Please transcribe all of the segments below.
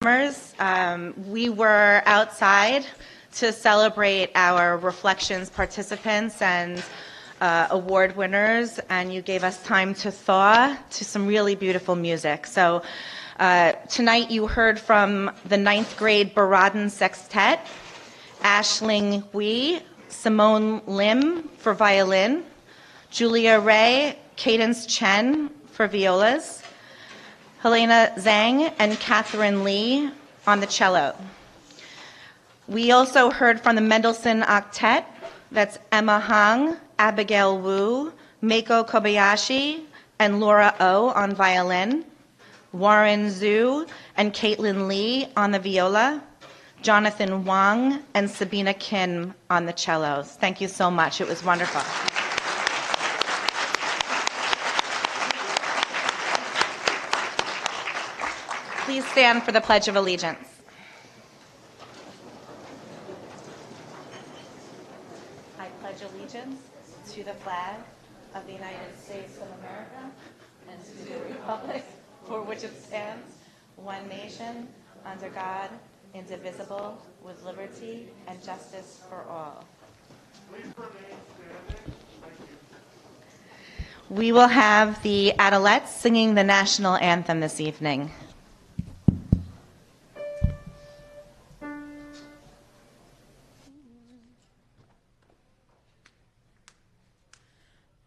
We were outside to celebrate our Reflections participants and award winners, and you gave us time to thaw to some really beautiful music. So tonight you heard from the 9th grade Baradin Sextet, Ashling Hui, Simone Lim for violin, Julia Ray, Cadence Chen for violas, Helena Zhang and Catherine Lee on the cello. We also heard from the Mendelssohn Octet, that's Emma Hang, Abigail Wu, Meiko Kobayashi, and Laura Oh on violin, Warren Zhu and Caitlin Lee on the viola, Jonathan Wang and Sabina Kim on the cellos. Thank you so much. It was wonderful. Please stand for the Pledge of Allegiance. I pledge allegiance to the flag of the United States of America and to the republic for which it stands, one nation, under God, indivisible, with liberty and justice for all. Please remain standing. Thank you. We will have the Adelettes singing the national anthem this evening.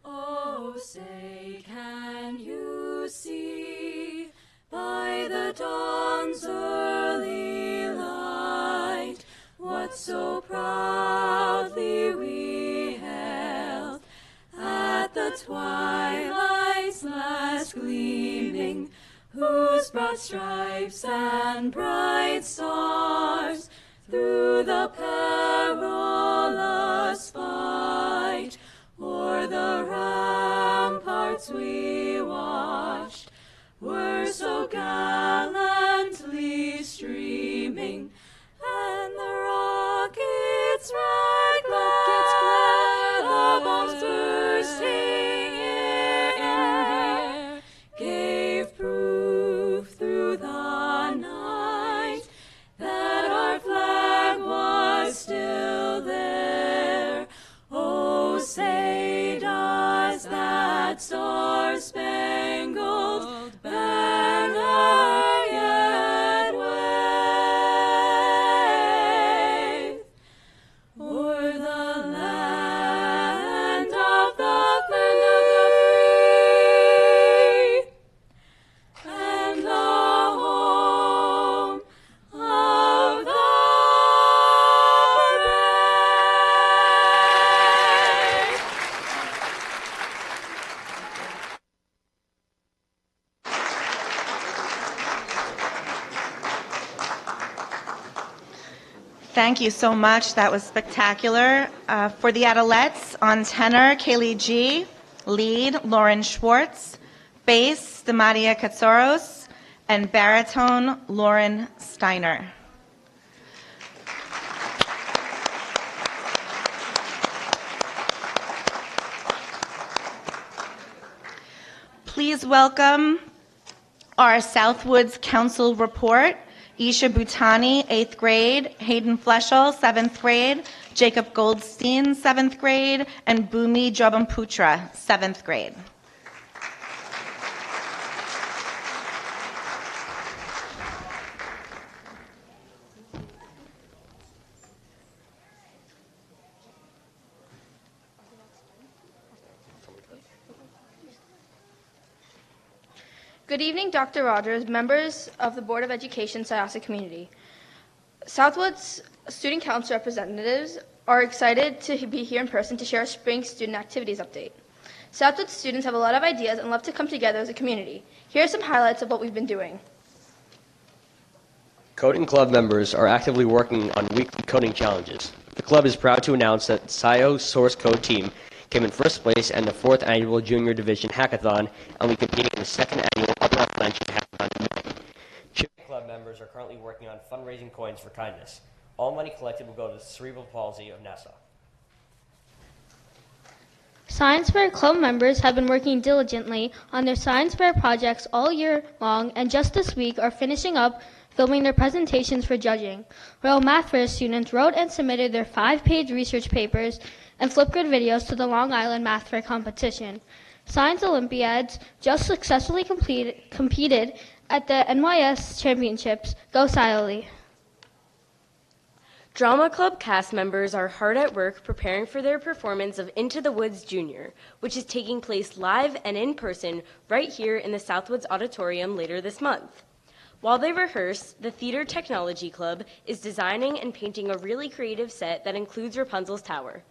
Oh, say, can you see by the dawn's early light what so proudly we hailed at the twilight's last gleaming, whose broad stripes and bright stars through the perilous fight o'er the ramparts we watched were so gallantly streaming, and the rockets' red glare, the bombs bursting in air, gave proof through the night that our flag was still there. Oh, say does that star-spangled banner yet wave o'er the land of the free and the home of the brave? Thank you so much. That was spectacular. For the Adelettes, on tenor, Kaylee G. Lead, Lauren Schwartz. Bass, Demaria Katsoros. And baritone, Lauren Steiner. Please welcome our Southwoods Council report. Isha Bhutani, 8th grade, Hayden Fleschel, 7th grade, Jacob Goldstein, 7th grade, and Bhumi Jobamputra, 7th grade. Good evening, Dr. Rogers, members of the Board of Education, Syosset community. Southwood's Student Council representatives are excited to be here in person to share a spring student activities update. Southwood students have a lot of ideas and love to come together as a community. Here are some highlights of what we've been doing. Coding Club members are actively working on weekly coding challenges. The club is proud to announce that SciO Source Code Team came in first place in the 4th Annual Junior Division Hackathon and will be competing in the 2nd Annual Upper Appalachian Hackathon in May. Charity Club members are currently working on fundraising coins for kindness. All money collected will go to the Cerebral Palsy of Nassau. Science Fair Club members have been working diligently on their Science Fair projects all year long, and just this week are finishing up filming their presentations for judging. Royal Math Fair students wrote and submitted their 5-page research papers and Flipgrid videos to the Long Island Math Fair competition. Science Olympiads just successfully competed at the NYS Championships. Go Silently! Drama Club cast members are hard at work preparing for their performance of Into the Woods Junior, which is taking place live and in person right here in the Southwoods Auditorium later this month. While they rehearse, the Theater Technology Club is designing and painting a really creative set that includes Rapunzel's Tower.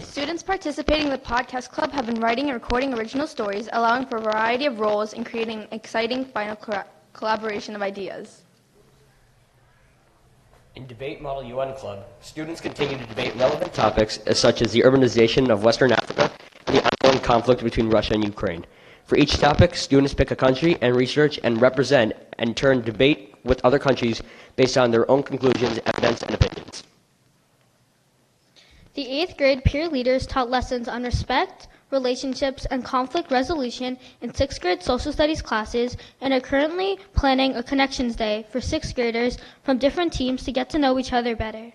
Students participating in the podcast club have been writing and recording original stories, allowing for a variety of roles and creating an exciting final collaboration of ideas. In Debate Model UN Club, students continue to debate relevant topics such as the urbanization of Western Africa and the ongoing conflict between Russia and Ukraine. For each topic, students pick a country and research and represent and turn debate with other countries based on their own conclusions, evidence, and opinions. The 8th grade peer leaders taught lessons on respect, relationships, and conflict resolution in 6th grade social studies classes and are currently planning a Connections Day for 6th graders from different teams to get to know each other better.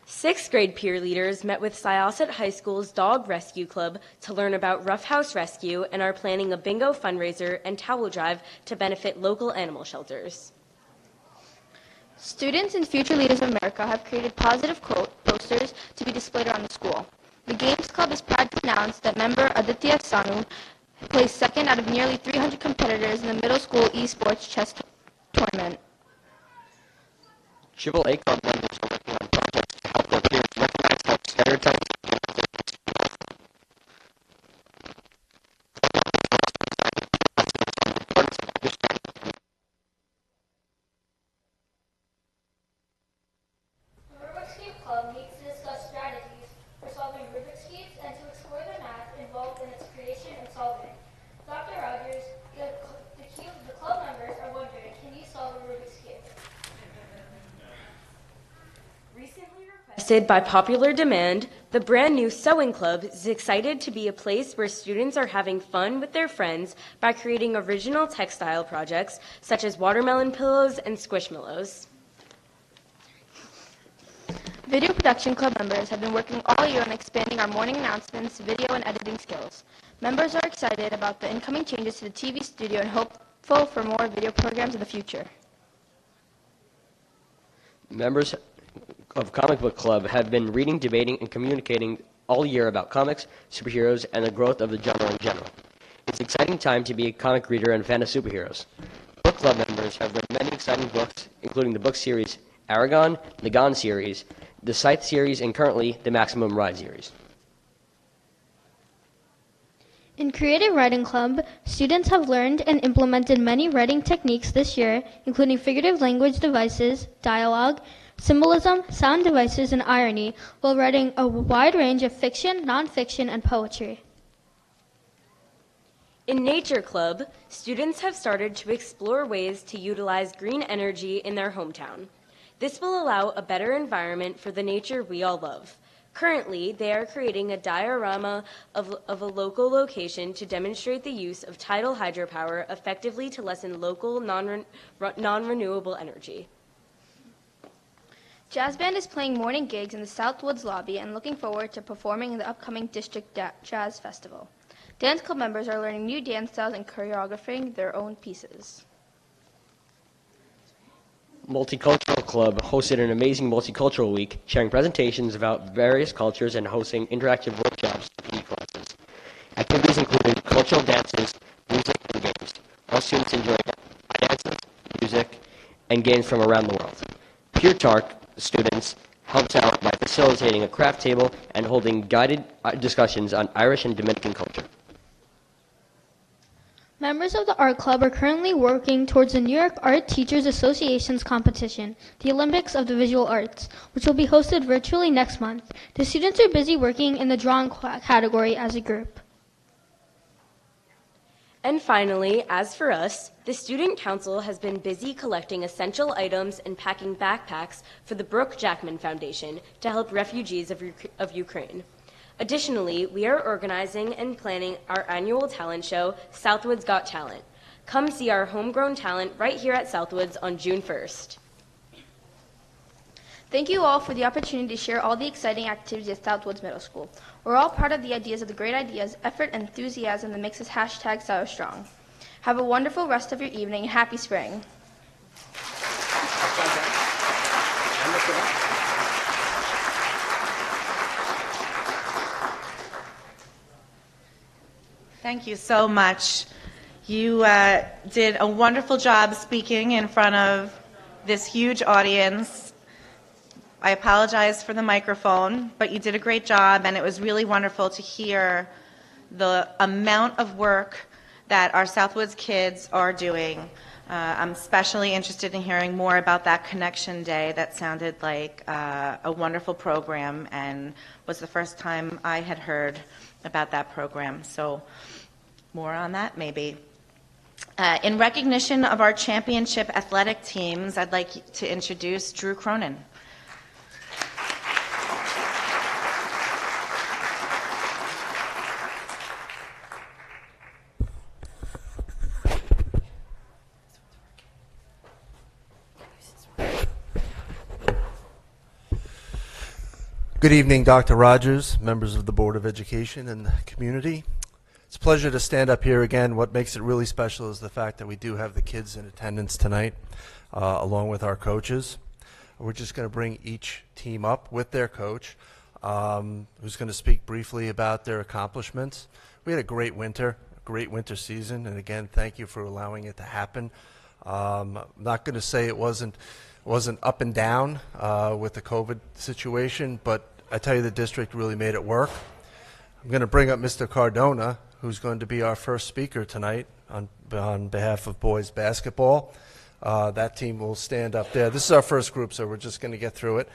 6th grade peer leaders met with Syosset High School's Dog Rescue Club to learn about Rough House Rescue and are planning a bingo fundraiser and towel drive to benefit local animal shelters. Students and Future Leaders of America have created positive quote posters to be displayed around the school. The Games Club is proud to announce that member Aditya Sanu placed second out of nearly 300 competitors in the middle school esports chess tournament. AAA Club members are working on projects to help their peers recognize how stereotypes The Rubik's Cube Club meets to discuss strategies for solving Rubik's Cubes and to explore the math involved in its creation and solving. Dr. Rogers, the club members are wondering, can you solve a Rubik's Cube? Recently requested by popular demand, the brand new Sewing Club is excited to be a place where students are having fun with their friends by creating original textile projects such as watermelon pillows and squishmallows. Video Production Club members have been working all year on expanding our morning announcements, video, and editing skills. Members are excited about the incoming changes to the TV studio and hopeful for more video programs in the future. Members of Comic Book Club have been reading, debating, and communicating all year about comics, superheroes, and the growth of the genre in general. It's an exciting time to be a comic reader and fan of superheroes. Book Club members have read many exciting books, including the book series Aragon, the Gone series, the Scythe series, and currently the Maximum Ride series. In Creative Writing Club, students have learned and implemented many writing techniques this year, including figurative language devices, dialogue, symbolism, sound devices, and irony, while writing a wide range of fiction, nonfiction, and poetry. In Nature Club, students have started to explore ways to utilize green energy in their hometown. This will allow a better environment for the nature we all love. Currently, they are creating a diorama of a local location to demonstrate the use of tidal hydropower effectively to lessen local non-renewable energy. Jazz Band is playing morning gigs in the Southwoods lobby and looking forward to performing in the upcoming District Jazz Festival. Dance Club members are learning new dance styles and choreographing their own pieces. Multicultural Club hosted an amazing multicultural week, sharing presentations about various cultures and hosting interactive workshops for PE classes. Activities included cultural dances, music, and games. All students enjoyed dances, music, and games from around the world. Pure Talk students helped out by facilitating a craft table and holding guided discussions on Irish and Dominican culture. Members of the Art Club are currently working towards the New York Art Teachers Association's competition, the Olympics of the Visual Arts, which will be hosted virtually next month. The students are busy working in the drawing category as a group. And finally, as for us, the Student Council has been busy collecting essential items and packing backpacks for the Brooke Jackman Foundation to help refugees of Ukraine. Additionally, we are organizing and planning our annual talent show, Southwoods Got Talent. Come see our homegrown talent right here at Southwoods on June 1st. Thank you all for the opportunity to share all the exciting activities at Southwoods Middle School. We're all proud of the ideas of the great ideas, effort, and enthusiasm that makes us #SioStrong. Have a wonderful rest of your evening and happy spring. Thank you so much. You did a wonderful job speaking in front of this huge audience. I apologize for the microphone, but you did a great job, and it was really wonderful to hear the amount of work that our Southwoods kids are doing. I'm especially interested in hearing more about that Connection Day. That sounded like a wonderful program and was the first time I had heard about that program. So more on that maybe. In recognition of our championship athletic teams, I'd like to introduce Drew Cronin. Good evening, Dr. Rogers, members of the Board of Education and the community. It's a pleasure to stand up here again. What makes it really special is the fact that we do have the kids in attendance tonight, along with our coaches. We're just going to bring each team up with their coach, who's going to speak briefly about their accomplishments. We had a great winter season, and again, thank you for allowing it to happen. I'm not going to say it wasn't up and down with the COVID situation, but I tell you the district really made it work. I'm going to bring up Mr. Cardona, who's going to be our first speaker tonight on behalf of boys basketball. That team will stand up there. This is our first group, so we're just going to get through it.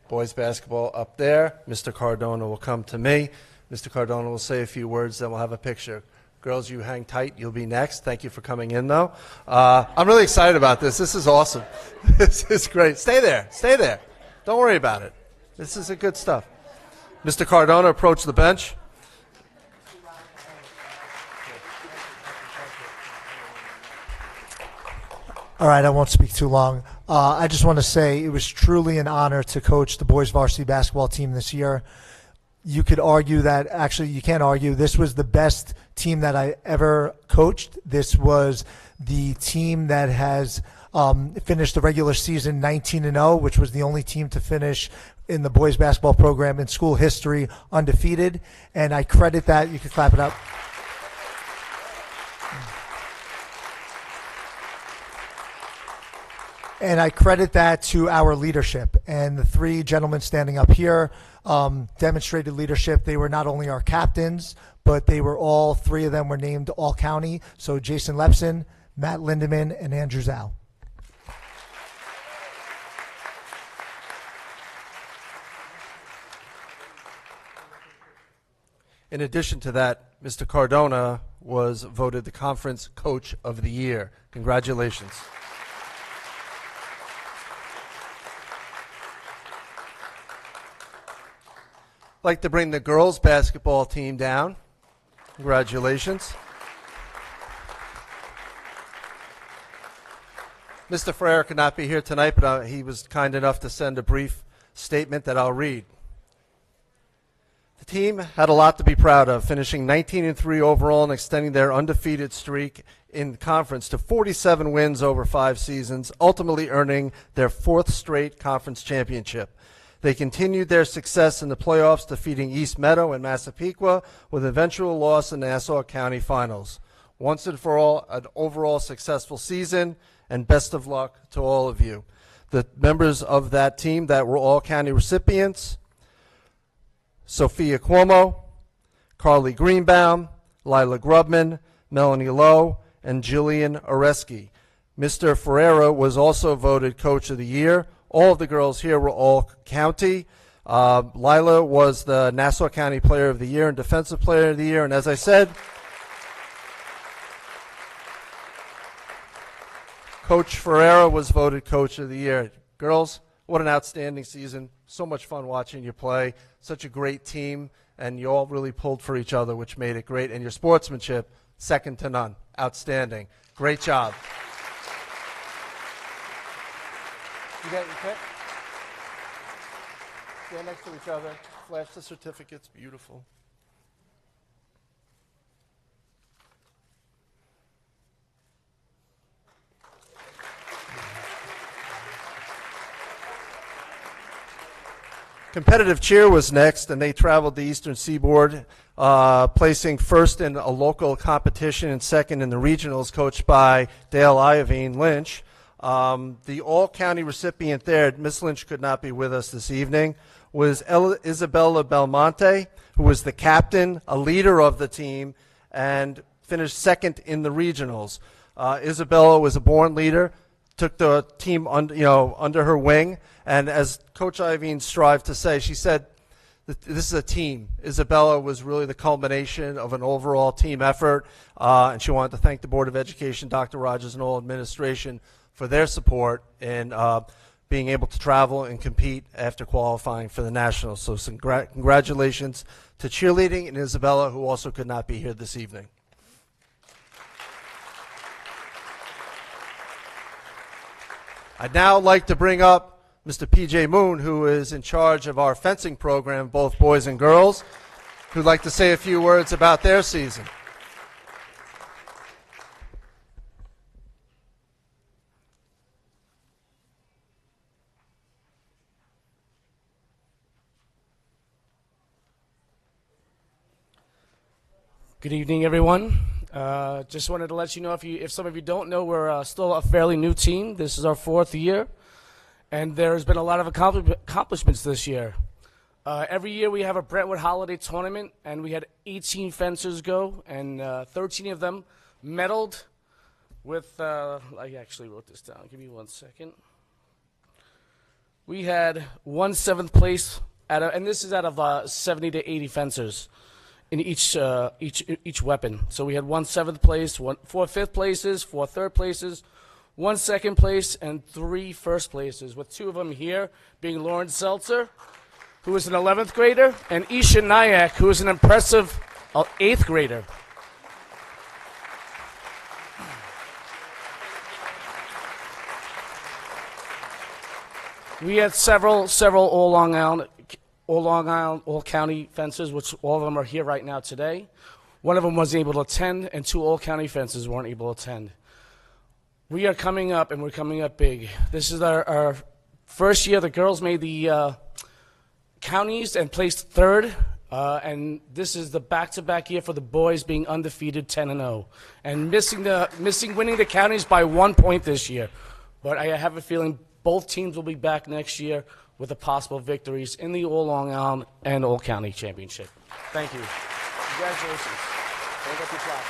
Boys basketball up there. Mr. Cardona will come to me. Mr. Cardona will say a few words, then we'll have a picture. Girls, you hang tight. You'll be next. Thank you for coming in, though. I'm really excited about this. This is awesome. This is great. Stay there. Stay there. Don't worry about it. This is good stuff. Mr. Cardona, approach the bench. All right, I won't speak too long. I just want to say it was truly an honor to coach the boys varsity basketball team this year. You could argue that, actually you can't argue, this was the best team that I ever coached. This was the team that has finished the regular season 19-0, which was the only team to finish in the boys basketball program in school history undefeated. And I credit that. You can clap it up. And I credit that to our leadership. And the three gentlemen standing up here demonstrated leadership. They were not only our captains, but they were all three of them were named All-County. So Jason Lepson, Matt Lindeman, and Andrew Zhao. In addition to that, Mr. Cardona was voted the Conference Coach of the Year. Congratulations. I'd like to bring the girls basketball team down. Congratulations. Mr. Ferrer could not be here tonight, but he was kind enough to send a brief statement that I'll read. The team had a lot to be proud of, finishing 19-3 overall and extending their undefeated streak in conference to 47 wins over 5 seasons, ultimately earning their 4th straight conference championship. They continued their success in the playoffs, defeating East Meadow and Massapequa with eventual loss in the Nassau County Finals. Once and for all, an overall successful season, and best of luck to all of you. The members of that team that were all county recipients: Sophia Cuomo, Carly Greenbaum, Lila Grubman, Melanie Lowe, and Jillian Oreski. Mr. Ferreira was also voted Coach of the Year. All of the girls here were all county. Lila was the Nassau County Player of the Year and Defensive Player of the Year. And as I said, Coach Ferreira was voted Coach of the Year. Girls, what an outstanding season. So much fun watching you play. Such a great team, and you all really pulled for each other, which made it great. And your sportsmanship, second to none. Outstanding. Great job. You got your pick? Stand next to each other. Flash the certificates. Beautiful. Competitive cheer was next, and they traveled the Eastern Seaboard, placing first in a local competition and second in the regionals, coached by Dale Iovine Lynch. The all-county recipient there, Miss Lynch could not be with us this evening, was Isabella Belmonte, who was the captain, a leader of the team, and finished second in the regionals. Isabella was a born leader, took the team under her wing, and as Coach Iovine strived to say, she said, this is a team. Isabella was really the culmination of an overall team effort, and she wanted to thank the Board of Education, Dr. Rogers, and all administration for their support in being able to travel and compete after qualifying for the Nationals. So congratulations to cheerleading and Isabella, who also could not be here this evening. I'd now like to bring up Mr. P.J. Moon, who is in charge of our fencing program, both boys and girls, who'd like to say a few words about their season. Good evening, everyone. Just wanted to let you know, if some of you don't know, we're still a fairly new team. This is our 4th year, and there's been a lot of accomplishments this year. Every year we have a Brentwood Holiday Tournament, and we had 18 fencers go, and 13 of them medaled with, I actually wrote this down. Give me 1 second. We had 1 7th place, and this is out of 70 to 80 fencers in each weapon. So we had 1 7th place, 4 5th places, 4 3rd places, 1 2nd place, and 3 1st places, with 2 of them here being Lauren Seltzer, who is an 11th grader, and Isha Nayak, who is an impressive 8th grader. We had several all-county fencers, which all of them are here right now today. One of them was able to attend, and 2 all-county fencers weren't able to attend. We are coming up, and we're coming up big. This is our first year. The girls made the counties and placed 3rd, and this is the back-to-back year for the boys being undefeated 10-0, and winning the counties by 1 point this year. But I have a feeling both teams will be back next year with the possible victories in the All-Long Island and All-County Championship. Thank you. Congratulations. Hold up your clap.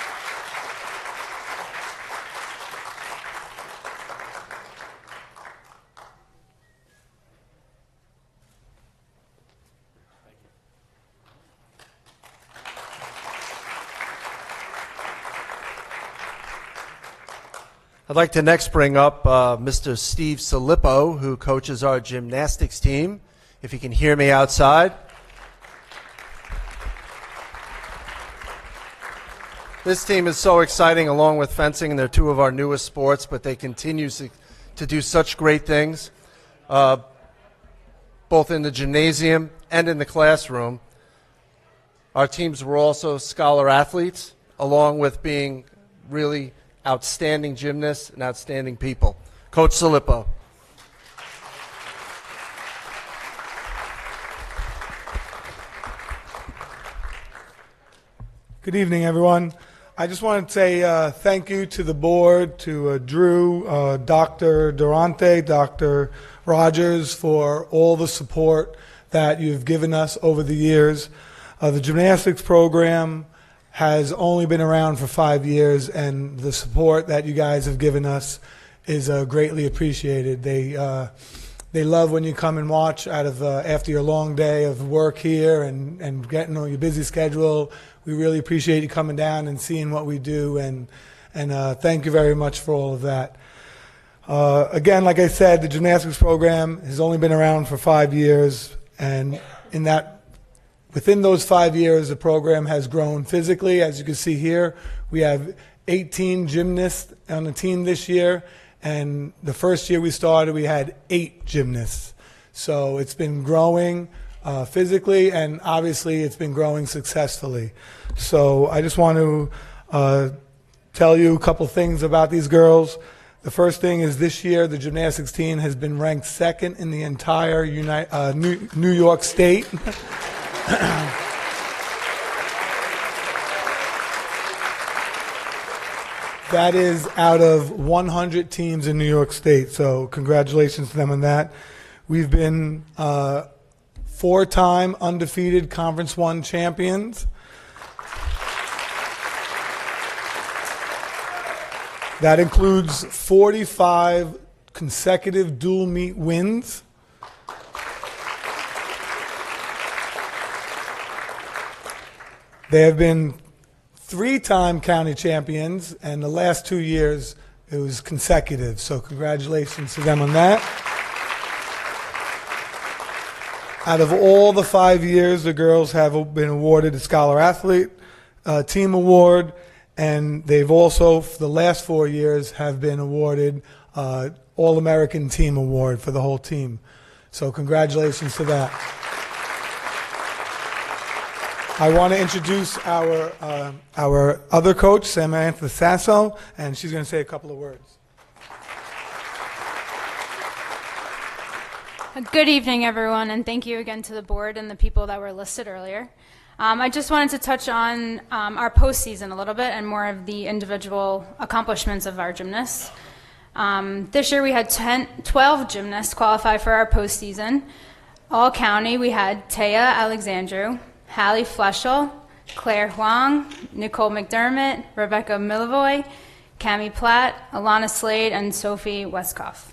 I'd like to next bring up Mr. Steve Salippo, who coaches our gymnastics team, if you can hear me outside. This team is so exciting, along with fencing, and they're 2 of our newest sports, but they continue to do such great things, both in the gymnasium and in the classroom. Our teams were also scholar athletes, along with being really outstanding gymnasts and outstanding people. Coach Salippo. Good evening, everyone. I just want to say thank you to the board, to Drew, Dr. Durante, Dr. Rogers, for all the support that you've given us over the years. The gymnastics program has only been around for 5 years, and the support that you guys have given us is greatly appreciated. They love when you come and watch after your long day of work here and getting on your busy schedule. We really appreciate you coming down and seeing what we do, and thank you very much for all of that. Again, like I said, the gymnastics program has only been around for 5 years, and within those 5 years, the program has grown physically. As you can see here, we have 18 gymnasts on the team this year, and the first year we started, we had 8 gymnasts. So it's been growing physically, and obviously it's been growing successfully. So I just want to tell you a couple things about these girls. The first thing is this year the gymnastics team has been ranked second in the entire New York State. That is out of 100 teams in New York State, so congratulations to them on that. We've been 4-time undefeated Conference 1 champions. That includes 45 consecutive dual meet wins. They have been 3-time county champions, and the last 2 years it was consecutive. So congratulations to them on that. Out of all the 5 years, the girls have been awarded the Scholar Athlete Team Award, and they've also, for the last 4 years, have been awarded All-American Team Award for the whole team. So congratulations to that. I want to introduce our other coach, Samantha Sasso, and she's going to say a couple of words. Good evening, everyone, and thank you again to the board and the people that were listed earlier. I just wanted to touch on our postseason a little bit and more of the individual accomplishments of our gymnasts. This year we had 12 gymnasts qualify for our postseason. All county, we had Taya Alexandru, Hallie Fleschel, Claire Huang, Nicole McDermott, Rebecca Milivoy, Cami Platt, Alana Slade, and Sophie Westkoff.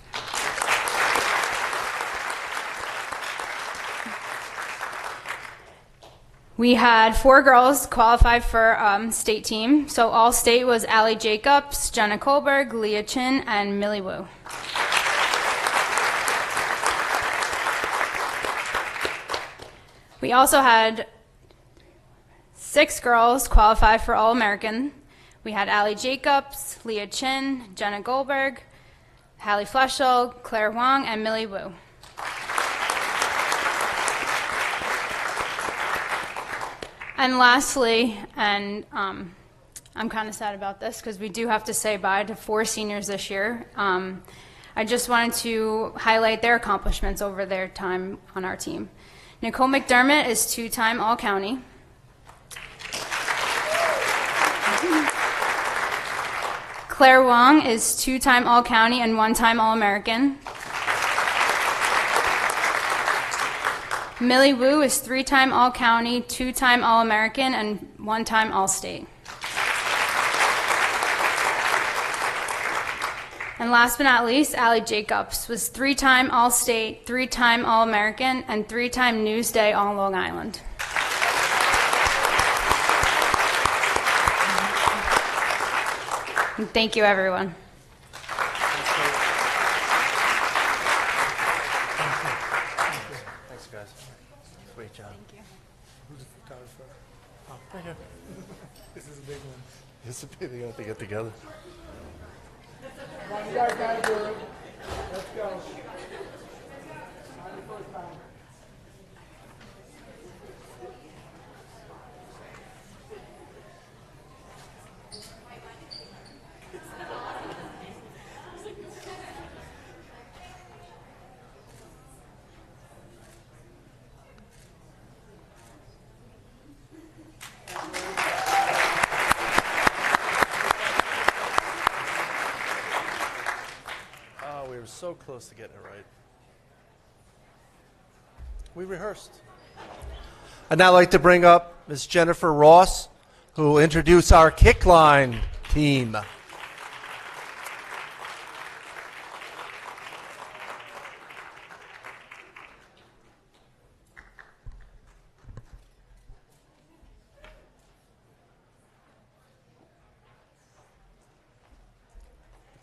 We had 4 girls qualify for state team. So all state was Allie Jacobs, Jenna Kohlberg, Leah Chin, and Millie Wu. We also had 6 girls qualify for All-American. We had Allie Jacobs, Leah Chin, Jenna Goldberg, Hallie Fleschel, Claire Huang, and Millie Wu. And lastly, and I'm kind of sad about this because we do have to say bye to 4 seniors this year. I just wanted to highlight their accomplishments over their time on our team. Nicole McDermott is 2-time All-County. Claire Wong is 2-time All-County and 1-time All-American. Millie Wu is 3-time All-County, 2-time All-American, and 1-time All-State. And last but not least, Allie Jacobs was 3-time All-State, 3-time All-American, and 3-time Newsday All-Long Island. And thank you, everyone. Thanks, guys. Great job. Thank you. Who's the photographer? Oh, right here. This is a big one. It's a bit, they have to get together. Come on, you guys gotta do it. Let's go. We were so close to getting it right. We rehearsed. I'd now like to bring up Ms. Jennifer Ross, who will introduce our kickline team. The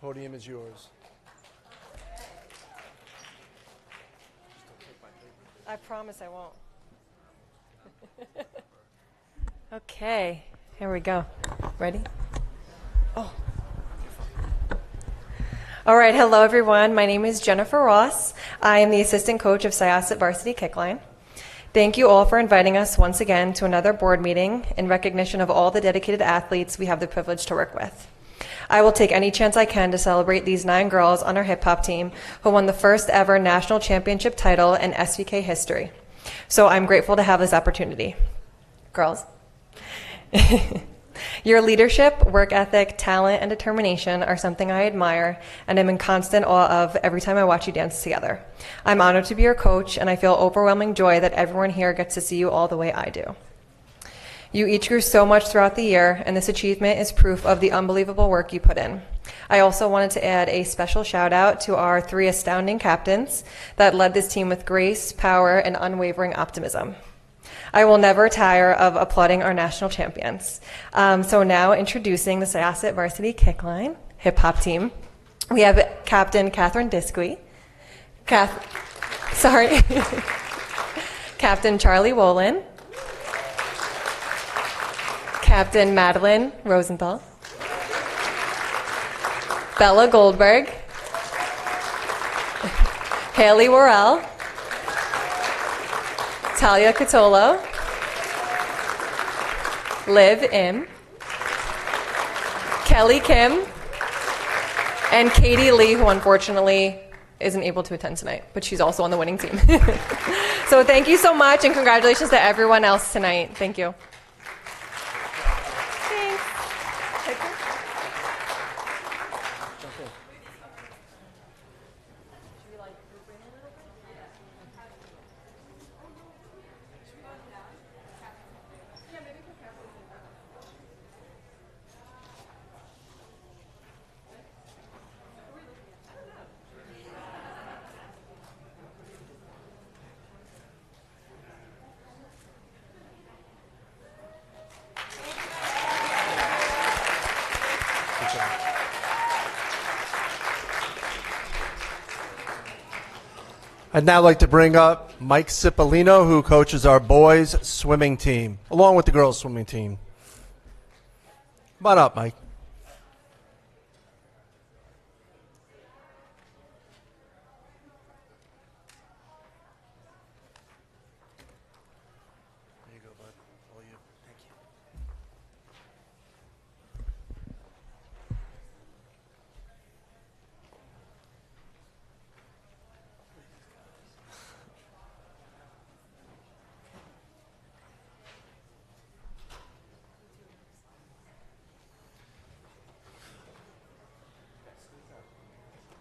podium is yours. I promise I won't. Okay, here we go. Ready? Oh. All right, hello everyone. My name is Jennifer Ross. I am the assistant coach of Syosset Varsity Kickline. Thank you all for inviting us once again to another board meeting in recognition of all the dedicated athletes we have the privilege to work with. I will take any chance I can to celebrate these 9 girls on our hip hop team who won the first ever national championship title in SVK history. So I'm grateful to have this opportunity. Girls. Your leadership, work ethic, talent, and determination are something I admire and am in constant awe of every time I watch you dance together. I'm honored to be your coach, and I feel overwhelming joy that everyone here gets to see you all the way I do. You each grew so much throughout the year, and this achievement is proof of the unbelievable work you put in. I also wanted to add a special shout out to our 3 astounding captains that led this team with grace, power, and unwavering optimism. I will never tire of applauding our national champions. So now introducing the Syosset Varsity Kickline hip hop team. We have Captain Catherine Disqui, Captain Charlie Wolin, Captain Madeline Rosenthal, Bella Goldberg, Haley Worrell, Talia Catolo, Liv Im, Kelly Kim, and Katie Lee, who unfortunately isn't able to attend tonight, but she's also on the winning team. So thank you so much, and congratulations to everyone else tonight. Thank you. I'd now like to bring up Mike Cipollino, who coaches our boys swimming team, along with the girls swimming team. Come on up, Mike. There you go, bud. All you. Thank you.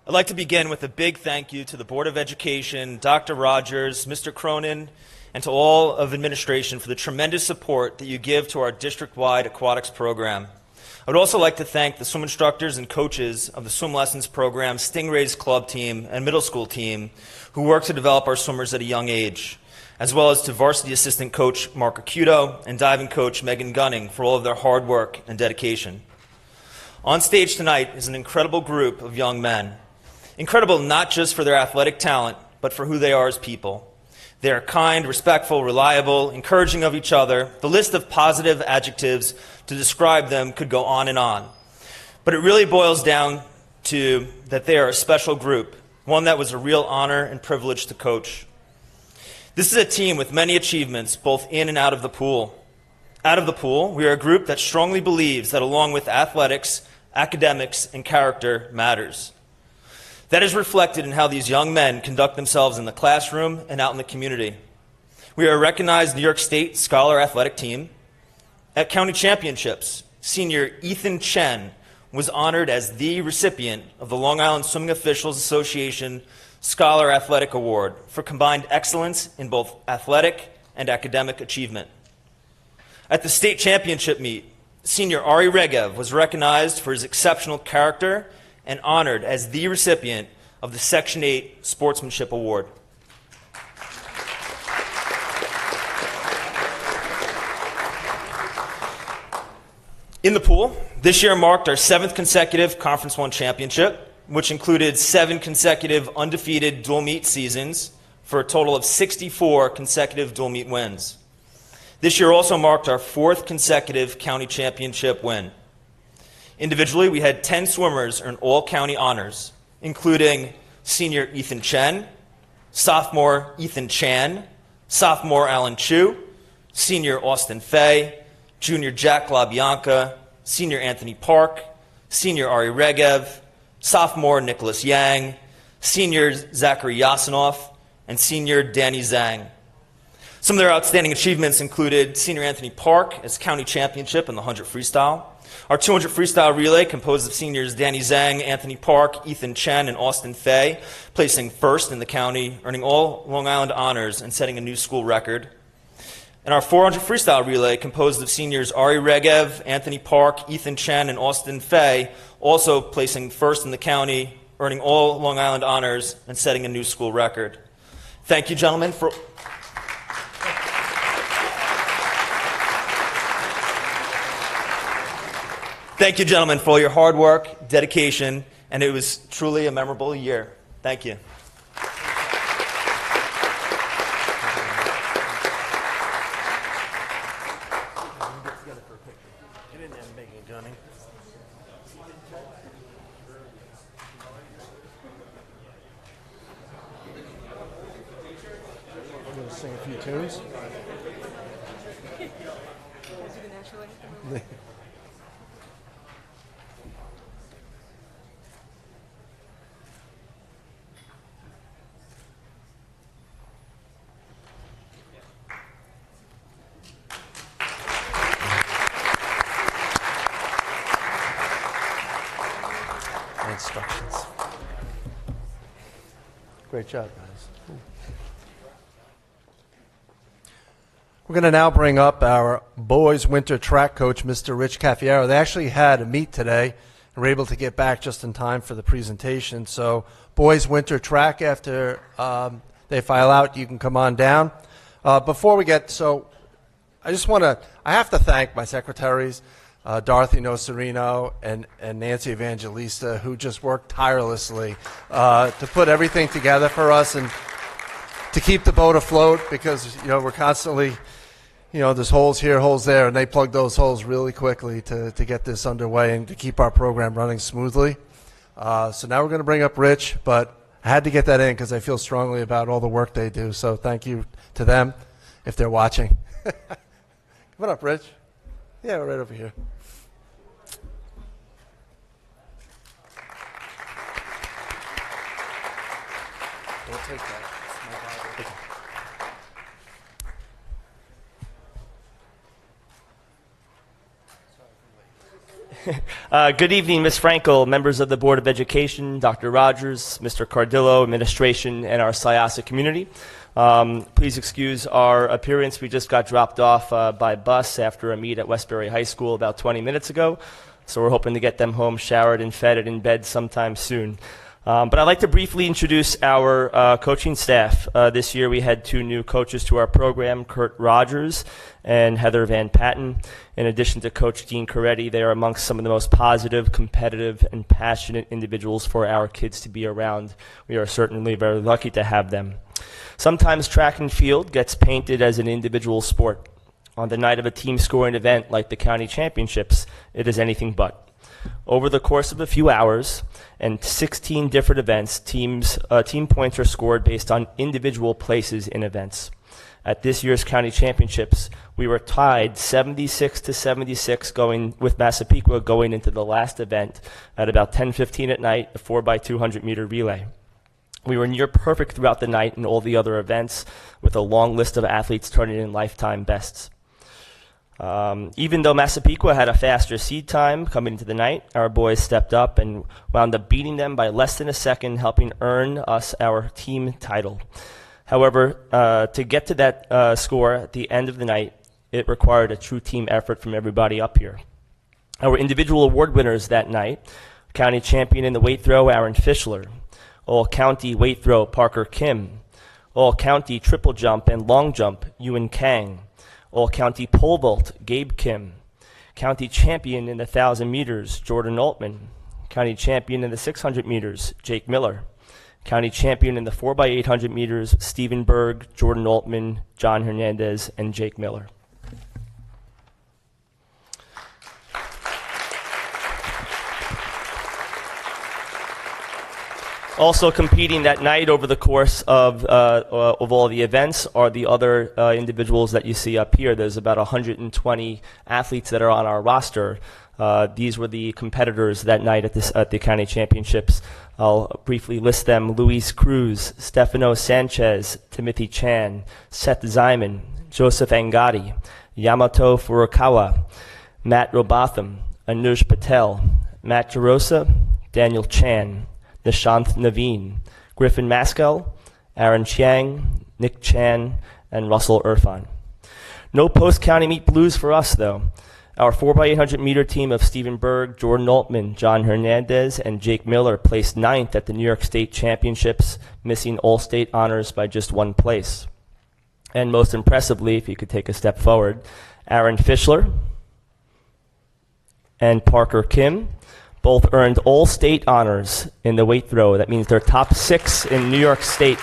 I'd like to begin with a big thank you to the Board of Education, Dr. Rogers, Mr. Cronin, and to all of administration for the tremendous support that you give to our district-wide aquatics program. I would also like to thank the swim instructors and coaches of the swim lessons program, Stingrays club team, and middle school team who work to develop our swimmers at a young age, as well as to varsity assistant coach Mark Acuto and diving coach Megan Gunning for all of their hard work and dedication. On stage tonight is an incredible group of young men. Incredible not just for their athletic talent, but for who they are as people. They are kind, respectful, reliable, encouraging of each other. The list of positive adjectives to describe them could go on and on. But it really boils down to that they are a special group, one that was a real honor and privilege to coach. This is a team with many achievements, both in and out of the pool. Out of the pool, we are a group that strongly believes that along with athletics, academics, and character matters. That is reflected in how these young men conduct themselves in the classroom and out in the community. We are a recognized New York State Scholar Athletic team. At county championships, senior Ethan Chen was honored as the recipient of the Long Island Swimming Officials Association Scholar Athletic Award for combined excellence in both athletic and academic achievement. At the state championship meet, senior Ari Regev was recognized for his exceptional character and honored as the recipient of the Section 8 Sportsmanship Award. In the pool, this year marked our 7th consecutive Conference 1 championship, which included 7 consecutive undefeated dual meet seasons for a total of 64 consecutive dual meet wins. This year also marked our 4th consecutive county championship win. Individually, we had 10 swimmers earn all county honors, including senior Ethan Chen, sophomore Ethan Chan, sophomore Alan Chu, senior Austin Fay, junior Jack LaBianca, senior Anthony Park, senior Ari Regev, sophomore Nicholas Yang, senior Zachary Yasinov, and senior Danny Zhang. Some of their outstanding achievements included senior Anthony Park as county championship in the 100 freestyle, our 200 freestyle relay composed of seniors Danny Zhang, Anthony Park, Ethan Chen, and Austin Fay, placing first in the county, earning all Long Island honors and setting a new school record. And our 400 freestyle relay composed of seniors Ari Regev, Anthony Park, Ethan Chen, and Austin Fay, also placing first in the county, earning all Long Island honors and setting a new school record. Thank you, gentlemen, for... Thank you, gentlemen, for all your hard work, dedication, and it was truly a memorable year. Thank you. I'm going to sing a few tunes. Instructions. Great job, guys. We're going to now bring up our boys winter track coach, Mr. Rich Caffiero. They actually had a meet today and were able to get back just in time for the presentation. So boys winter track, after they file out, you can come on down. Before we get, I have to thank my secretaries, Dorothy Nocerino and Nancy Evangelista, who just worked tirelessly to put everything together for us and to keep the boat afloat, because we're constantly, there's holes here, holes there, and they plugged those holes really quickly to get this underway and to keep our program running smoothly. So now we're going to bring up Rich, but I had to get that in because I feel strongly about all the work they do. So thank you to them if they're watching. Come on up, Rich. Yeah, we're right over here. Don't take that. Good evening, Ms. Frankel, members of the Board of Education, Dr. Rogers, Mr. Cardillo, administration, and our Syosset community. Please excuse our appearance. We just got dropped off by bus after a meet at Westbury High School about 20 minutes ago. So we're hoping to get them home showered and fed and in bed sometime soon. But I'd like to briefly introduce our coaching staff. This year we had 2 new coaches to our program, Kurt Rogers and Heather Van Patten. In addition to Coach Dean Coretti, they are amongst some of the most positive, competitive, and passionate individuals for our kids to be around. We are certainly very lucky to have them. Sometimes track and field gets painted as an individual sport. On the night of a team scoring event like the county championships, it is anything but. Over the course of a few hours and 16 different events, team points are scored based on individual places in events. At this year's county championships, we were tied 76-76 with Massapequa going into the last event at about 10:15 at night, a 4x200 meter relay. We were near perfect throughout the night in all the other events, with a long list of athletes turning in lifetime bests. Even though Massapequa had a faster seed time coming into the night, our boys stepped up and wound up beating them by less than a second, helping earn us our team title. However, to get to that score at the end of the night, it required a true team effort from everybody up here. Our individual award winners that night: county champion in the weight throw, Aaron Fischler; all-county weight throw, Parker Kim; all-county triple jump and long jump, Ewan Kang; all-county pole vault, Gabe Kim; county champion in the 1,000 meters, Jordan Altman; county champion in the 600 meters, Jake Miller; County champion in the 4x800 meters, Stephen Berg, Jordan Altman, John Hernandez, and Jake Miller. Also competing that night over the course of all the events are the other individuals that you see up here. There's about 120 athletes that are on our roster. These were the competitors that night at the county championships. I'll briefly list them: Luis Cruz, Stefano Sanchez, Timothy Chan, Seth Zyman, Joseph Angadi, Yamato Furukawa, Matt Robotham, Anush Patel, Matt Jarosa, Daniel Chan, Nishanth Naveen, Griffin Maskell, Aaron Chiang, Nick Chan, and Russell Irfan. No post-county meet blues for us, though. Our 4x800 meter team of Stephen Berg, Jordan Altman, John Hernandez, and Jake Miller placed 9th at the New York State Championships, missing all-state honors by just 1 place. And most impressively, if you could take a step forward, Aaron Fischler and Parker Kim both earned all-state honors in the weight throw. That means they're top 6 in New York State.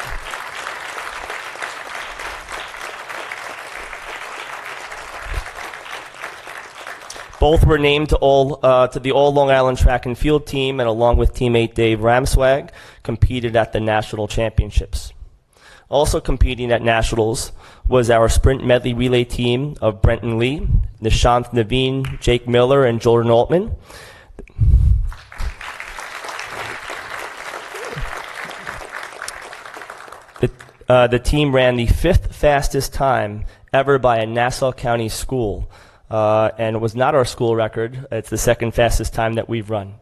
Both were named to the All Long Island Track and Field team, and along with teammate Dave Ramswag, competed at the national championships. Also competing at nationals was our sprint medley relay team of Brenton Lee, Nishanth Naveen, Jake Miller, and Jordan Altman. The team ran the 5th fastest time ever by a Nassau County school, and it was not our school record. It's the 2nd fastest time that we've run.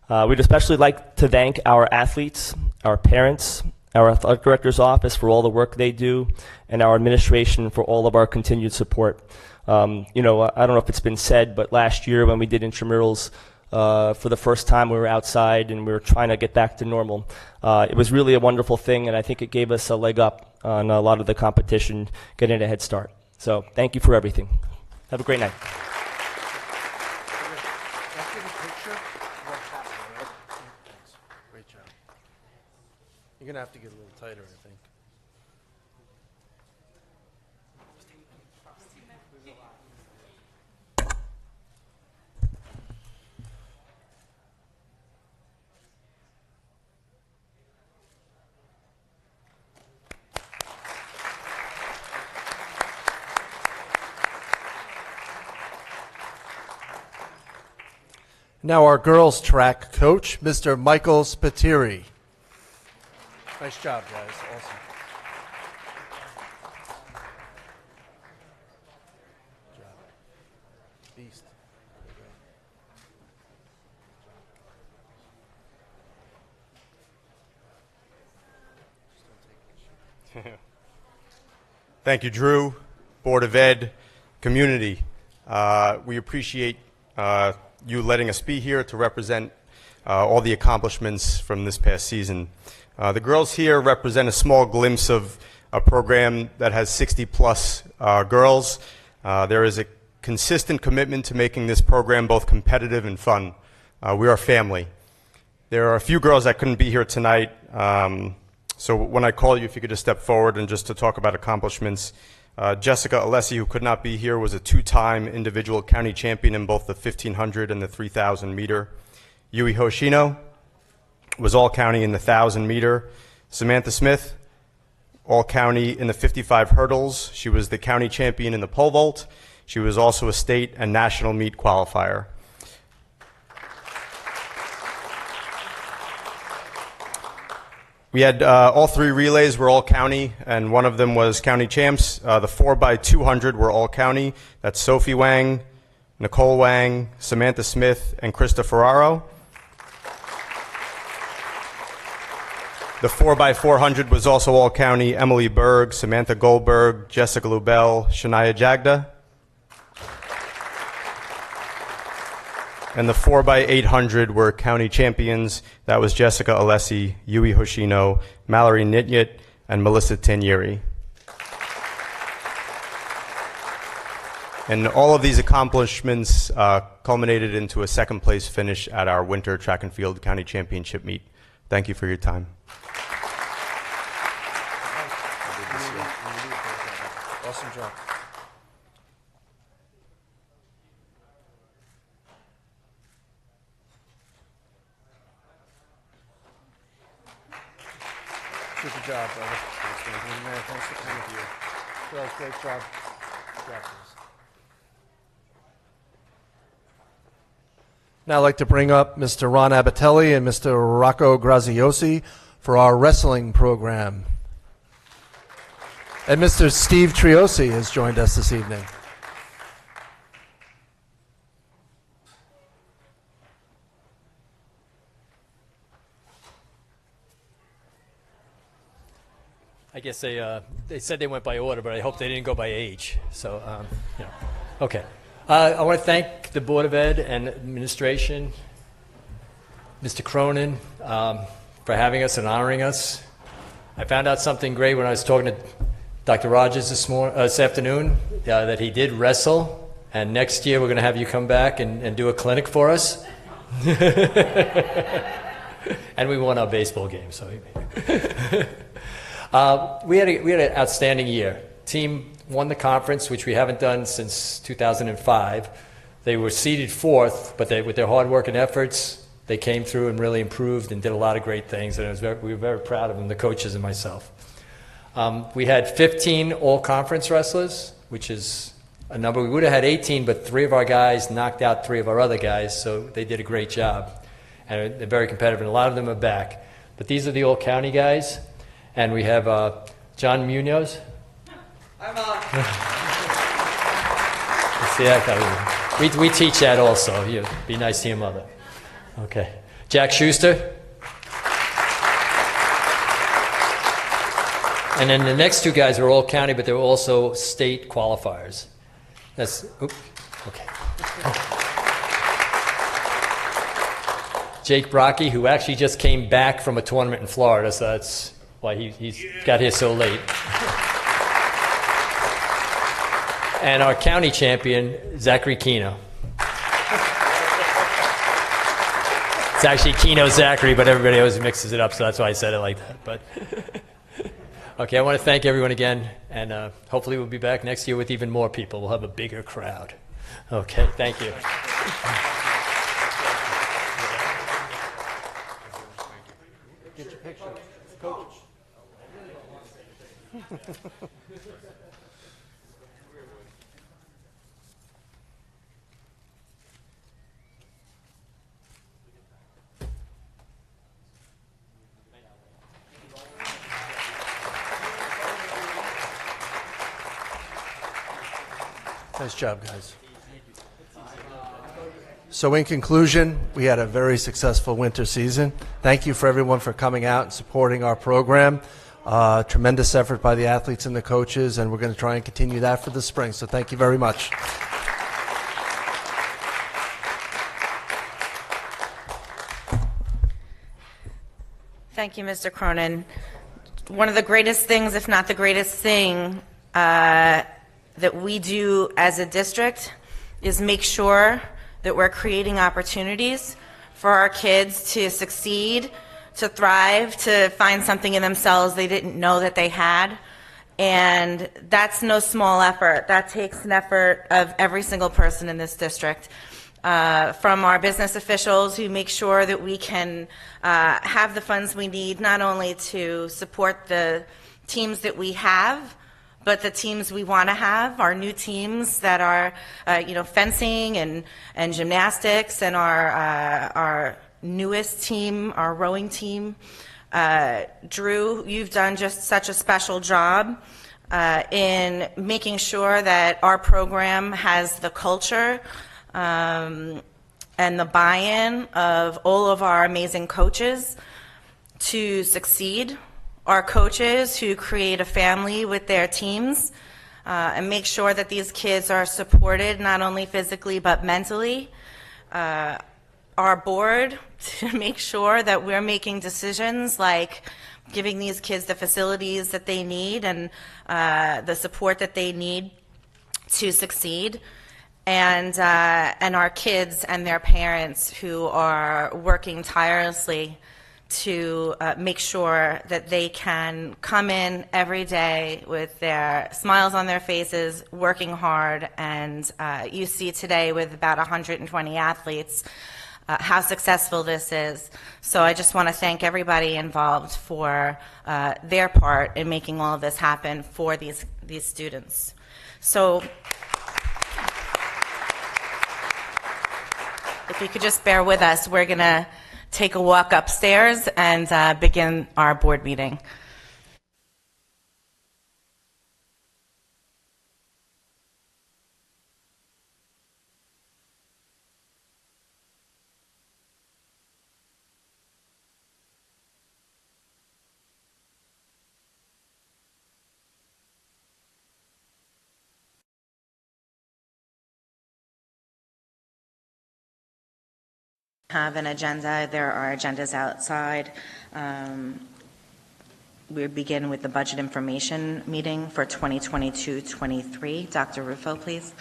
We'd especially like to thank our athletes, our parents, our athletic director's office for all the work they do, and our administration for all of our continued support. I don't know if it's been said, but last year when we did intramurals, for the first time we were outside and we were trying to get back to normal. It was really a wonderful thing, and I think it gave us a leg up on a lot of the competition, getting a head start. So thank you for everything. Have a great night. Great job. You're going to have to get a little tighter, I think. Now our girls track coach, Mr. Michael Spiteri. Nice job, guys. Awesome. Good job. Beast. Thank you, Drew, Board of Ed, community. We appreciate you letting us be here to represent all the accomplishments from this past season. The girls here represent a small glimpse of a program that has 60-plus girls. There is a consistent commitment to making this program both competitive and fun. We are family. There are a few girls that couldn't be here tonight, so when I call you, if you could just step forward and just to talk about accomplishments. Jessica Alessi, who could not be here, was a 2-time individual county champion in both the 1,500 and the 3,000 meter. Yui Hoshino was all county in the 1,000 meter. Samantha Smith, all county in the 55 hurdles. She was the county champion in the pole vault. She was also a state and national meet qualifier. We had all 3 relays were all county, and one of them was county champs. The 4x200 were all county. That's Sophie Wang, Nicole Wang, Samantha Smith, and Krista Ferraro. The 4x400 was also all county. Emily Berg, Samantha Goldberg, Jessica Lubell, Shania Jagda. And the 4x800 were county champions. That was Jessica Alessi, Yui Hoshino, Mallory Nityet, and Melissa Tanieri. And all of these accomplishments culminated into a 2nd place finish at our winter track and field county championship meet. Thank you for your time. Awesome job. Super job, brother. Thanks for coming here. Well, great job. Good job, guys. Now I'd like to bring up Mr. Ron Abatelli and Mr. Rocco Graziosi for our wrestling program. And Mr. Steve Triosi has joined us this evening. I guess they said they went by order, but I hope they didn't go by age. So, okay. I want to thank the Board of Ed and administration, Mr. Cronin, for having us and honoring us. I found out something great when I was talking to Dr. Rogers this afternoon, that he did wrestle, and next year we're going to have you come back and do a clinic for us. And we won our baseball game, so. We had an outstanding year. Team won the conference, which we haven't done since 2005. They were seeded fourth, but with their hard work and efforts, they came through and really improved and did a lot of great things. And we were very proud of them, the coaches and myself. We had 15 all-conference wrestlers, which is a number. We would have had 18, but 3 of our guys knocked out 3 of our other guys, so they did a great job. And they're very competitive, and a lot of them are back. But these are the all-county guys. And we have John Munoz. I'm See that guy? We teach that also. You be nice to your mother. Okay. Jack Schuster. And then the next 2 guys are all county, but they were also state qualifiers. That's okay. Jake Brocky, who actually just came back from a tournament in Florida, so that's why he's got here so late. And our county champion, Zachary Keno. It's actually Keno Zachary, but everybody always mixes it up, so that's why I said it like that. But okay, I want to thank everyone again, and hopefully we'll be back next year with even more people. We'll have a bigger crowd. Okay, thank you. Get your picture. Coach. Nice job, guys. So in conclusion, we had a very successful winter season. Thank you for everyone for coming out and supporting our program. Tremendous effort by the athletes and the coaches, and we're going to try and continue that for the spring. So thank you very much. Thank you, Mr. Cronin. One of the greatest things, if not the greatest thing, that we do as a district is make sure that we're creating opportunities for our kids to succeed, to thrive, to find something in themselves they didn't know that they had. And that's no small effort. That takes an effort of every single person in this district. From our business officials who make sure that we can have the funds we need not only to support the teams that we have, but the teams we want to have, our new teams that are, fencing and gymnastics, and our newest team, our rowing team. Drew, you've done just such a special job in making sure that our program has the culture and the buy-in of all of our amazing coaches to succeed. Our coaches who create a family with their teams and make sure that these kids are supported not only physically but mentally. Our board to make sure that we're making decisions like giving these kids the facilities that they need and the support that they need to succeed. And our kids and their parents who are working tirelessly to make sure that they can come in every day with their smiles on their faces, working hard, and you see today with about 120 athletes how successful this is. So I just want to thank everybody involved for their part in making all of this happen for these students. So if you could just bear with us, we're going to take a walk upstairs and begin our board meeting. Have an agenda. There are agendas outside. We begin with the budget information meeting for 2022-23. Dr. Rufo, please.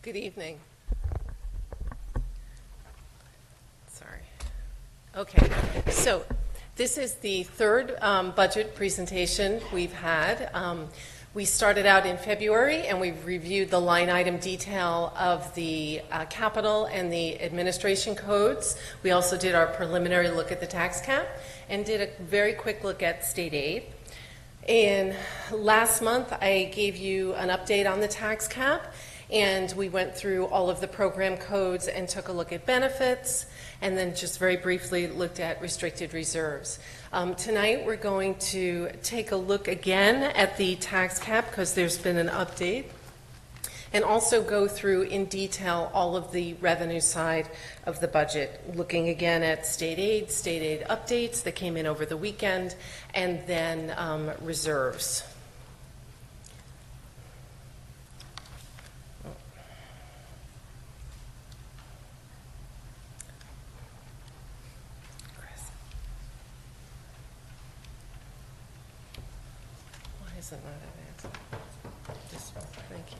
Good evening. Sorry. Okay, so this is the third budget presentation we've had. We started out in February and we've reviewed the line item detail of the capital and the administration codes. We also did our preliminary look at the tax cap and did a very quick look at state aid. And last month I gave you an update on the tax cap, and we went through all of the program codes and took a look at benefits, and then just very briefly looked at restricted reserves. Tonight we're going to take a look again at the tax cap because there's been an update, and also go through in detail all of the revenue side of the budget, looking again at state aid updates that came in over the weekend, and then reserves. Isn't that an answer? Just, thank you.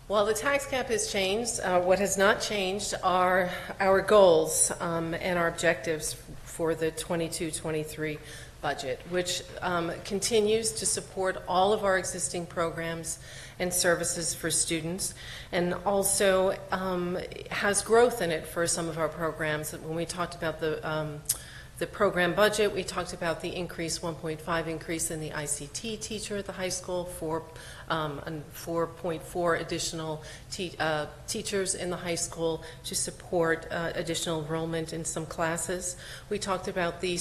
Well, the tax cap has changed. What has not changed are our goals and our objectives for the 22-23 budget, which continues to support all of our existing programs and services for students, and also has growth in it for some of our programs. When we talked about the program budget, we talked about the increase, 1.5 increase in the ICT teacher at the high school, 4.4 additional teachers in the high school to support additional enrollment in some classes. We talked about the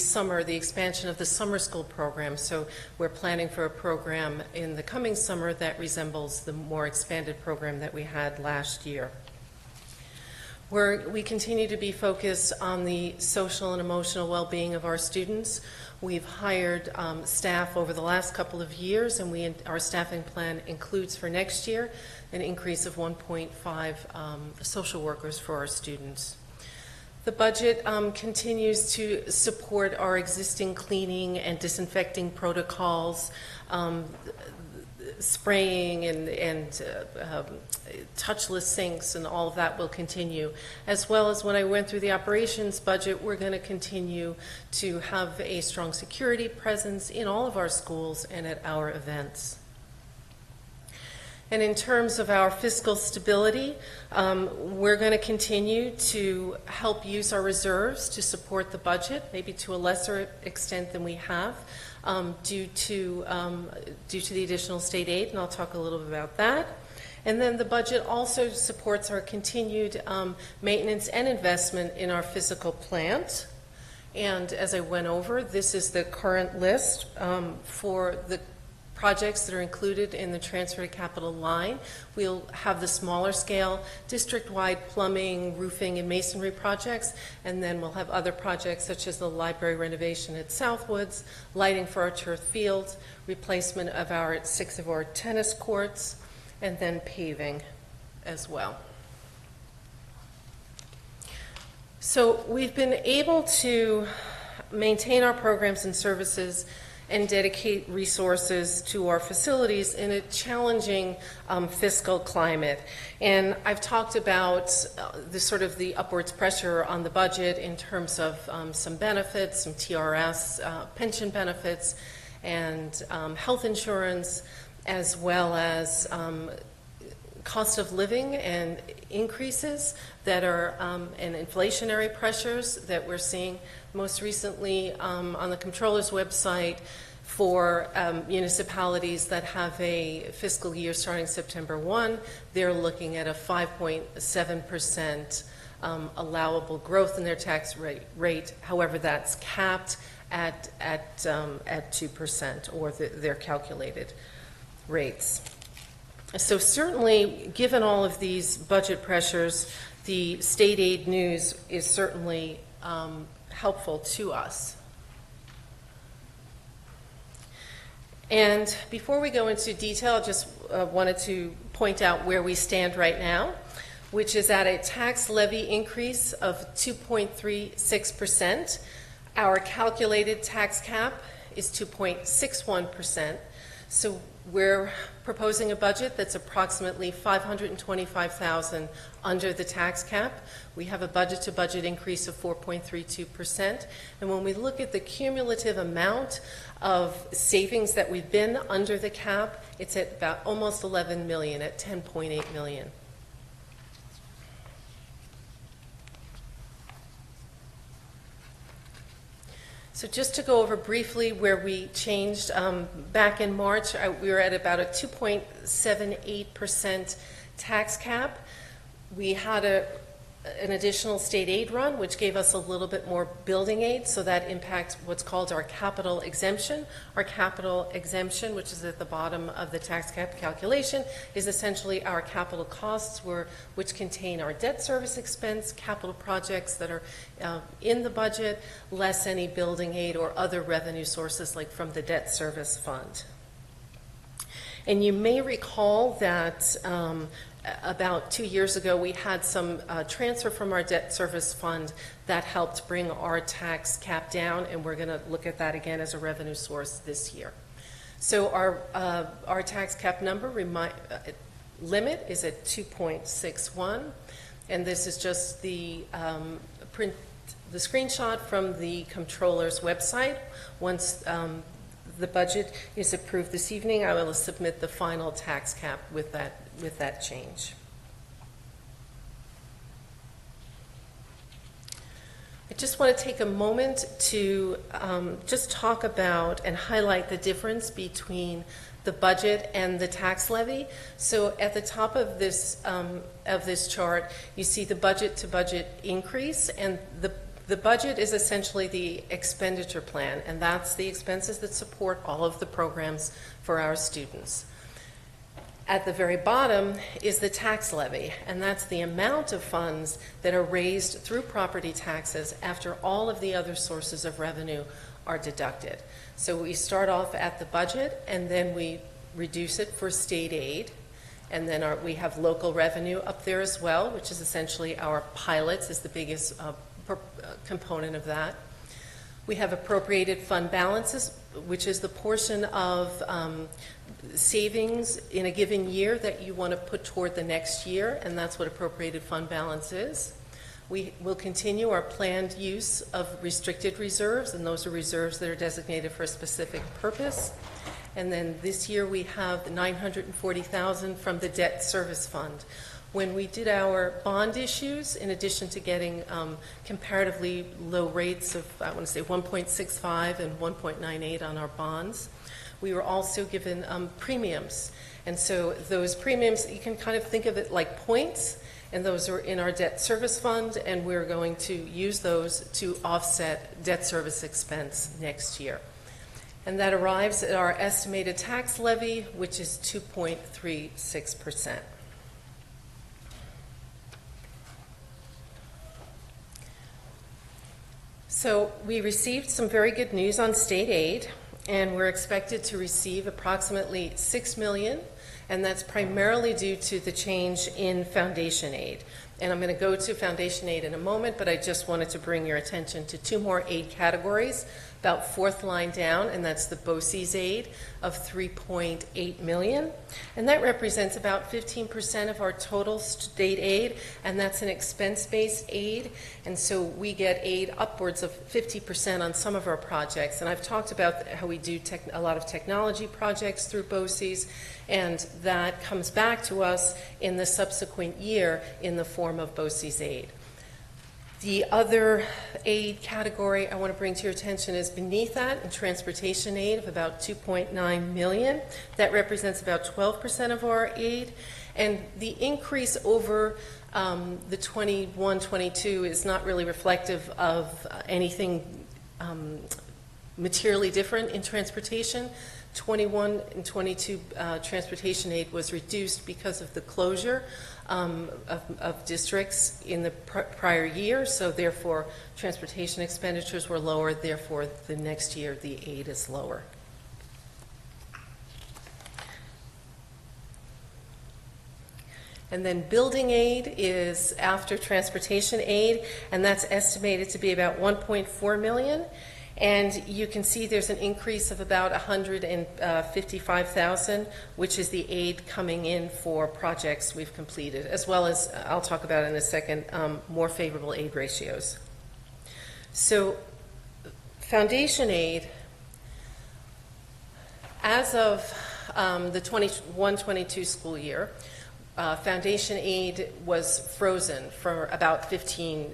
expansion of the summer school program. So we're planning for a program in the coming summer that resembles the more expanded program that we had last year. We continue to be focused on the social and emotional well-being of our students. We've hired staff over the last couple of years, and our staffing plan includes for next year an increase of 1.5 social workers for our students. The budget continues to support our existing cleaning and disinfecting protocols. spraying and touchless sinks and all of that will continue. As well as when I went through the operations budget, we're going to continue to have a strong security presence in all of our schools and at our events. And in terms of our fiscal stability, we're going to continue to help use our reserves to support the budget, maybe to a lesser extent than we have, due to the additional state aid, and I'll talk a little bit about that. And then the budget also supports our continued maintenance and investment in our physical plant. And as I went over, this is the current list for the projects that are included in the transfer to capital line. We'll have the smaller scale district-wide plumbing, roofing, and masonry projects, and then we'll have other projects such as the library renovation at Southwoods, lighting for our turf fields, replacement of our 6 of our tennis courts, and then paving as well. So we've been able to maintain our programs and services and dedicate resources to our facilities in a challenging fiscal climate. And I've talked about the upwards pressure on the budget in terms of some benefits, some TRS, pension benefits, and health insurance, as well as cost of living and increases that are, and inflationary pressures that we're seeing most recently on the Comptroller's website for municipalities that have a fiscal year starting September 1. They're looking at a 5.7% allowable growth in their tax rate. However, that's capped at 2%, or their calculated rates. So certainly, given all of these budget pressures, the state aid news is certainly helpful to us. And before we go into detail, I just wanted to point out where we stand right now, which is at a tax levy increase of 2.36%. Our calculated tax cap is 2.61%. So we're proposing a budget that's approximately $525,000 under the tax cap. We have a budget-to-budget increase of 4.32%. And when we look at the cumulative amount of savings that we've been under the cap, it's at about almost $11 million, at $10.8 million. So just to go over briefly where we changed, back in March, we were at about a 2.78% tax cap. We had an additional state aid run, which gave us a little bit more building aid, so that impacts what's called our capital exemption. Our capital exemption, which is at the bottom of the tax cap calculation, is essentially our capital costs, which contain our debt service expense, capital projects that are in the budget, less any building aid or other revenue sources like from the debt service fund. And you may recall that about 2 years ago, we had some transfer from our debt service fund that helped bring our tax cap down, and we're going to look at that again as a revenue source this year. So our tax cap number limit is at 2.61, and this is just the screenshot from the Comptroller's website. Once the budget is approved this evening, I will submit the final tax cap with that change. I just want to take a moment to just talk about and highlight the difference between the budget and the tax levy. So at the top of this chart, you see the budget to budget increase, and the budget is essentially the expenditure plan, and that's the expenses that support all of the programs for our students. At the very bottom is the tax levy, and that's the amount of funds that are raised through property taxes after all of the other sources of revenue are deducted. So we start off at the budget, and then we reduce it for state aid, and then we have local revenue up there as well, which is essentially our pilots is the biggest component of that. We have appropriated fund balances, which is the portion of savings in a given year that you want to put toward the next year, and that's what appropriated fund balance is. We will continue our planned use of restricted reserves, and those are reserves that are designated for a specific purpose. And then this year we have $940,000 from the debt service fund. When we did our bond issues, in addition to getting comparatively low rates of, I want to say 1.65 and 1.98 on our bonds, we were also given premiums. And so those premiums, you can kind of think of it like points, and those are in our debt service fund, and we're going to use those to offset debt service expense next year. And that arrives at our estimated tax levy, which is 2.36%. So we received some very good news on state aid, and we're expected to receive approximately $6 million, and that's primarily due to the change in foundation aid. And I'm going to go to foundation aid in a moment, but I just wanted to bring your attention to two more aid categories, about fourth line down, and that's the BOCES aid of $3.8 million. And that represents about 15% of our total state aid, and that's an expense-based aid. And so we get aid upwards of 50% on some of our projects. And I've talked about how we do a lot of technology projects through BOCES, and that comes back to us in the subsequent year in the form of BOCES aid. The other aid category I want to bring to your attention is beneath that, in transportation aid of about $2.9 million. That represents about 12% of our aid. And the increase over the 21-22 is not really reflective of anything materially different in transportation. 21 and 22 transportation aid was reduced because of the closure of districts in the prior year, so therefore transportation expenditures were lower, therefore the next year the aid is lower. And then building aid is after transportation aid, and that's estimated to be about $1.4 million. And you can see there's an increase of about $155,000, which is the aid coming in for projects we've completed, as well as, I'll talk about in a second, more favorable aid ratios. So foundation aid, as of the 21-22 school year, foundation aid was frozen for about 15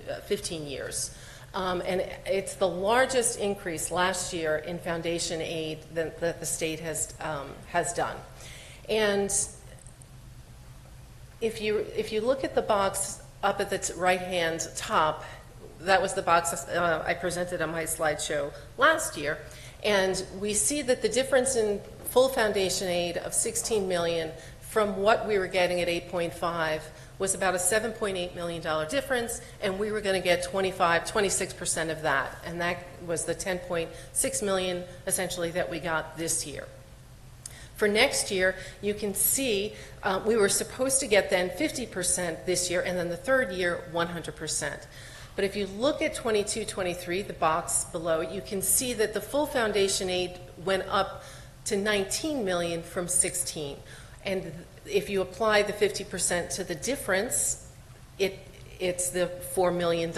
years. And it's the largest increase last year in foundation aid that the state has done. And if you look at the box up at the right-hand top, that was the box I presented on my slideshow last year, and we see that the difference in full foundation aid of $16 million from what we were getting at 8.5 was about a $7.8 million difference, and we were going to get 26% of that, and that was the $10.6 million essentially that we got this year. For next year, you can see we were supposed to get then 50% this year, and then the third year 100%. But if you look at 22-23, the box below, you can see that the full foundation aid went up to 19 million from 16. And if you apply the 50% to the difference, it's the $4 million.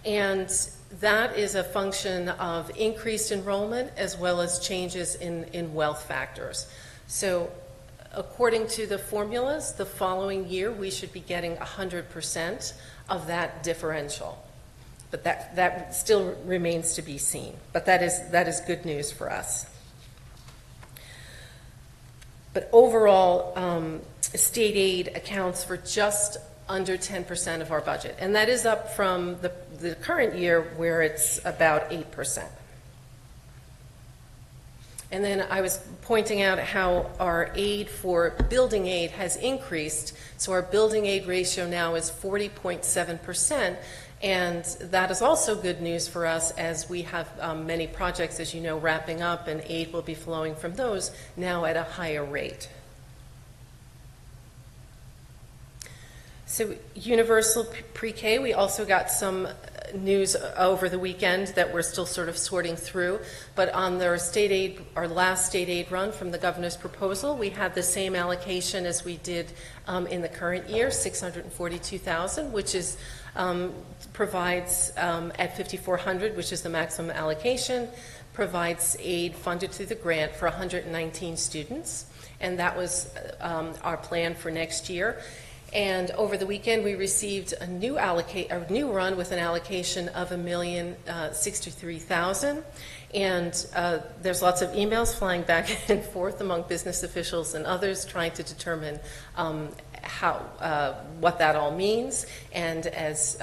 And that is a function of increased enrollment as well as changes in wealth factors. So according to the formulas, the following year we should be getting 100% of that differential. But that still remains to be seen. But that is good news for us. But overall, state aid accounts for just under 10% of our budget. And that is up from the current year where it's about 8%. And then I was pointing out how our aid for building aid has increased. So our building aid ratio now is 40.7%. And that is also good news for us as we have many projects, as you know, wrapping up, and aid will be flowing from those now at a higher rate. So universal pre-K, we also got some news over the weekend that we're still sort of sorting through. But on their state aid, our last state aid run from the governor's proposal, we had the same allocation as we did in the current year, $642,000, which is provides at $5,400, which is the maximum allocation, provides aid funded through the grant for 119 students, and that was our plan for next year. And over the weekend, we received a new run with an allocation of $1,063,000. And there's lots of emails flying back and forth among business officials and others trying to determine what that all means. And as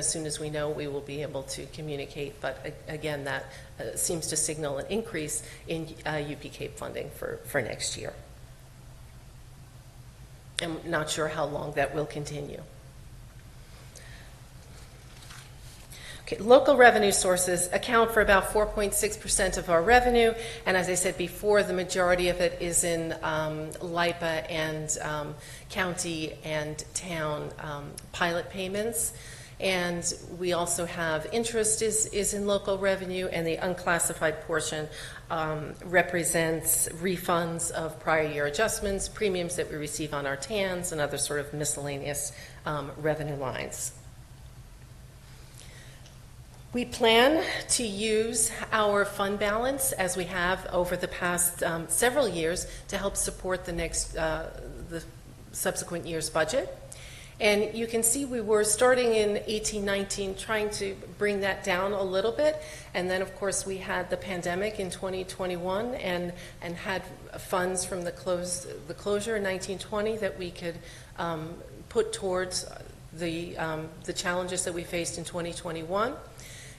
soon as we know, we will be able to communicate. But again, that seems to signal an increase in UP Cape funding for next year. I'm not sure how long that will continue. Okay, local revenue sources account for about 4.6% of our revenue, and as I said before, the majority of it is in LIPA and county and town pilot payments. And we also have interest is in local revenue, and the unclassified portion represents refunds of prior year adjustments, premiums that we receive on our TANs, and other sort of miscellaneous revenue lines. We plan to use our fund balance, as we have over the past several years, to help support the the subsequent year's budget. And you can see we were starting in 18-19 trying to bring that down a little bit. And then, of course, we had the pandemic in 2021 and had funds from the closure in 19-20 that we could put towards the challenges that we faced in 2021.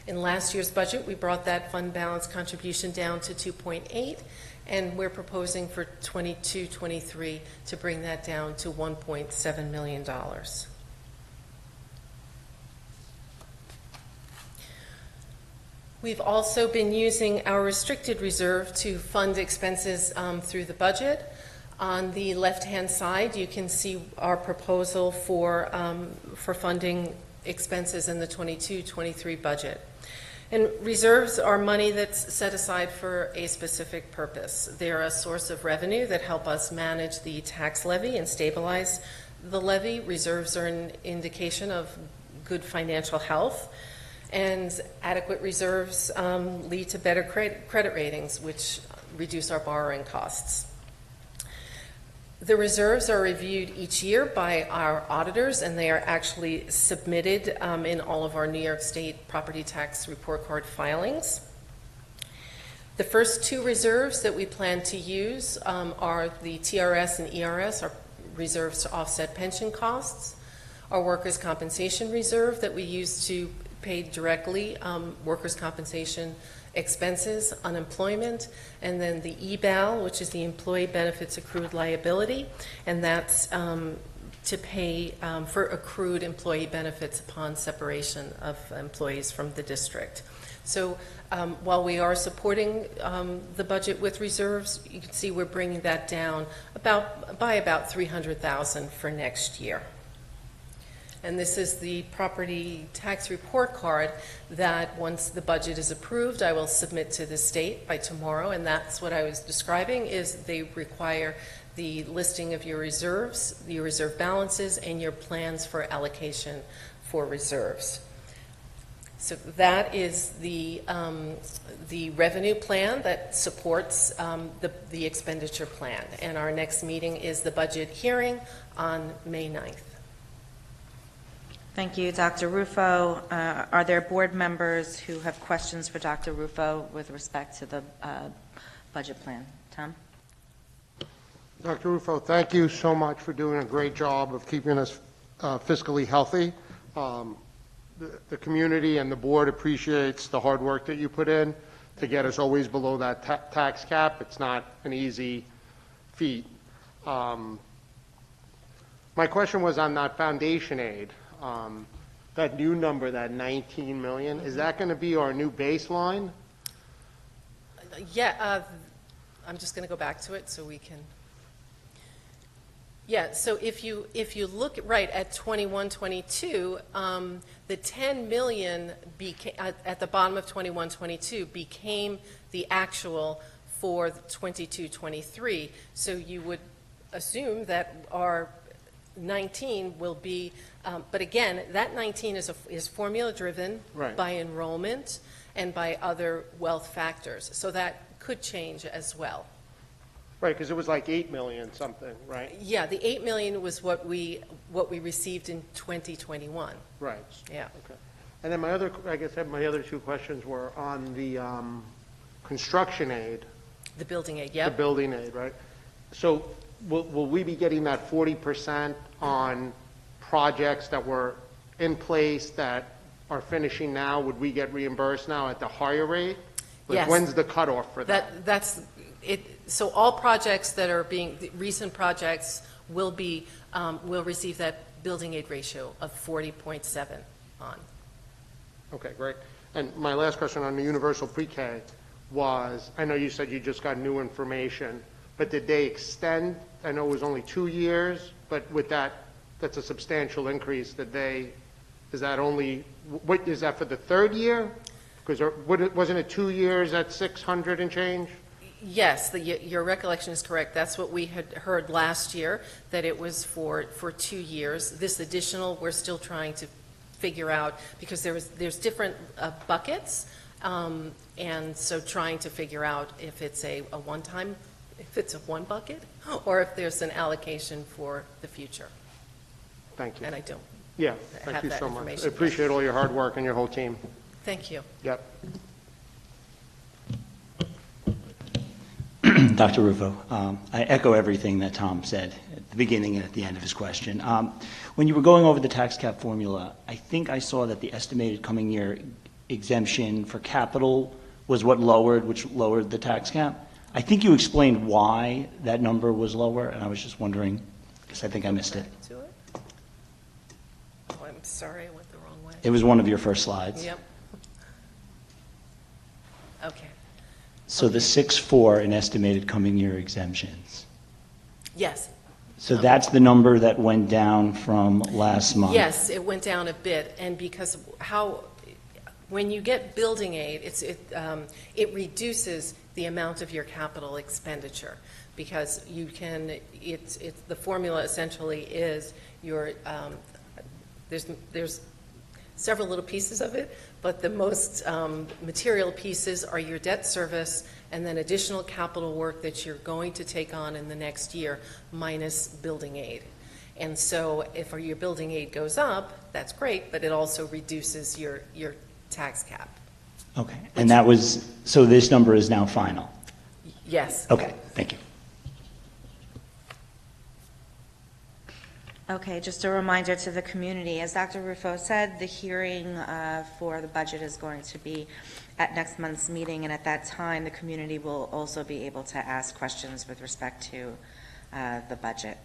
In last year's budget, we brought that fund balance contribution down to 2.8. And we're proposing for 22-23 to bring that down to $1.7 million. We've also been using our restricted reserve to fund expenses through the budget. On the left-hand side, you can see our proposal for funding expenses in the 22-23 budget. And reserves are money that's set aside for a specific purpose. They're a source of revenue that help us manage the tax levy and stabilize the levy. Reserves are an indication of good financial health. And adequate reserves lead to better credit ratings, which reduce our borrowing costs. The reserves are reviewed each year by our auditors, and they are actually submitted in all of our New York State property tax report card filings. The first two reserves that we plan to use are the TRS and ERS, our reserves to offset pension costs, our workers' compensation reserve that we use to pay directly workers' compensation expenses, unemployment, and then the EBAL, which is the Employee Benefits Accrued Liability, and that's to pay for accrued employee benefits upon separation of employees from the district. So while we are supporting the budget with reserves, you can see we're bringing that down by about $300,000 for next year. And this is the property tax report card that once the budget is approved, I will submit to the state by tomorrow. And that's what I was describing, is they require the listing of your reserves, your reserve balances, and your plans for allocation for reserves. So that is the revenue plan that supports the expenditure plan. And our next meeting is the budget hearing on May 9th. Thank you, Dr. Rufo. Are there board members who have questions for Dr. Rufo with respect to the budget plan? Tom? Dr. Rufo, thank you so much for doing a great job of keeping us fiscally healthy. The community and the board appreciates the hard work that you put in to get us always below that tax cap. It's not an easy feat. My question was on that foundation aid. That new number, that 19 million, is that going to be our new baseline? Yeah, I'm just going to go back to it so we can. Yeah, so if you look right at 21-22, the 10 million at the bottom of 21-22 became the actual for 22-23. So you would assume that our 19 will be, but again, that 19 is formula driven Right. by enrollment and by other wealth factors. So that could change as well. Right, because it was like 8 million something, right? Yeah, the 8 million was what we received in 2021. Right. Yeah. Okay. And then my other two questions were on the construction aid. The building aid, The yep. building aid, right? So will we be getting that 40% on projects that were in place that are finishing now? Would we get reimbursed now at the higher rate? Like, Yes. when's the cutoff for that? That's it. So all projects that are recent projects will receive that building aid ratio of 40.7 on. Okay, great. And my last question on the universal pre-K was, I know you said you just got new information, but did they extend? I know it was only 2 years, but with that, that's a substantial increase. Is that for the third year? Because wasn't it 2 years at 600 and change? Yes, your recollection is correct. That's what we had heard last year, that it was for 2 years. This additional, we're still trying to figure out, because there's different buckets, and so trying to figure out if it's a one-time, if it's a one bucket, or if there's an allocation for the future. Thank you. And I don't Yeah, have thank you that so much. information I yet. appreciate all your hard work and your whole team. Thank you. Yep. Dr. Rufo, I echo everything that Tom said at the beginning and at the end of his question. When you were going over the tax cap formula, I think I saw that the estimated coming year exemption for capital was what which lowered the tax cap. I think you explained why that number was lower, and I was just wondering, because I think I missed it. To it? Oh, I'm sorry, I went the wrong way. It was one of your first slides. Yep. Okay. So the 6.4 in estimated coming year exemptions. Yes. So that's the number that went down from last month? Yes, it went down a bit, and because when you get building aid, it reduces the amount of your capital expenditure, because you can, the formula essentially is there's several little pieces of it, but the most material pieces are your debt service and then additional capital work that you're going to take on in the next year minus building aid. And so if your building aid goes up, that's great, but it also reduces your tax cap. Okay, and that was, so this number is now final? Yes. Okay, thank you. Okay, just a reminder to the community, as Dr. Rufo said, the hearing for the budget is going to be at next month's meeting, and at that time, the community will also be able to ask questions with respect to the budget.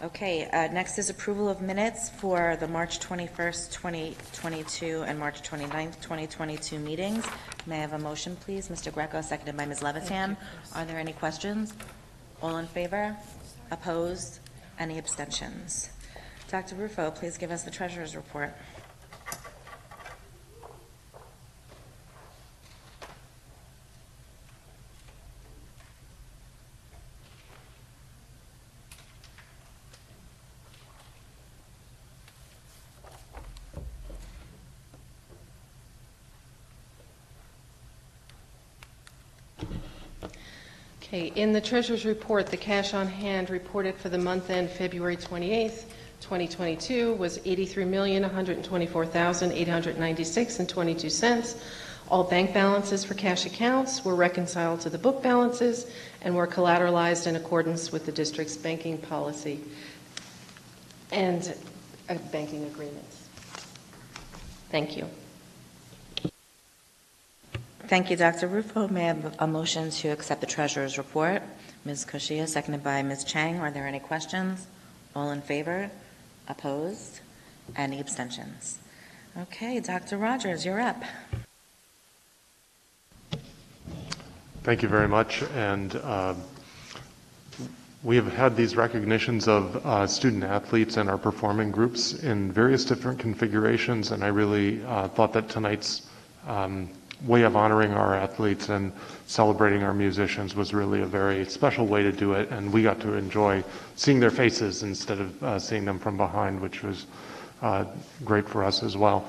Okay, next is approval of minutes for the March 21st, 2022 and March 29th, 2022 meetings. May I have a motion, please? Mr. Greco, seconded by Ms. Levitan. Are there any questions? All in favor? Opposed? Any abstentions? Dr. Rufo, please give us the treasurer's report. Okay, in the treasurer's report, the cash on hand reported for the month end February 28th, 2022 was $83,124,896.22. All bank balances for cash accounts were reconciled to the book balances and were collateralized in accordance with the district's banking policy and banking agreements. Thank you. Thank you, Dr. Rufo. May I have a motion to accept the treasurer's report? Ms. Koshia, seconded by Ms. Chang. Are there any questions? All in favor? Opposed? Any abstentions? Okay, Dr. Rogers, you're up. Thank you very much. And We have had these recognitions of student athletes and our performing groups in various different configurations, and I really thought that tonight's way of honoring our athletes and celebrating our musicians was really a very special way to do it, and we got to enjoy seeing their faces instead of seeing them from behind, which was great for us as well.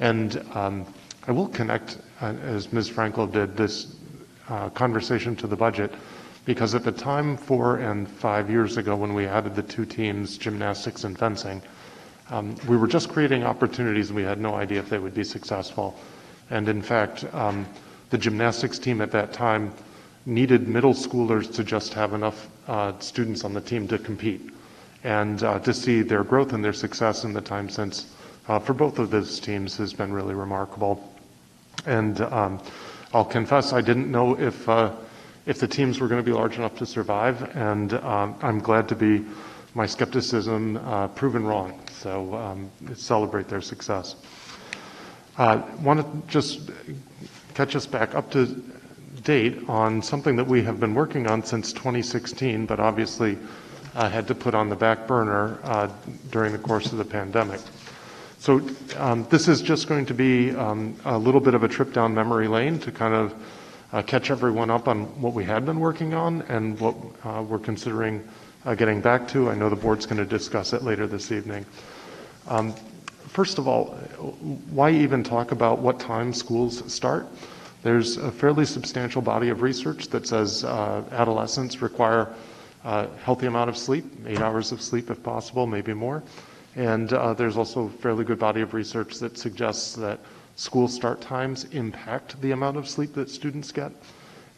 And I will connect, as Ms. Frankel did, this conversation to the budget, because at the time 4 and 5 years ago when we added the two teams, gymnastics and fencing, we were just creating opportunities and we had no idea if they would be successful. And in fact, the gymnastics team at that time needed middle schoolers to just have enough students on the team to compete. And to see their growth and their success in the time since for both of those teams has been really remarkable. And I'll confess I didn't know if the teams were going to be large enough to survive, and I'm glad to be my skepticism proven wrong. So celebrate their success. Want to just catch us back up to date on something that we have been working on since 2016, but obviously had to put on the back burner during the course of the pandemic. So this is just going to be a little bit of a trip down memory lane to kind of catch everyone up on what we had been working on and what we're considering getting back to. I know the board's going to discuss it later this evening. First of all, why even talk about what time schools start? There's a fairly substantial body of research that says adolescents require a healthy amount of sleep, 8 hours of sleep if possible, maybe more. And there's also a fairly good body of research that suggests that school start times impact the amount of sleep that students get.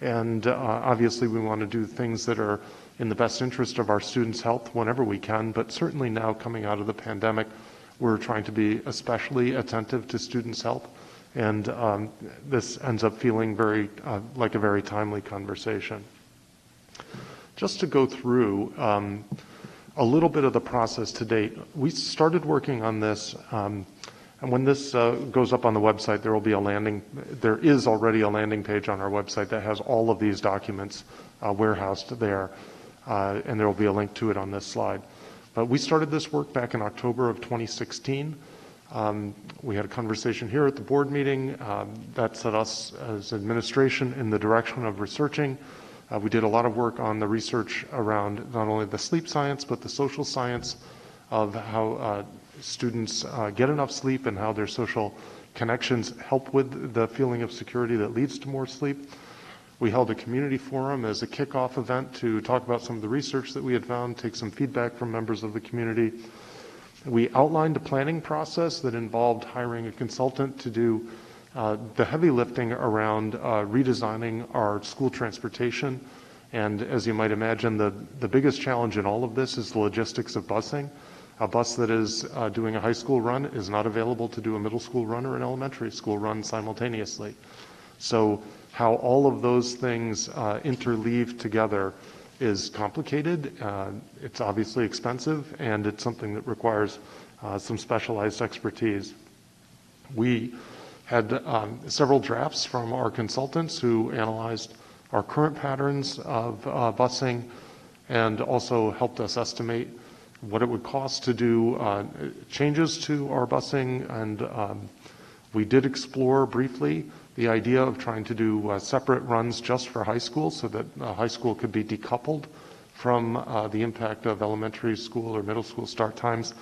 And obviously we want to do things that are in the best interest of our students' health whenever we can, but certainly now coming out of the pandemic, we're trying to be especially attentive to students' health. And this ends up feeling very like a very timely conversation. Just to go through a little bit of the process to date, we started working on this and when this goes up on the website, there is already a landing page on our website that has all of these documents warehoused there, and there will be a link to it on this slide. But we started this work back in October of 2016. We had a conversation here at the board meeting that set us as administration in the direction of researching. We did a lot of work on the research around not only the sleep science, but the social science of how students get enough sleep and how their social connections help with the feeling of security that leads to more sleep. We held a community forum as a kickoff event to talk about some of the research that we had found, take some feedback from members of the community. We outlined a planning process that involved hiring a consultant to do the heavy lifting around redesigning our school transportation. And as you might imagine, the biggest challenge in all of this is the logistics of busing. A bus that is doing a high school run is not available to do a middle school run or an elementary school run simultaneously. So how all of those things interleave together is complicated. It's obviously expensive, and it's something that requires some specialized expertise. We had several drafts from our consultants who analyzed our current patterns of busing and also helped us estimate what it would cost to do changes to our busing. And we did explore briefly the idea of trying to do separate runs just for high school so that high school could be decoupled from the impact of elementary school or middle school start times.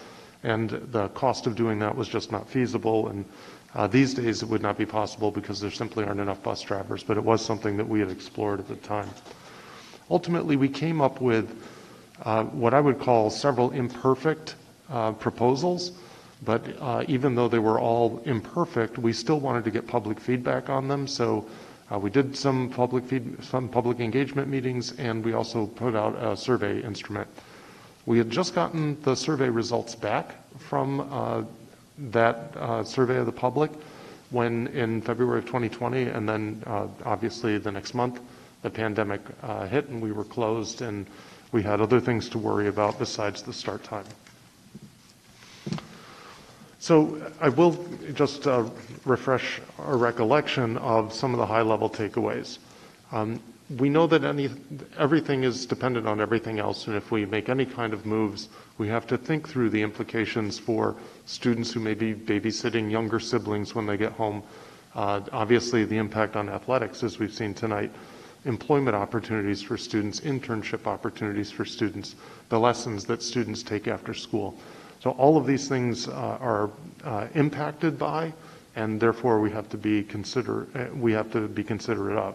And the cost of doing that was just not feasible. And these days it would not be possible because there simply aren't enough bus drivers, but it was something that we had explored at the time. Ultimately, we came up with what I would call several imperfect proposals, but even though they were all imperfect, we still wanted to get public feedback on them. So we did some public engagement meetings, and we also put out a survey instrument. We had just gotten the survey results back from that survey of the public when in February of 2020, and then obviously the next month, the pandemic hit and we were closed, and we had other things to worry about besides the start time. So I will just refresh our recollection of some of the high-level takeaways. we know that everything is dependent on everything else, and if we make any kind of moves, we have to think through the implications for students who may be babysitting younger siblings when they get home. Obviously, the impact on athletics, as we've seen tonight, employment opportunities for students, internship opportunities for students, the lessons that students take after school. So all of these things are impacted by, and therefore we have to be considerate of.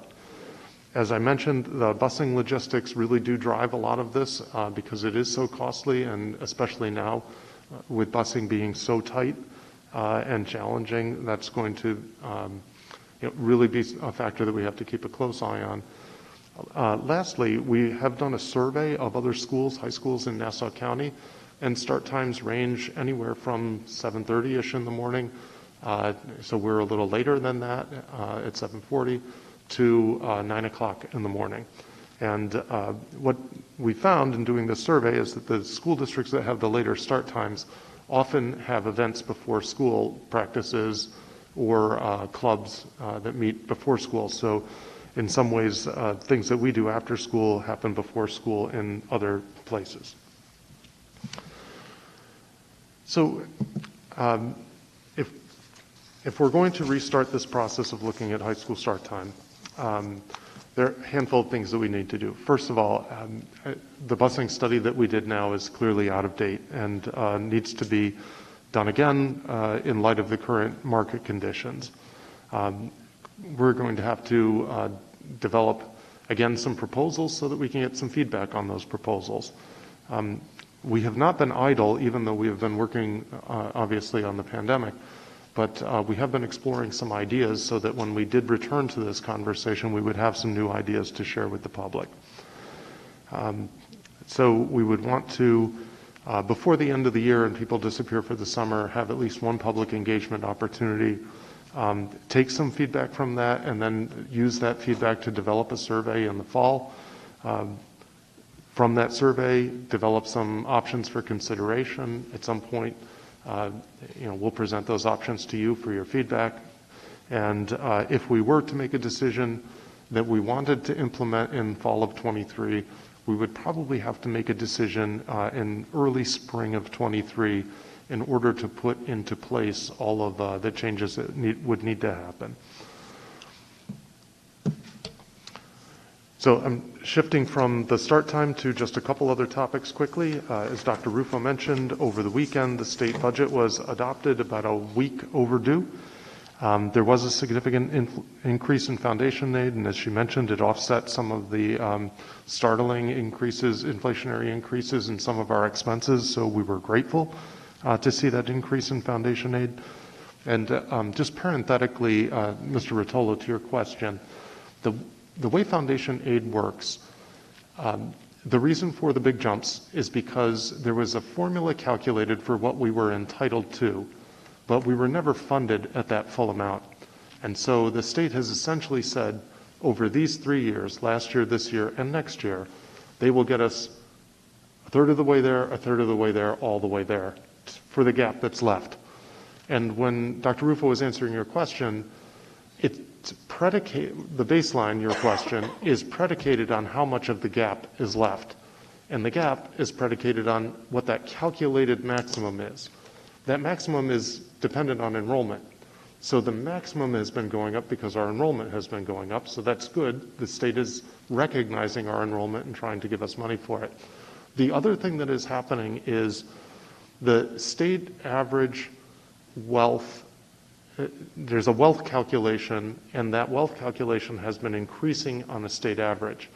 As I mentioned, the busing logistics really do drive a lot of this because it is so costly, and especially now with busing being so tight and challenging, that's going to really be a factor that we have to keep a close eye on. Lastly, we have done a survey of other schools, high schools in Nassau County, and start times range anywhere from 7:30-ish in the morning, so we're a little later than that at 7:40, to 9 o'clock in the morning. And what we found in doing this survey is that the school districts that have the later start times often have events before school, practices, or clubs that meet before school. So in some ways, things that we do after school happen before school in other places. So if we're going to restart this process of looking at high school start time, there are a handful of things that we need to do. First of all, the busing study that we did now is clearly out of date and needs to be done again in light of the current market conditions. We're going to have to develop, again, some proposals so that we can get some feedback on those proposals. We have not been idle, even though we have been working, obviously, on the pandemic. But we have been exploring some ideas so that when we did return to this conversation, we would have some new ideas to share with the public. So we would want to, before the end of the year and people disappear for the summer, have at least one public engagement opportunity, take some feedback from that, and then use that feedback to develop a survey in the fall. From that survey, develop some options for consideration. At some point, we'll present those options to you for your feedback. And if we were to make a decision that we wanted to implement in fall of 23, we would probably have to make a decision in early spring of 23 in order to put into place all of the changes that would need to happen. So I'm shifting from the start time to just a couple other topics quickly. As Dr. Rufo mentioned, over the weekend, the state budget was adopted, about a week overdue. There was a significant increase in foundation aid, and as she mentioned, it offset some of the startling increases, inflationary increases in some of our expenses, so we were grateful to see that increase in foundation aid. And just parenthetically, Mr. Rotolo, to your question, the way foundation aid works, the reason for the big jumps is because there was a formula calculated for what we were entitled to, but we were never funded at that full amount. And so the state has essentially said, over these 3 years, last year, this year, and next year, they will get us a third of the way there, a third of the way there, all the way there, for the gap that's left. And when Dr. Rufo was answering your question, the baseline, your question, is predicated on how much of the gap is left. And the gap is predicated on what that calculated maximum is. That maximum is dependent on enrollment. So the maximum has been going up because our enrollment has been going up, so that's good. The state is recognizing our enrollment and trying to give us money for it. The other thing that is happening is the state average wealth. There's a wealth calculation, and that wealth calculation has been increasing on a state average.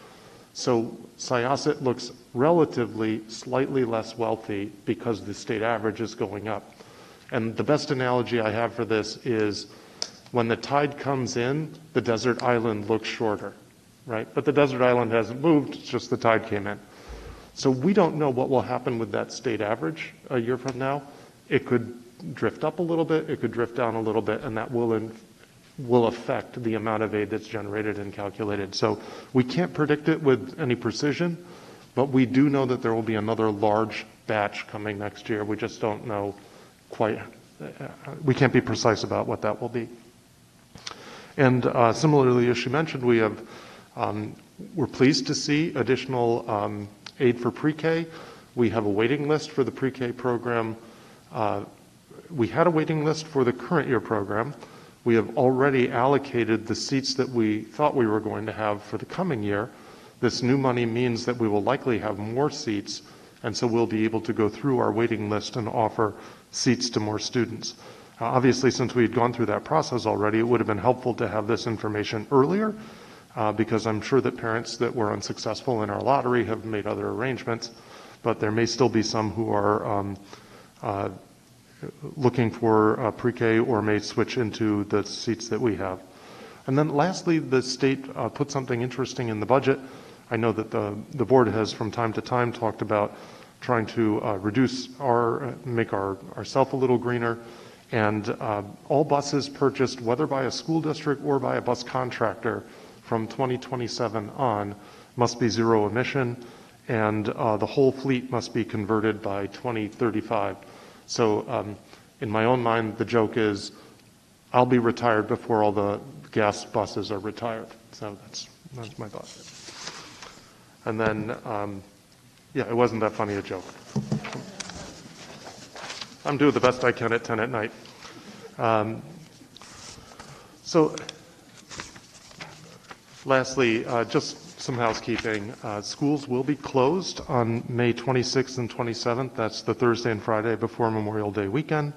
So Syosset looks relatively slightly less wealthy because the state average is going up. And the best analogy I have for this is when the tide comes in, the desert island looks shorter, right? But the desert island hasn't moved, it's just the tide came in. So we don't know what will happen with that state average a year from now. It could drift up a little bit, it could drift down a little bit, and that will affect the amount of aid that's generated and calculated. So we can't predict it with any precision, but we do know that there will be another large batch coming next year. We just don't know quite, we can't be precise about what that will be. And similarly, as she mentioned, we have We're pleased to see additional aid for pre-K. We have a waiting list for the pre-K program. We had a waiting list for the current year program. We have already allocated the seats that we thought we were going to have for the coming year. This new money means that we will likely have more seats, and so we'll be able to go through our waiting list and offer seats to more students. Obviously, since we had gone through that process already, it would have been helpful to have this information earlier, because I'm sure that parents that were unsuccessful in our lottery have made other arrangements, but there may still be some who are looking for pre-K or may switch into the seats that we have. And then lastly, the state put something interesting in the budget. I know that the board has from time to time talked about trying to make ourself a little greener. And all buses purchased, whether by a school district or by a bus contractor from 2027 on, must be zero emission, and the whole fleet must be converted by 2035. So in my own mind, the joke is, I'll be retired before all the gas buses are retired. So that's my thought. And then, yeah, it wasn't that funny a joke. I'm doing the best I can at 10 at night. So lastly, just some housekeeping. Schools will be closed on May 26th and 27th. That's the Thursday and Friday before Memorial Day weekend.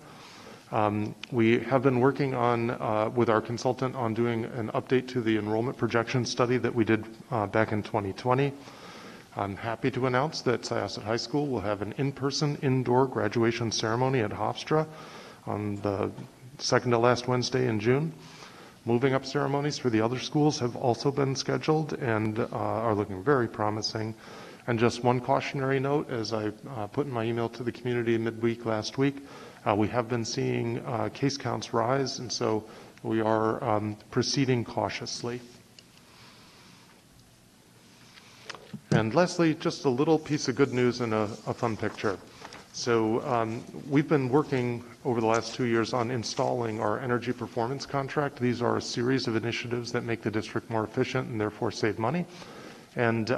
We have been working on, with our consultant, on doing an update to the enrollment projection study that we did back in 2020. I'm happy to announce that Syosset High School will have an in-person indoor graduation ceremony at Hofstra on the second to last Wednesday in June. Moving up ceremonies for the other schools have also been scheduled and are looking very promising. And just one cautionary note, as I put in my email to the community midweek last week, we have been seeing case counts rise, and so we are proceeding cautiously. And lastly, just a little piece of good news and a fun picture. So we've been working over the last 2 years on installing our energy performance contract. These are a series of initiatives that make the district more efficient and therefore save money. And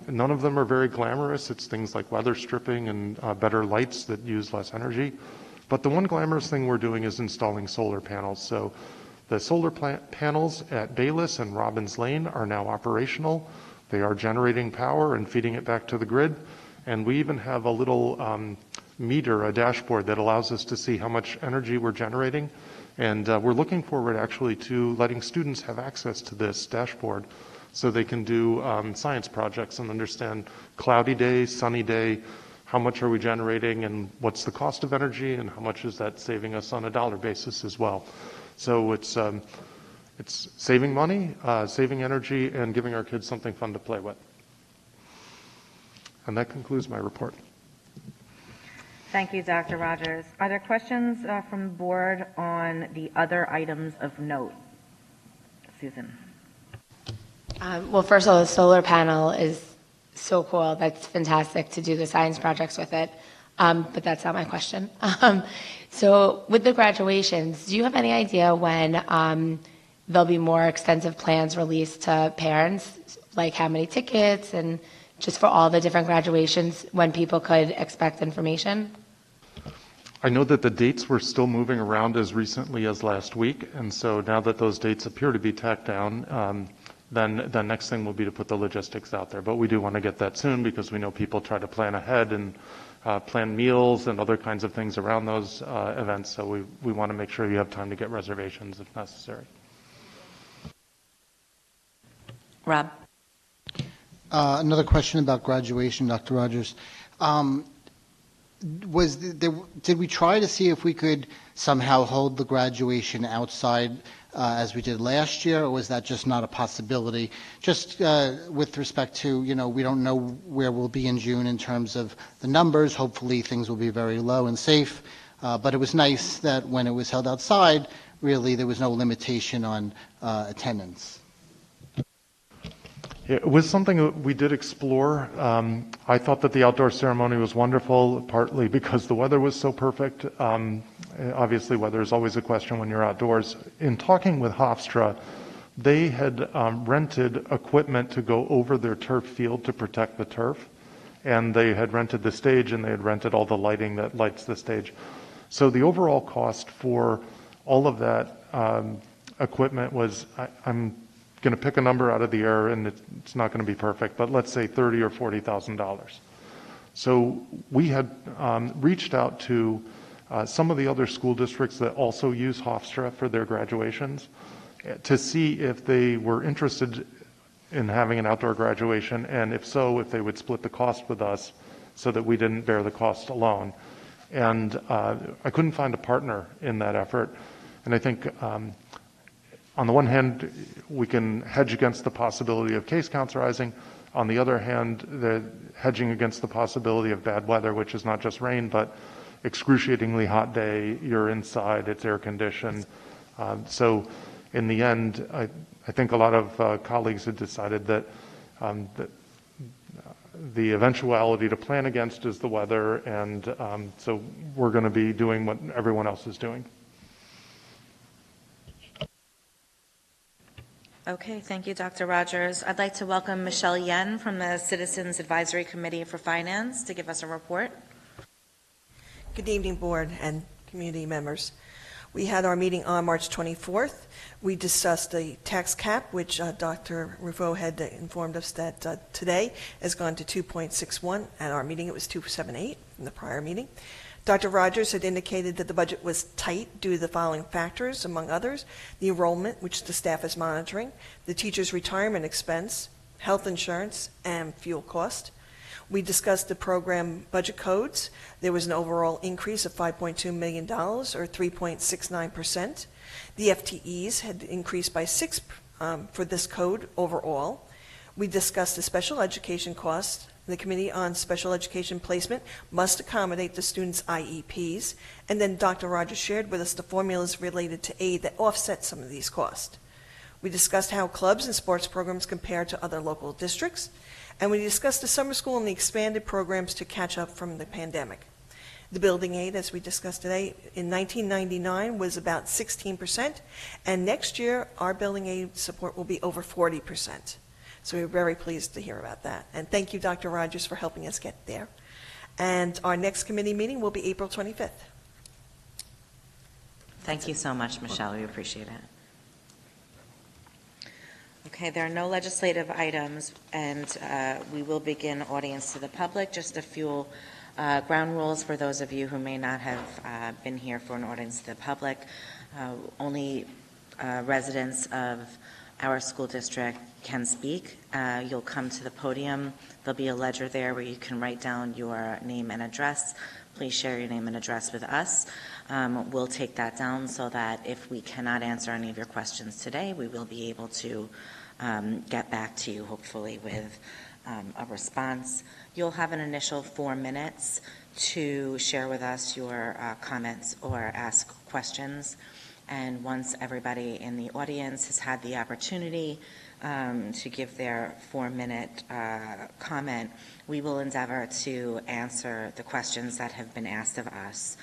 none of them are very glamorous. It's things like weather stripping and better lights that use less energy. But the one glamorous thing we're doing is installing solar panels. So the solar panels at Bayless and Robbins Lane are now operational. They are generating power and feeding it back to the grid. And we even have a little meter, a dashboard that allows us to see how much energy we're generating. And we're looking forward actually to letting students have access to this dashboard so they can do science projects and understand cloudy day, sunny day, how much are we generating and what's the cost of energy and how much is that saving us on a dollar basis as well. So it's saving money, saving energy, and giving our kids something fun to play with. And that concludes my report. Thank you, Dr. Rogers. Are there questions from the board on the other items of note? Susan. Well, first of all, the solar panel is so cool. That's fantastic to do the science projects with it. But that's not my question. So with the graduations, do you have any idea when there'll be more extensive plans released to parents, like how many tickets and just for all the different graduations, when people could expect information? I know that the dates were still moving around as recently as last week, and so now that those dates appear to be tacked down, then the next thing will be to put the logistics out there. But we do want to get that soon because we know people try to plan ahead and plan meals and other kinds of things around those events, so we want to make sure you have time to get reservations if necessary. Rob. Another question about graduation, Dr. Rogers. Did we try to see if we could somehow hold the graduation outside as we did last year, or was that just not a possibility? Just with respect to, we don't know where we'll be in June in terms of the numbers. Hopefully things will be very low and safe. But it was nice that when it was held outside, really there was no limitation on attendance. It was something that we did explore. I thought that the outdoor ceremony was wonderful, partly because the weather was so perfect. Obviously, weather is always a question when you're outdoors. In talking with Hofstra, they had rented equipment to go over their turf field to protect the turf. And they had rented the stage, and they had rented all the lighting that lights the stage. So the overall cost for all of that equipment was, I'm going to pick a number out of the air, and it's not going to be perfect, but let's say $30,000 or $40,000. So we had reached out to some of the other school districts that also use Hofstra for their graduations to see if they were interested in having an outdoor graduation, and if so, if they would split the cost with us so that we didn't bear the cost alone. And I couldn't find a partner in that effort. And I think on the one hand, we can hedge against the possibility of case counts rising. On the other hand, the hedging against the possibility of bad weather, which is not just rain, but excruciatingly hot day, you're inside, it's air conditioned. So in the end, I think a lot of colleagues had decided that the eventuality to plan against is the weather, and so we're going to be doing what everyone else is doing. Okay, thank you, Dr. Rogers. I'd like to welcome Michelle Yen from the Citizens Advisory Committee for Finance to give us a report. Good evening, board and community members. We had our meeting on March 24th. We discussed the tax cap, which Dr. Rufo had informed us that today has gone to 2.61. At our meeting, it was 2.78 in the prior meeting. Dr. Rogers had indicated that the budget was tight due to the following factors, among others: the enrollment, which the staff is monitoring, the teacher's retirement expense, health insurance, and fuel cost. We discussed the program budget codes. There was an overall increase of $5.2 million, or 3.69%. The FTEs had increased by 6 for this code overall. We discussed the special education costs. The Committee on Special Education Placement must accommodate the students' IEPs. And then Dr. Rogers shared with us the formulas related to aid that offset some of these costs. We discussed how clubs and sports programs compare to other local districts. And we discussed the summer school and the expanded programs to catch up from the pandemic. The building aid, as we discussed today, in 1999 was about 16%, and next year our building aid support will be over 40%. So we're very pleased to hear about that. And thank you, Dr. Rogers, for helping us get there. And our next committee meeting will be April 25th. Thank you so much, Michelle. We appreciate it. Okay, there are no legislative items, and we will begin audience to the public. Just a few ground rules for those of you who may not have been here for an audience to the public. Only residents of our school district can speak. You'll come to the podium. There'll be a ledger there where you can write down your name and address. Please share your name and address with us. We'll take that down so that if we cannot answer any of your questions today, we will be able to get back to you, hopefully, with a response. You'll have an initial 4 minutes to share with us your comments or ask questions. And once everybody in the audience has had the opportunity to give their 4-minute comment, we will endeavor to answer the questions that have been asked of us.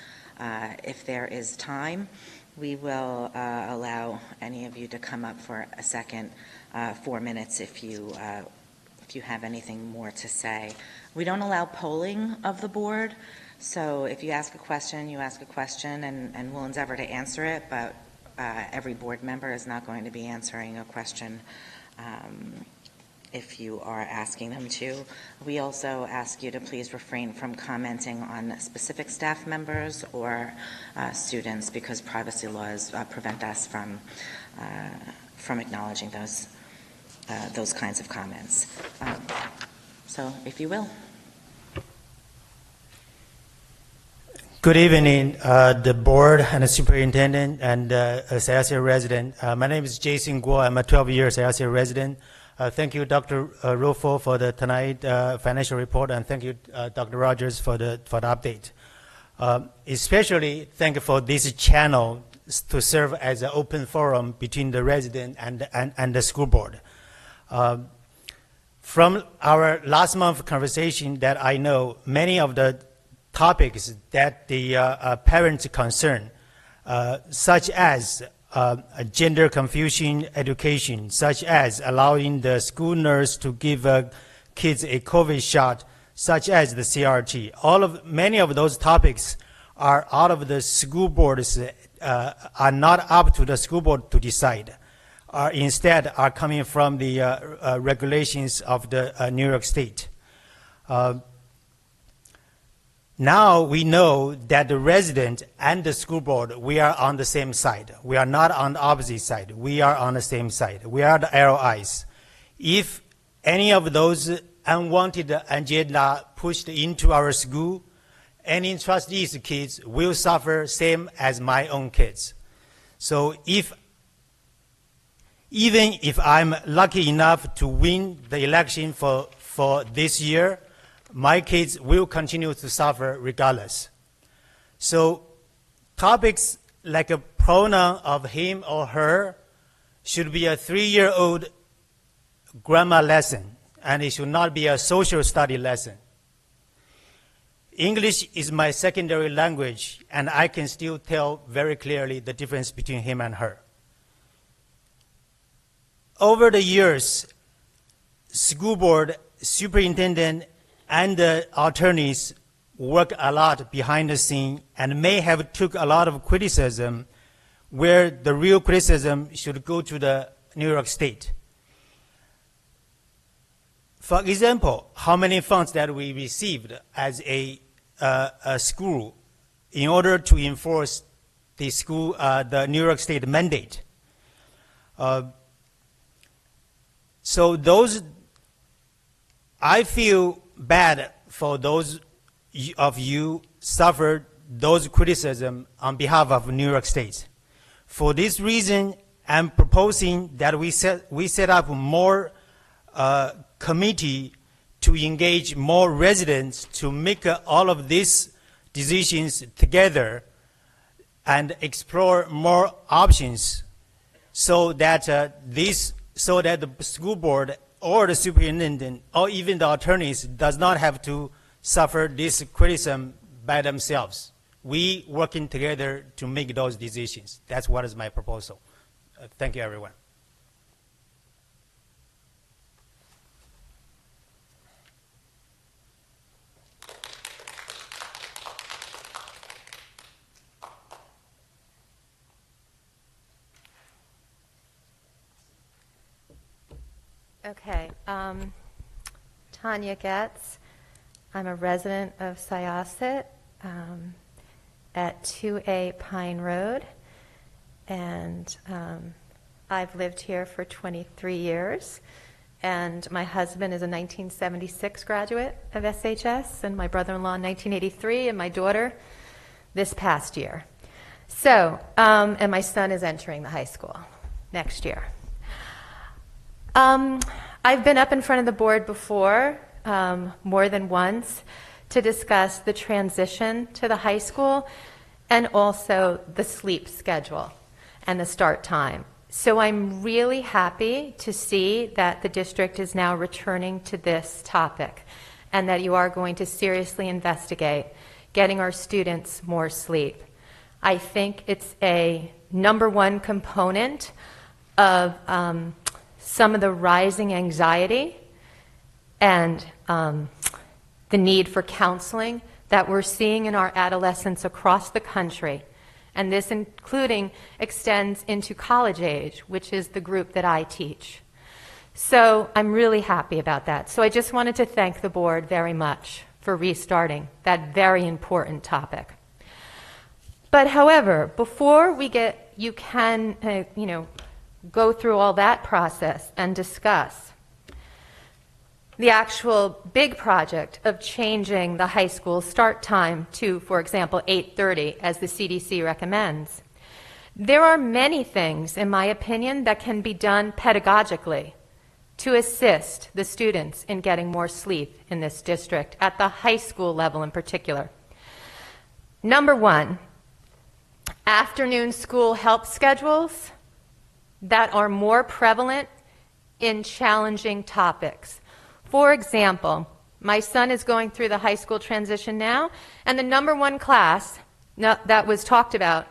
If there is time, we will allow any of you to come up for a second 4 minutes if you have anything more to say. We don't allow polling of the board, so if you ask a question, you ask a question, and we'll endeavor to answer it, but every board member is not going to be answering a question if you are asking them to. We also ask you to please refrain from commenting on specific staff members or students, because privacy laws prevent us from acknowledging those kinds of comments. So, if you will. Good evening, the board and the superintendent and Sayasha resident. My name is Jason Guo. I'm a 12-year Sayasha resident. Thank you, Dr. Rufo, for the tonight financial report, and thank you, Dr. Rogers, for the update. Especially thank you for this channel to serve as an open forum between the resident and the school board. From our last month conversation, that I know many of the topics that the parents concern, such as gender confusion education, such as allowing the school nurse to give kids a COVID shot, such as the CRT. Many of those topics are out of the school boards, are not up to the school board to decide. Instead are coming from the regulations of the New York State. Now we know that the resident and the school board, we are on the same side. We are not on the opposite side. We are on the same side. We are the ROIs. If any of those unwanted agenda pushed into our school, any trustees' kids will suffer same as my own kids. So even if I'm lucky enough to win the election for this year, my kids will continue to suffer regardless. So topics like a pronoun of him or her should be a 3-year-old grammar lesson, and it should not be a social study lesson. English is my secondary language, and I can still tell very clearly the difference between him and her. Over the years, school board, superintendent, and the attorneys work a lot behind the scene and may have took a lot of criticism where the real criticism should go to the New York State. For example, how many funds that we received as a school in order to enforce the school, the New York State mandate. So those, I feel bad for those of you suffered those criticism on behalf of New York State. For this reason, I'm proposing that we set up more committee to engage more residents to make all of these decisions together and explore more options so that the school board or the superintendent or even the attorneys does not have to suffer this criticism by themselves. We working together to make those decisions. That's what is my proposal. Thank you, everyone. Okay, Tanya Getz. I'm a resident of Syosset at 2A Pine Road, and I've lived here for 23 years, and my husband is a 1976 graduate of SHS, and my brother-in-law in 1983, and my daughter this past year. So, and my son is entering the high school next year. I've been up in front of the board before, more than once, to discuss the transition to the high school and also the sleep schedule and the start time. So I'm really happy to see that the district is now returning to this topic and that you are going to seriously investigate getting our students more sleep. I think it's a #1 component of some of the rising anxiety and the need for counseling that we're seeing in our adolescents across the country. And this including extends into college age, which is the group that I teach. So I'm really happy about that. So I just wanted to thank the board very much for restarting that very important topic. But however, before we get, you can, go through all that process and discuss the actual big project of changing the high school start time to, for example, 8:30, as the CDC recommends. There are many things, in my opinion, that can be done pedagogically to assist the students in getting more sleep in this district, at the high school level in particular. #1, afternoon school help schedules that are more prevalent in challenging topics. For example, my son is going through the high school transition now, and the #1 class that was talked about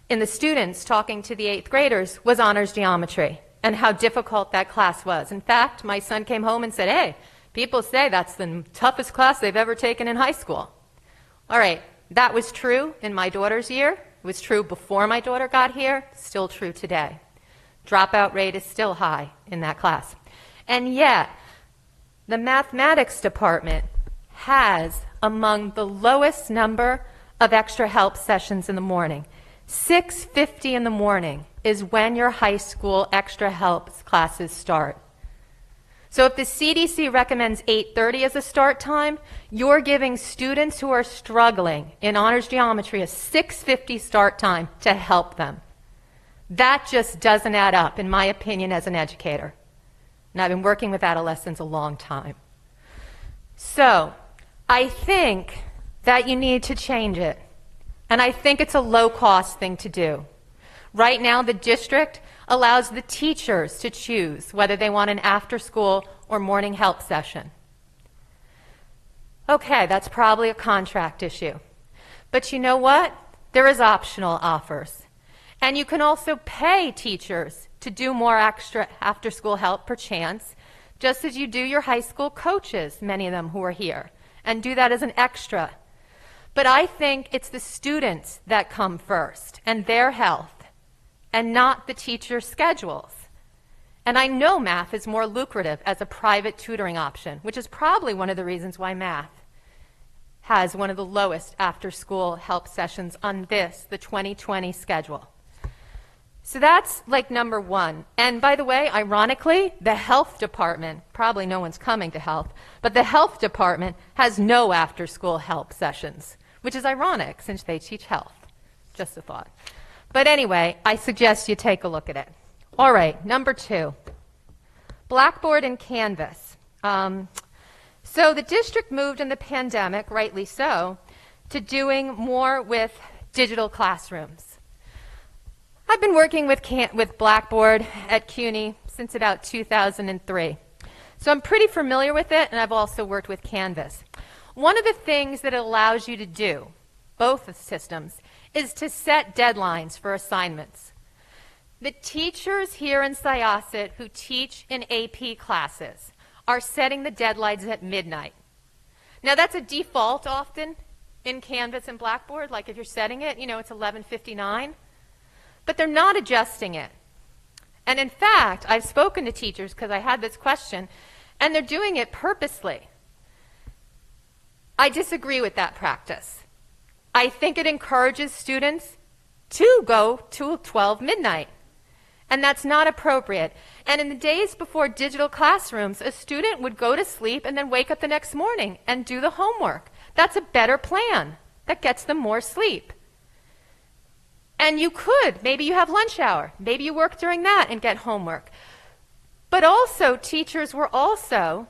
in the students talking to the 8th graders was honors geometry and how difficult that class was. In fact, my son came home and said, hey, people say that's the toughest class they've ever taken in high school. All right, that was true in my daughter's year. It was true before my daughter got here, still true today. Dropout rate is still high in that class. And yet, the mathematics department has among the lowest number of extra help sessions in the morning. 6:50 in the morning is when your high school extra help classes start. So if the CDC recommends 8:30 as a start time, you're giving students who are struggling in honors geometry a 6:50 start time to help them. That just doesn't add up, in my opinion, as an educator. And I've been working with adolescents a long time. So I think that you need to change it. And I think it's a low-cost thing to do. Right now, the district allows the teachers to choose whether they want an after-school or morning help session. Okay, that's probably a contract issue. But you know what? There is optional offers. And you can also pay teachers to do more extra after-school help per chance, just as you do your high school coaches, many of them who are here, and do that as an extra. But I think it's the students that come first, and their health, and not the teacher's schedules. And I know math is more lucrative as a private tutoring option, which is probably one of the reasons why math has one of the lowest after-school help sessions on the 2020 schedule. So that's like number one. And by the way, ironically, the health department, probably no one's coming to health, but the health department has no after-school help sessions, which is ironic since they teach health. Just a thought. But anyway, I suggest you take a look at it. All right, number two, Blackboard and Canvas. So the district moved in the pandemic, rightly so, to doing more with digital classrooms. I've been working with Blackboard at CUNY since about 2003. So I'm pretty familiar with it, and I've also worked with Canvas. One of the things that it allows you to do, both the systems, is to set deadlines for assignments. The teachers here in Syosset who teach in AP classes are setting the deadlines at midnight. Now that's a default often in Canvas and Blackboard, like if you're setting it, it's 11:59. But they're not adjusting it. And in fact, I've spoken to teachers because I had this question, and they're doing it purposely. I disagree with that practice. I think it encourages students to go to 12 midnight, and that's not appropriate. And in the days before digital classrooms, a student would go to sleep and then wake up the next morning and do the homework. That's a better plan. That gets them more sleep. And you could, maybe you have lunch hour, maybe you work during that and get homework. But also, teachers were also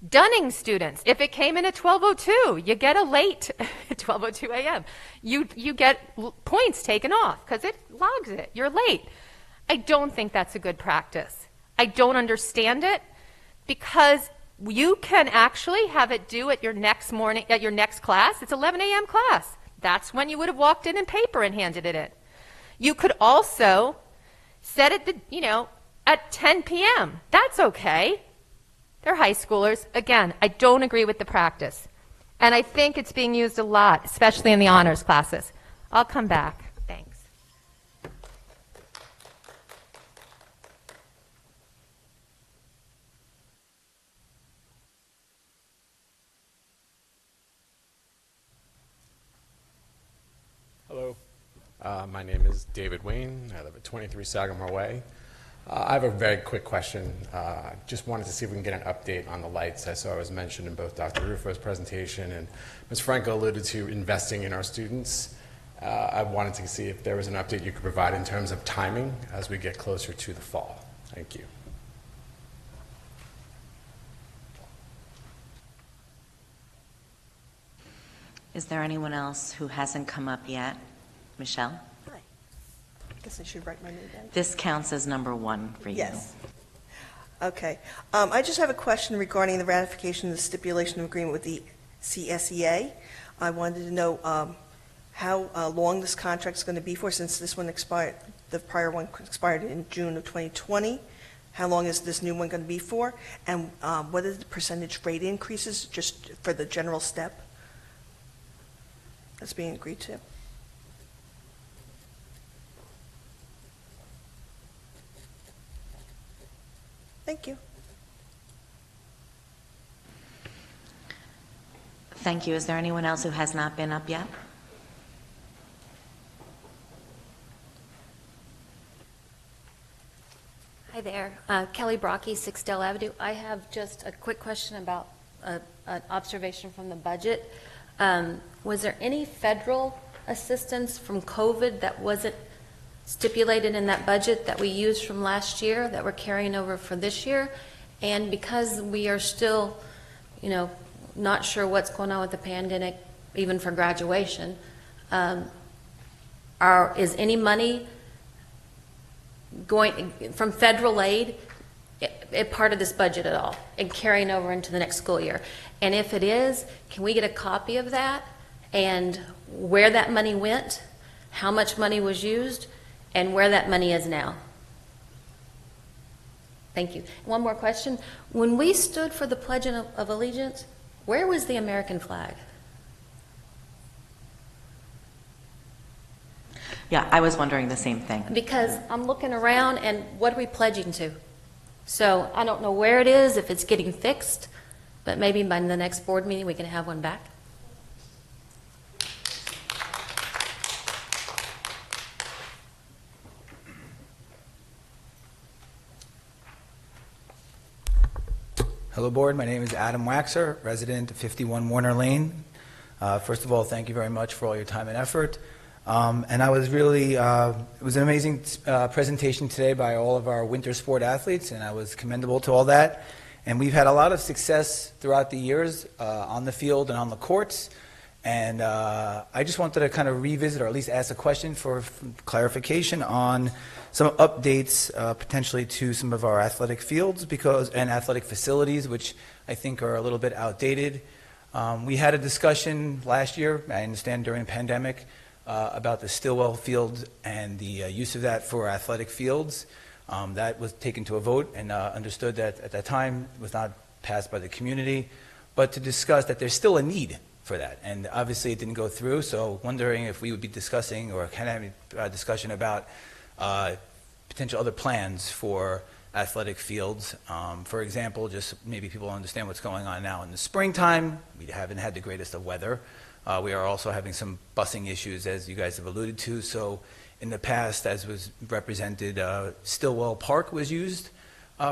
dunning students. If it came in at 12:02, you get a late, 12:02 a.m., you get points taken off because it logs it. You're late. I don't think that's a good practice. I don't understand it because you can actually have it due at your next morning, at your next class. It's 11 a.m. class. That's when you would have walked in paper and handed it in. You could also set it, at 10 p.m. That's okay. They're high schoolers. Again, I don't agree with the practice. And I think it's being used a lot, especially in the honors classes. I'll come back. Thanks. Hello, my name is David Wayne. I live at 23 Sagamore Way. I have a very quick question. Just wanted to see if we can get an update on the lights. I saw it was mentioned in both Dr. Rufo's presentation and Ms. Franco alluded to investing in our students. I wanted to see if there was an update you could provide in terms of timing as we get closer to the fall. Thank you. Is there anyone else who hasn't come up yet? Michelle? Hi. I guess I should write my name down. This counts as number one for you. Yes. Okay. I just have a question regarding the ratification of the stipulation of agreement with the CSEA. I wanted to know how long this contract's going to be for, since this one expired, the prior one expired in June of 2020. How long is this new one going to be for? And what are the percentage rate increases just for the general step that's being agreed to? Thank you. Thank you. Is there anyone else who has not been up yet? Hi there. Kelly Brocky, Sixdale Avenue. I have just a quick question about an observation from the budget. Was there any federal assistance from COVID that wasn't stipulated in that budget that we used from last year that we're carrying over for this year? And because we are still, not sure what's going on with the pandemic, even for graduation, is any money going from federal aid a part of this budget at all and carrying over into the next school year? And if it is, can we get a copy of that and where that money went, how much money was used, and where that money is now? Thank you. One more question. When we stood for the Pledge of Allegiance, where was the American flag? Yeah, I was wondering the same thing. Because I'm looking around and what are we pledging to? So I don't know where it is, if it's getting fixed, but maybe by the next board meeting we can have one back. Hello, Board. My name is Adam Waxer, resident of 51 Warner Lane. First of all, thank you very much for all your time and effort. And I was really, it was an amazing presentation today by all of our winter sport athletes, and I was commendable to all that. And we've had a lot of success throughout the years on the field and on the courts. And I just wanted to kind of revisit, or at least ask a question for clarification on some updates potentially to some of our athletic fields and athletic facilities, which I think are a little bit outdated. We had a discussion last year, I understand during the pandemic, about the Stillwell field and the use of that for athletic fields. That was taken to a vote and understood that at that time it was not passed by the community, but to discuss that there's still a need for that. And obviously it didn't go through, so wondering if we would be discussing or kind of having a discussion about potential other plans for athletic fields. For example, just maybe people understand what's going on now in the springtime. We haven't had the greatest of weather. We are also having some busing issues, as you guys have alluded to. So in the past, as was represented, Stillwell Park was used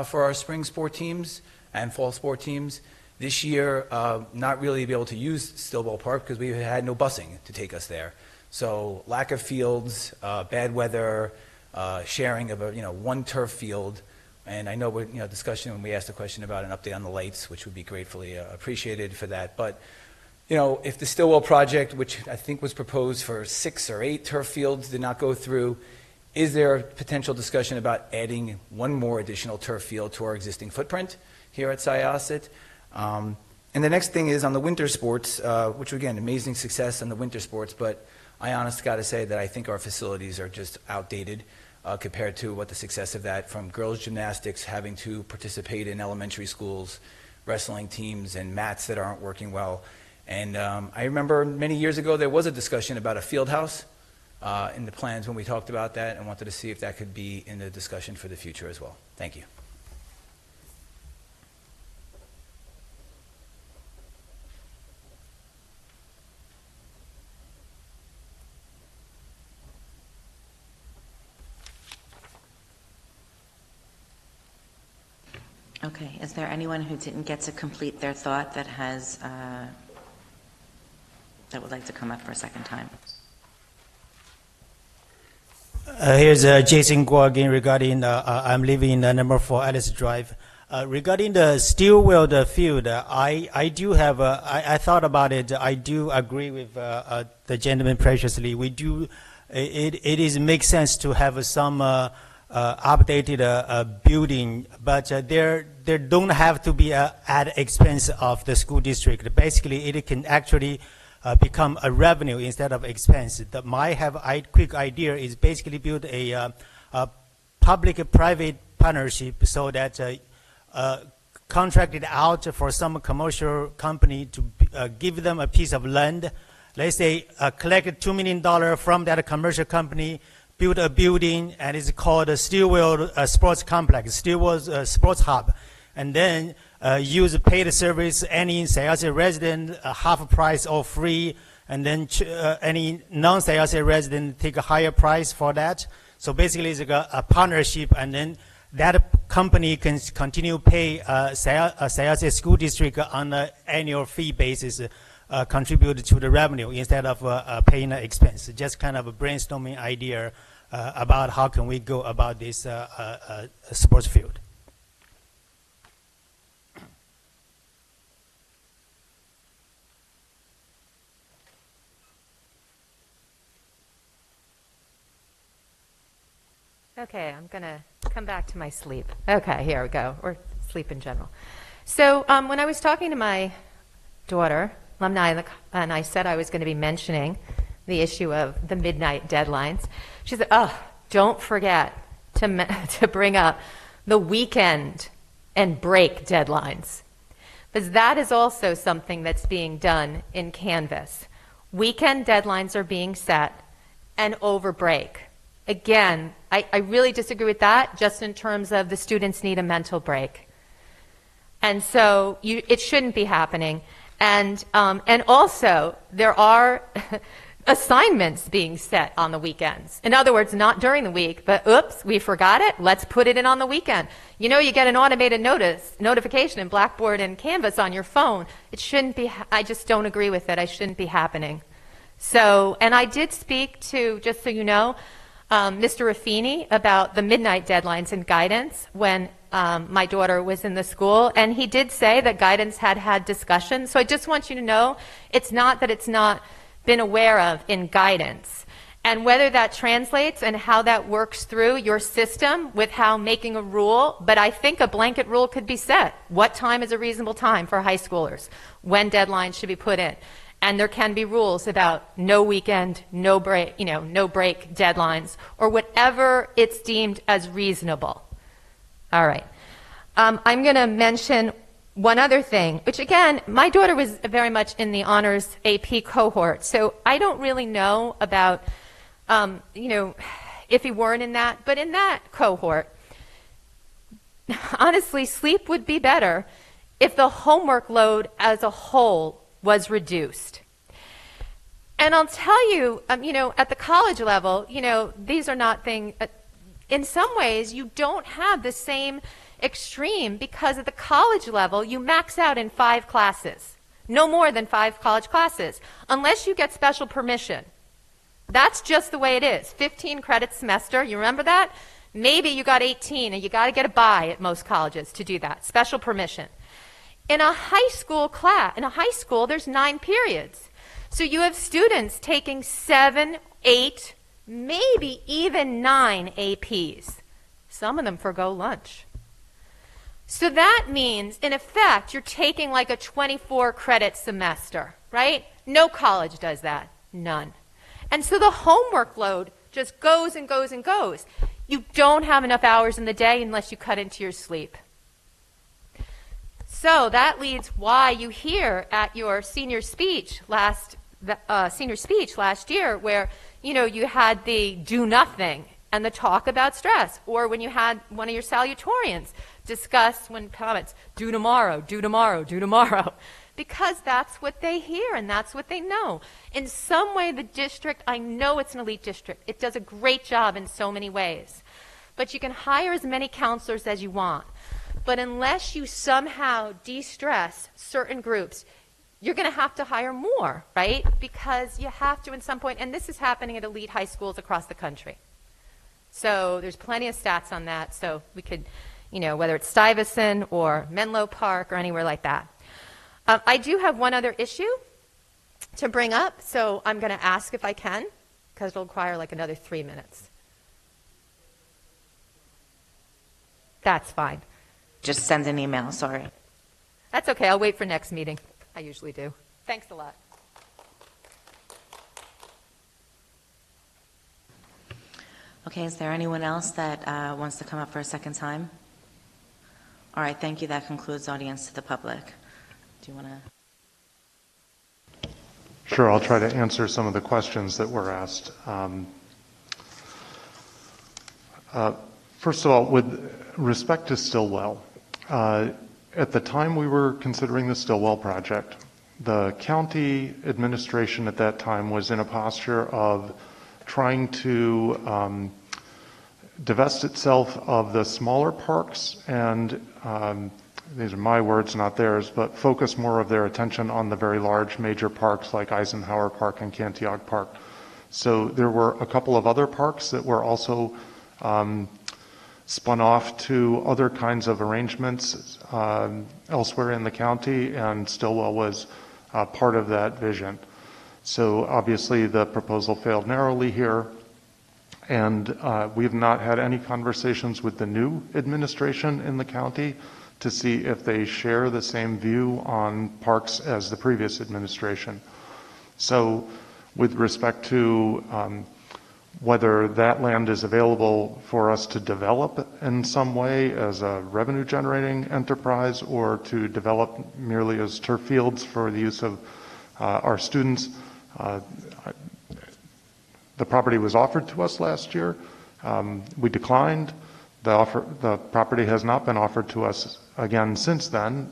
for our spring sport teams and fall sport teams. This year, not really be able to use Stillwell Park because we had no busing to take us there. So lack of fields, bad weather, sharing of one turf field. And I know we're discussion when we asked a question about an update on the lights, which would be gratefully appreciated for that. But if the Stillwell project, which I think was proposed for 6 or 8 turf fields, did not go through, is there a potential discussion about adding one more additional turf field to our existing footprint here at Syosset? And the next thing is on the winter sports, which again, amazing success on the winter sports, but I honestly got to say that I think our facilities are just outdated compared to what the success of that, from girls gymnastics having to participate in elementary schools, wrestling teams, and mats that aren't working well. And I remember many years ago there was a discussion about a field house in the plans when we talked about that, and wanted to see if that could be in the discussion for the future as well. Thank you. Okay, is there anyone who didn't get to complete their thought that has, that would like to come up for a second time? Here's Jason Guo again regarding, I'm living in number 4 Alice Drive. Regarding the Stillwell field, I do have, I thought about it. I do agree with the gentleman previously. We do, it makes sense to have some updated building, but there don't have to be at expense of the school district. Basically, it can actually become a revenue instead of expense. My quick idea is basically build a public-private partnership so that contracted out for some commercial company to give them a piece of land. Let's say collect $2 million from that commercial company, build a building, and it's called a Stillwell Sports Complex, Stillwell Sports Hub, and then use paid service. Any Sayulita resident half price or free, and then any non-Sayulita resident take a higher price for that. So basically, it's a partnership, and then that company can continue pay Sayulita School District on an annual fee basis, contribute to the revenue instead of paying the expense. Just kind of a brainstorming idea about how can we go about this sports field. Okay, I'm going to come back to my sleep. Okay, here we go, or sleep in general. So when I was talking to my daughter, alumni, and I said I was going to be mentioning the issue of the midnight deadlines, she said, oh, don't forget to bring up the weekend and break deadlines. Because that is also something that's being done in Canvas. Weekend deadlines are being set and over break. Again, I really disagree with that, just in terms of the students need a mental break. And so it shouldn't be happening. And also, there are assignments being set on the weekends. In other words, not during the week, but oops, we forgot it, let's put it in on the weekend. You know, you get an automated notification in Blackboard and Canvas on your phone. It shouldn't be, I just don't agree with it. I shouldn't be happening. So, and I did speak to, just so you know, Mr. Raffini about the midnight deadlines and guidance when my daughter was in the school, and he did say that guidance had discussions. So I just want you to know, it's not that it's not been aware of in guidance. And whether that translates and how that works through your system with how making a rule, but I think a blanket rule could be set. What time is a reasonable time for high schoolers? When deadlines should be put in? And there can be rules about no weekend, no break, no break deadlines, or whatever it's deemed as reasonable. All right. I'm going to mention one other thing, which again, my daughter was very much in the honors AP cohort, so I don't really know about, if he weren't in that, but in that cohort, honestly, sleep would be better if the homework load as a whole was reduced. And I'll tell you, at the college level, these are not things, in some ways, you don't have the same extreme because at the college level, you max out in 5 classes, no more than 5 college classes, unless you get special permission. That's just the way it is. 15 credits semester, you remember that? Maybe you got 18 and you got to get a bye at most colleges to do that, special permission. In a high school, there's 9 periods. So you have students taking 7, 8, maybe even 9 APs. Some of them forgo lunch. So that means, in effect, you're taking like a 24 credit semester, right? No college does that. None. And so the homework load just goes and goes and goes. You don't have enough hours in the day unless you cut into your sleep. So that leads why you hear at your senior speech last year where, you had the do nothing and the talk about stress, or when you had one of your salutatorians discuss when comments, do tomorrow, do tomorrow, do tomorrow, because that's what they hear and that's what they know. In some way, the district, I know it's an elite district. It does a great job in so many ways. But you can hire as many counselors as you want. But unless you somehow de-stress certain groups, you're going to have to hire more, right? Because you have to at some point, and this is happening at elite high schools across the country. So there's plenty of stats on that. So we could, whether it's Stuyvesant or Menlo Park or anywhere like that. I do have one other issue to bring up, so I'm going to ask if I can, because it'll require like another 3 minutes. That's fine. Just send an email, sorry. That's okay. I'll wait for next meeting. I usually do. Thanks a lot. Okay, is there anyone else that wants to come up for a second time? All right, thank you. That concludes audience to the public. Do you want to? Sure, I'll try to answer some of the questions that were asked. First of all, with respect to Stillwell, at the time we were considering the Stillwell project, the county administration at that time was in a posture of trying to divest itself of the smaller parks and, these are my words, not theirs, but focus more of their attention on the very large major parks like Eisenhower Park and Cantiac Park. So there were a couple of other parks that were also spun off to other kinds of arrangements elsewhere in the county, and Stillwell was part of that vision. So obviously the proposal failed narrowly here, and we have not had any conversations with the new administration in the county to see if they share the same view on parks as the previous administration. So with respect to whether that land is available for us to develop in some way as a revenue generating enterprise or to develop merely as turf fields for the use of our students, the property was offered to us last year. We declined. The property has not been offered to us again since then,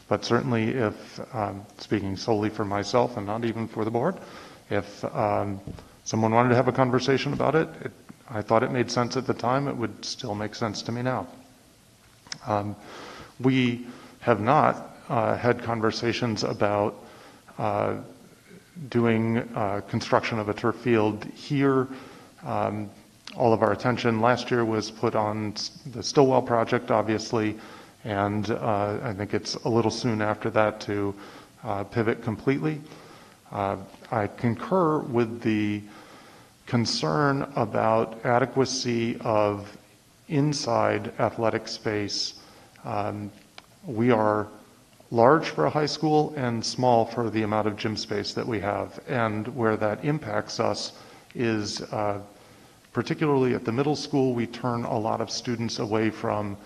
but certainly if, speaking solely for myself and not even for the board, if someone wanted to have a conversation about it, I thought it made sense at the time, it would still make sense to me now. We have not had conversations about doing construction of a turf field here. All of our attention last year was put on the Stillwell project, obviously, and I think it's a little soon after that to pivot completely. I concur with the concern about adequacy of inside athletic space. We are large for a high school and small for the amount of gym space that we have, and where that impacts us is particularly at the middle school, we turn a lot of students away from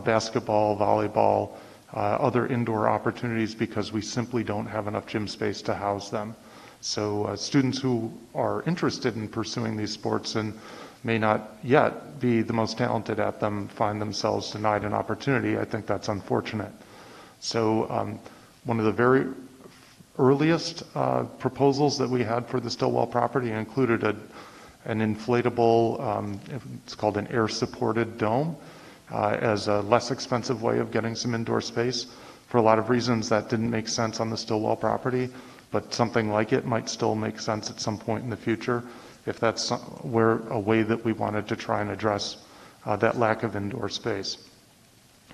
basketball, volleyball, other indoor opportunities because we simply don't have enough gym space to house them. So students who are interested in pursuing these sports and may not yet be the most talented at them find themselves denied an opportunity. I think that's unfortunate. So one of the very earliest proposals that we had for the Stillwell property included an inflatable, it's called an air-supported dome, as a less expensive way of getting some indoor space. For a lot of reasons that didn't make sense on the Stillwell property, but something like it might still make sense at some point in the future if that's a way that we wanted to try and address that lack of indoor space.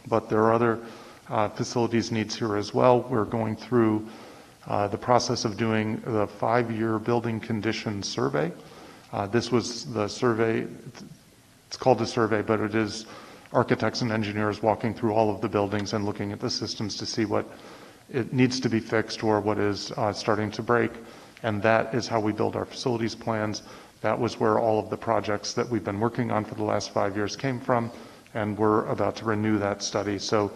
But there are other facilities needs here as well. We're going through the process of doing the 5-year building condition survey. This was the survey, it's called a survey, but it is architects and engineers walking through all of the buildings and looking at the systems to see what it needs to be fixed or what is starting to break. And that is how we build our facilities plans. That was where all of the projects that we've been working on for the last 5 years came from, and we're about to renew that study. So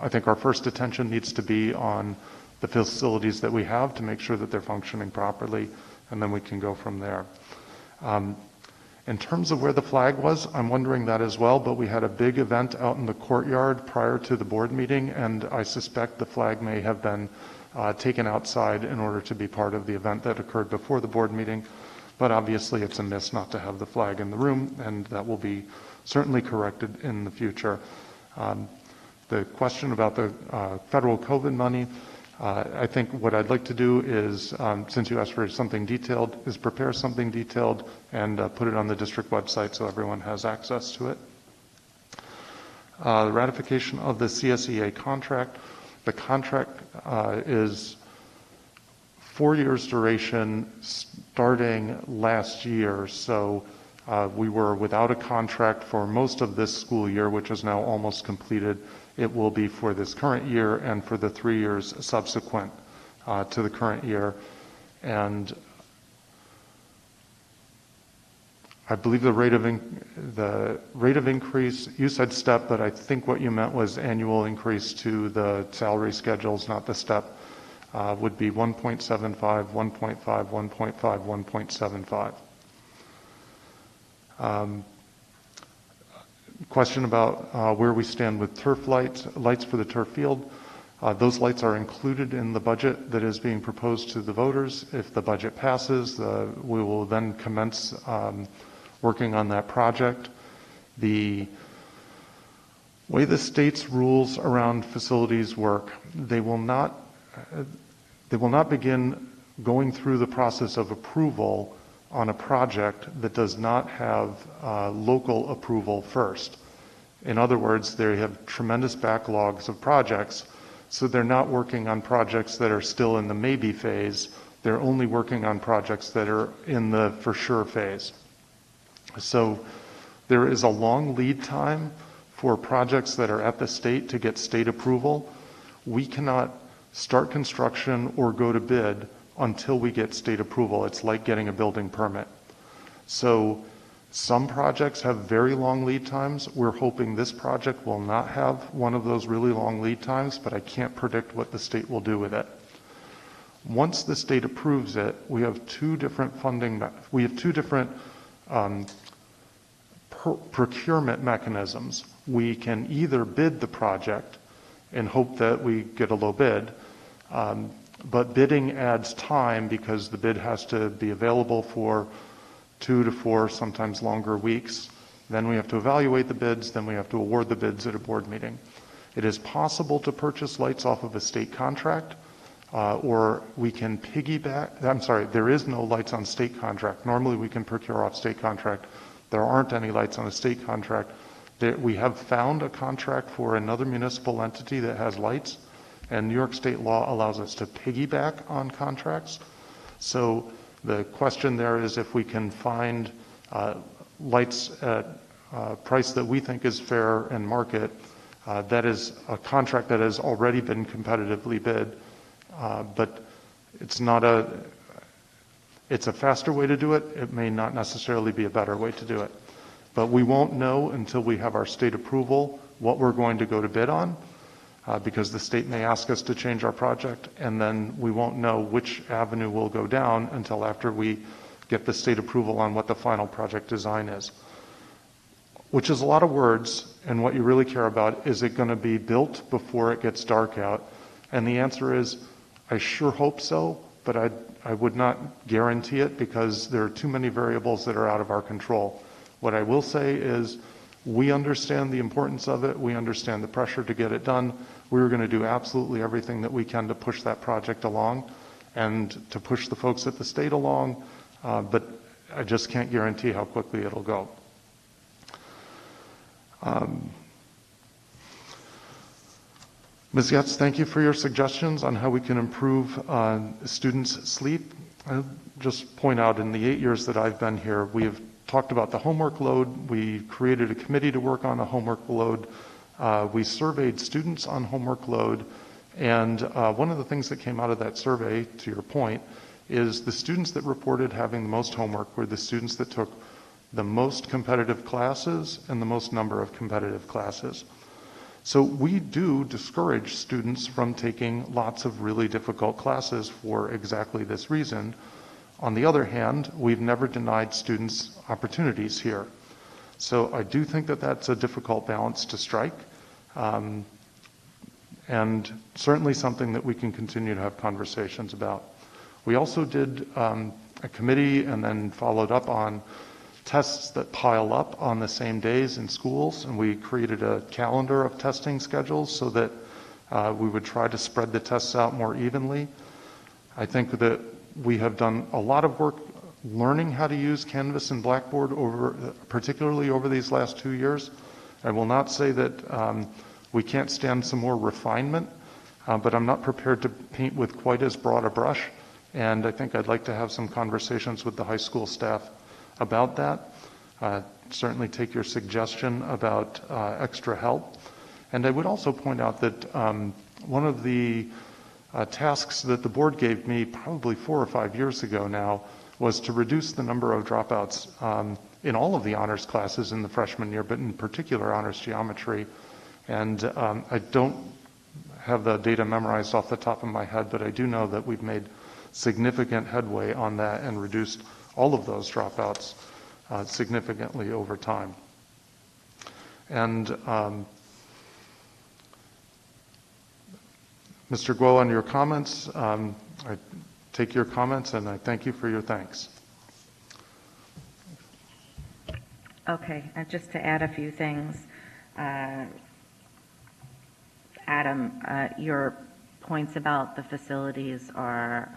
I think our first attention needs to be on the facilities that we have to make sure that they're functioning properly, and then we can go from there. In terms of where the flag was, I'm wondering that as well, but we had a big event out in the courtyard prior to the board meeting, and I suspect the flag may have been taken outside in order to be part of the event that occurred before the board meeting. But obviously it's a miss not to have the flag in the room, and that will be certainly corrected in the future. The question about the federal COVID money, I think what I'd like to do is, since you asked for something detailed, is prepare something detailed and put it on the district website so everyone has access to it. The ratification of the CSEA contract. The contract is 4 years duration starting last year, so we were without a contract for most of this school year, which is now almost completed. It will be for this current year and for the 3 years subsequent to the current year. And I believe the rate of increase, you said step, but I think what you meant was annual increase to the salary schedules, not the step, would be 1.75, 1.5, 1.5, 1.75. Question about where we stand with turf lights for the turf field. Those lights are included in the budget that is being proposed to the voters. If the budget passes, we will then commence working on that project. The way the state's rules around facilities work, they will not begin going through the process of approval on a project that does not have local approval first. In other words, they have tremendous backlogs of projects, so they're not working on projects that are still in the maybe phase. They're only working on projects that are in the for sure phase. So there is a long lead time for projects that are at the state to get state approval. We cannot start construction or go to bid until we get state approval. It's like getting a building permit. So some projects have very long lead times. We're hoping this project will not have one of those really long lead times, but I can't predict what the state will do with it. Once the state approves it, we have two different procurement mechanisms. We can either bid the project and hope that we get a low bid, but bidding adds time because the bid has to be available for 2 to 4, sometimes longer weeks. Then we have to evaluate the bids, then we have to award the bids at a board meeting. It is possible to purchase lights off of a state contract, or we can piggyback. I'm sorry, there is no lights on state contract. Normally we can procure off state contract. There aren't any lights on a state contract. We have found a contract for another municipal entity that has lights, and New York state law allows us to piggyback on contracts. So the question there is if we can find lights at a price that we think is fair and market. That is a contract that has already been competitively bid, but it's a faster way to do it. It may not necessarily be a better way to do it. But we won't know until we have our state approval what we're going to go to bid on, because the state may ask us to change our project, and then we won't know which avenue we'll go down until after we get the state approval on what the final project design is. Which is a lot of words, and what you really care about, is it going to be built before it gets dark out? And the answer is, I sure hope so, but I would not guarantee it because there are too many variables that are out of our control. What I will say is we understand the importance of it. We understand the pressure to get it done. We're going to do absolutely everything that we can to push that project along and to push the folks at the state along, but I just can't guarantee how quickly it'll go. Ms. Getz, thank you for your suggestions on how we can improve students' sleep. I'll just point out in the 8 years that I've been here, we have talked about the homework load. We created a committee to work on a homework load. We surveyed students on homework load. And one of the things that came out of that survey, to your point, is the students that reported having the most homework were the students that took the most competitive classes and the most number of competitive classes. So we do discourage students from taking lots of really difficult classes for exactly this reason. On the other hand, we've never denied students opportunities here. So I do think that that's a difficult balance to strike, and certainly something that we can continue to have conversations about. We also did a committee and then followed up on tests that pile up on the same days in schools, and we created a calendar of testing schedules so that we would try to spread the tests out more evenly. I think that we have done a lot of work learning how to use Canvas and Blackboard, particularly over these last 2 years. I will not say that we can't stand some more refinement, but I'm not prepared to paint with quite as broad a brush, and I think I'd like to have some conversations with the high school staff about that. Certainly take your suggestion about extra help. And I would also point out that one of the tasks that the board gave me probably 4 or 5 years ago now was to reduce the number of dropouts in all of the honors classes in the freshman year, but in particular honors geometry. And I don't have the data memorized off the top of my head, but I do know that we've made significant headway on that and reduced all of those dropouts significantly over time. And Mr. Guo, on your comments, I take your comments and I thank you for your thanks. Okay, just to add a few things. Adam, your points about the facilities are,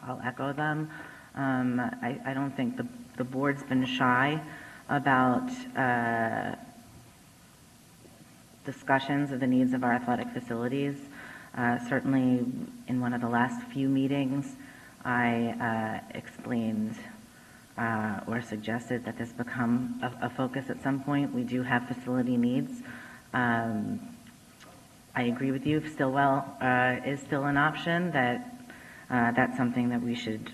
I'll echo them. I don't think the board's been shy about discussions of the needs of our athletic facilities. Certainly in one of the last few meetings, I explained or suggested that this become a focus at some point. We do have facility needs. I agree with you, Stillwell is still an option, that's something that we should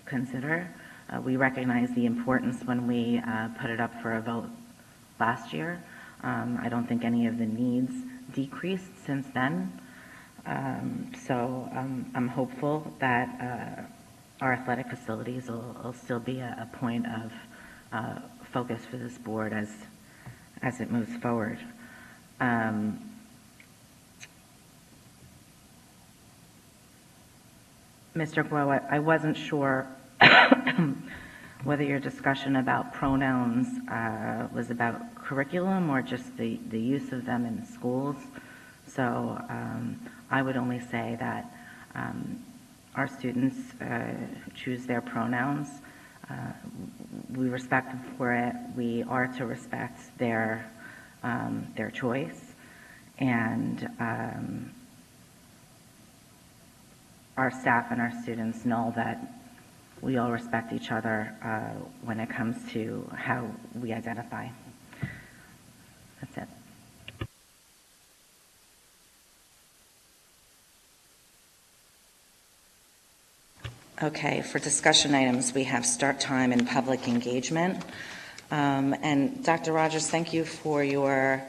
consider. We recognize the importance when we put it up for a vote last year. I don't think any of the needs decreased since then. So I'm hopeful that our athletic facilities will still be a point of focus for this board as it moves forward. Mr. Guo, I wasn't sure whether your discussion about pronouns was about curriculum or just the use of them in schools. So I would only say that our students choose their pronouns. We respect them for it. We are to respect their choice, and our staff and our students know that we all respect each other when it comes to how we identify. That's it. Okay, for discussion items, we have start time and public engagement. And Dr. Rogers, thank you for your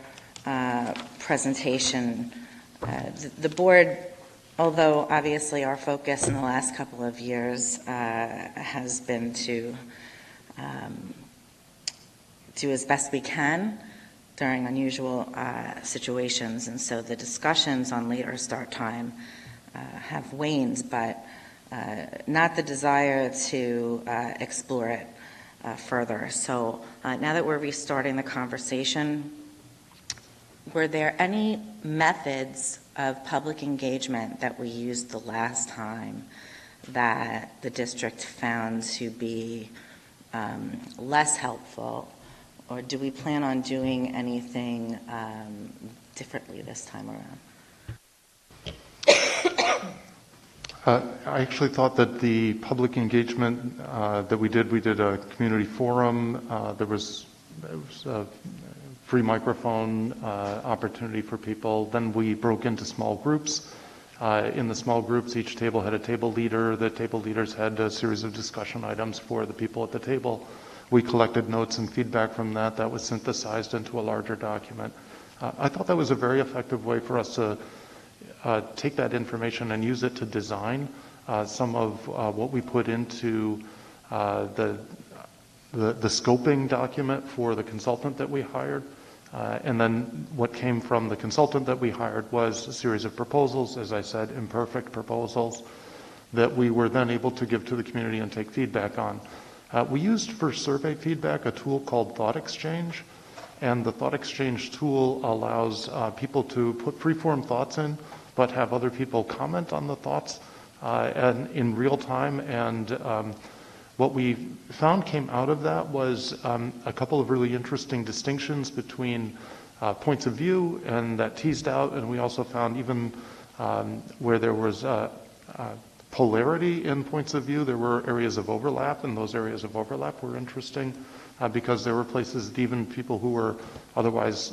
presentation. The board, although obviously our focus in the last couple of years has been to do as best we can during unusual situations, and so the discussions on later start time have waned, but not the desire to explore it further. So now that we're restarting the conversation, were there any methods of public engagement that we used the last time that the district found to be less helpful, or do we plan on doing anything differently this time around? I actually thought that the public engagement that we did a community forum. There was a free microphone opportunity for people. Then we broke into small groups. In the small groups, each table had a table leader. The table leaders had a series of discussion items for the people at the table. We collected notes and feedback from that. That was synthesized into a larger document. I thought that was a very effective way for us to take that information and use it to design some of what we put into the scoping document for the consultant that we hired. And then what came from the consultant that we hired was a series of proposals, as I said, imperfect proposals, that we were then able to give to the community and take feedback on. We used for survey feedback a tool called Thought Exchange, and the Thought Exchange tool allows people to put free-form thoughts in, but have other people comment on the thoughts and in real time. And what we found came out of that was a couple of really interesting distinctions between points of view, and that teased out. And we also found even where there was polarity in points of view, there were areas of overlap, and those areas of overlap were interesting because there were places that even people who were otherwise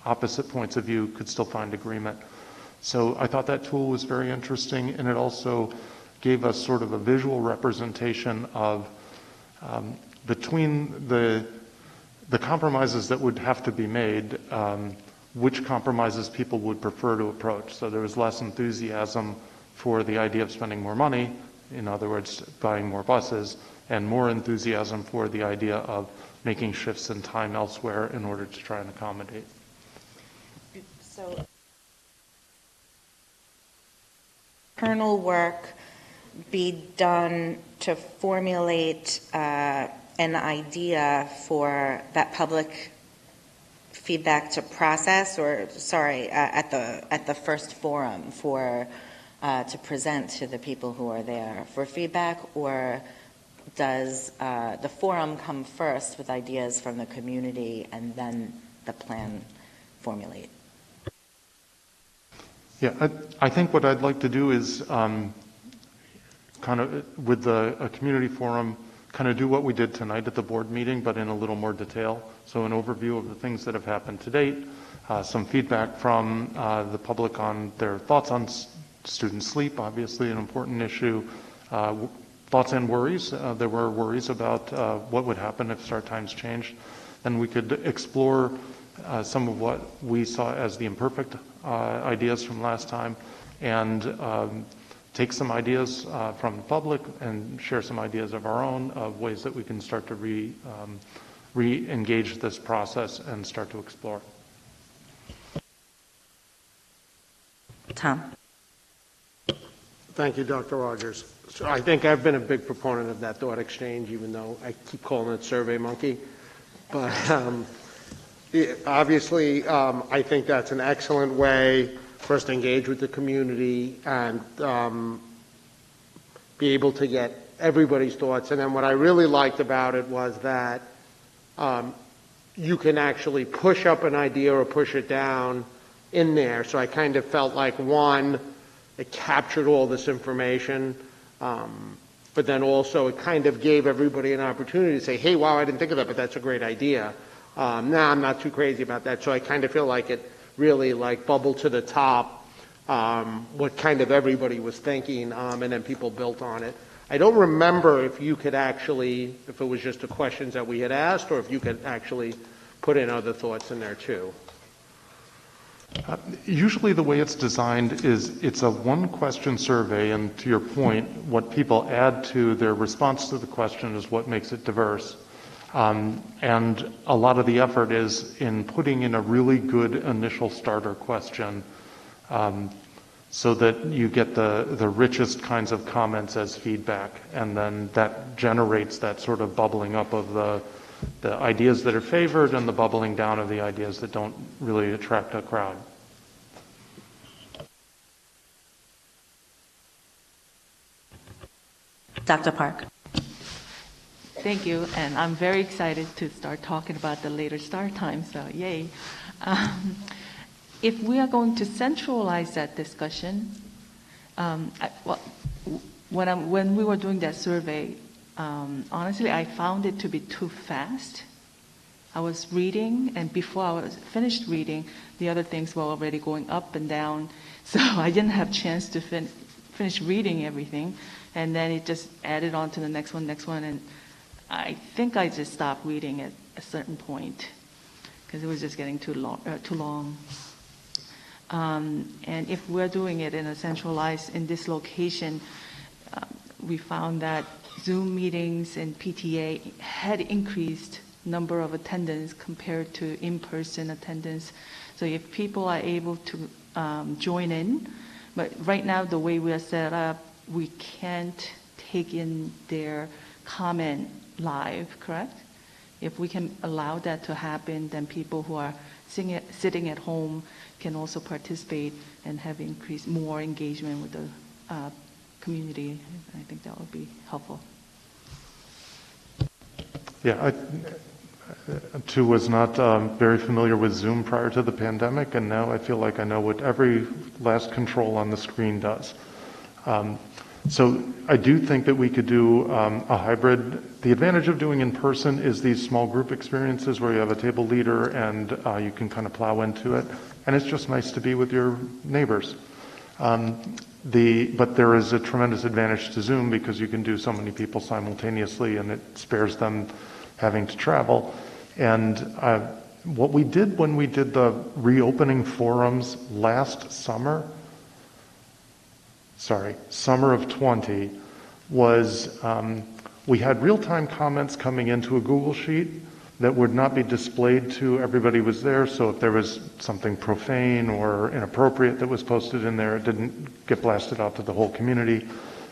opposite points of view could still find agreement. So I thought that tool was very interesting, and it also gave us sort of a visual representation of Between the compromises that would have to be made, which compromises people would prefer to approach. So there was less enthusiasm for the idea of spending more money, in other words, buying more buses, and more enthusiasm for the idea of making shifts in time elsewhere in order to try and accommodate. So, internal work be done to formulate an idea for that public feedback to process, or at the first forum for to present to the people who are there for feedback, or does the forum come first with ideas from the community and then the plan formulate? Yeah, I think what I'd like to do is kind of with a community forum, kind of do what we did tonight at the board meeting, but in a little more detail. So an overview of the things that have happened to date, some feedback from the public on their thoughts on student sleep, obviously an important issue, thoughts and worries. There were worries about what would happen if start times changed. Then we could explore some of what we saw as the imperfect ideas from last time, and take some ideas from the public and share some ideas of our own of ways that we can start to re-engage this process and start to explore. Tom. Thank you, Dr. Rogers. So I think I've been a big proponent of that thought exchange, even though I keep calling it Survey Monkey. But obviously, I think that's an excellent way for us to engage with the community and be able to get everybody's thoughts. And then what I really liked about it was that you can actually push up an idea or push it down in there. So I kind of felt like, one, it captured all this information, but then also it kind of gave everybody an opportunity to say, hey, wow, I didn't think of that, but that's a great idea. Now I'm not too crazy about that. So I kind of feel like it really like bubbled to the top what kind of everybody was thinking, and then people built on it. I don't remember if you could actually, if it was just the questions that we had asked, or if you could actually put in other thoughts in there too. Usually the way it's designed is it's a one-question survey, and to your point, what people add to their response to the question is what makes it diverse. And a lot of the effort is in putting in a really good initial starter question so that you get the richest kinds of comments as feedback, and then that generates that sort of bubbling up of the ideas that are favored and the bubbling down of the ideas that don't really attract a crowd. Dr. Park. Thank you, and I'm very excited to start talking about the later start time, so yay. If we are going to centralize that discussion, when we were doing that survey, honestly, I found it to be too fast. I was reading, and before I was finished reading, the other things were already going up and down, so I didn't have a chance to finish reading everything, and then it just added on to the next one, and I think I just stopped reading at a certain point because it was just getting too long. And if we're doing it in a centralized, in this location, we found that Zoom meetings and PTA had increased number of attendance compared to in-person attendance. So if people are able to join in, but right now the way we are set up, we can't take in their comment live, correct? If we can allow that to happen, then people who are sitting at home can also participate and have more engagement with the community. I think that would be helpful. Yeah, I too was not very familiar with Zoom prior to the pandemic, and now I feel like I know what every last control on the screen does. So I do think that we could do a hybrid. The advantage of doing in person is these small group experiences where you have a table leader and you can kind of plow into it. And it's just nice to be with your neighbors. But there is a tremendous advantage to Zoom because you can do so many people simultaneously, and it spares them having to travel. And what we did when we did the reopening forums last summer of 20, was we had real-time comments coming into a Google Sheet that would not be displayed to everybody who was there. So if there was something profane or inappropriate that was posted in there, it didn't get blasted out to the whole community.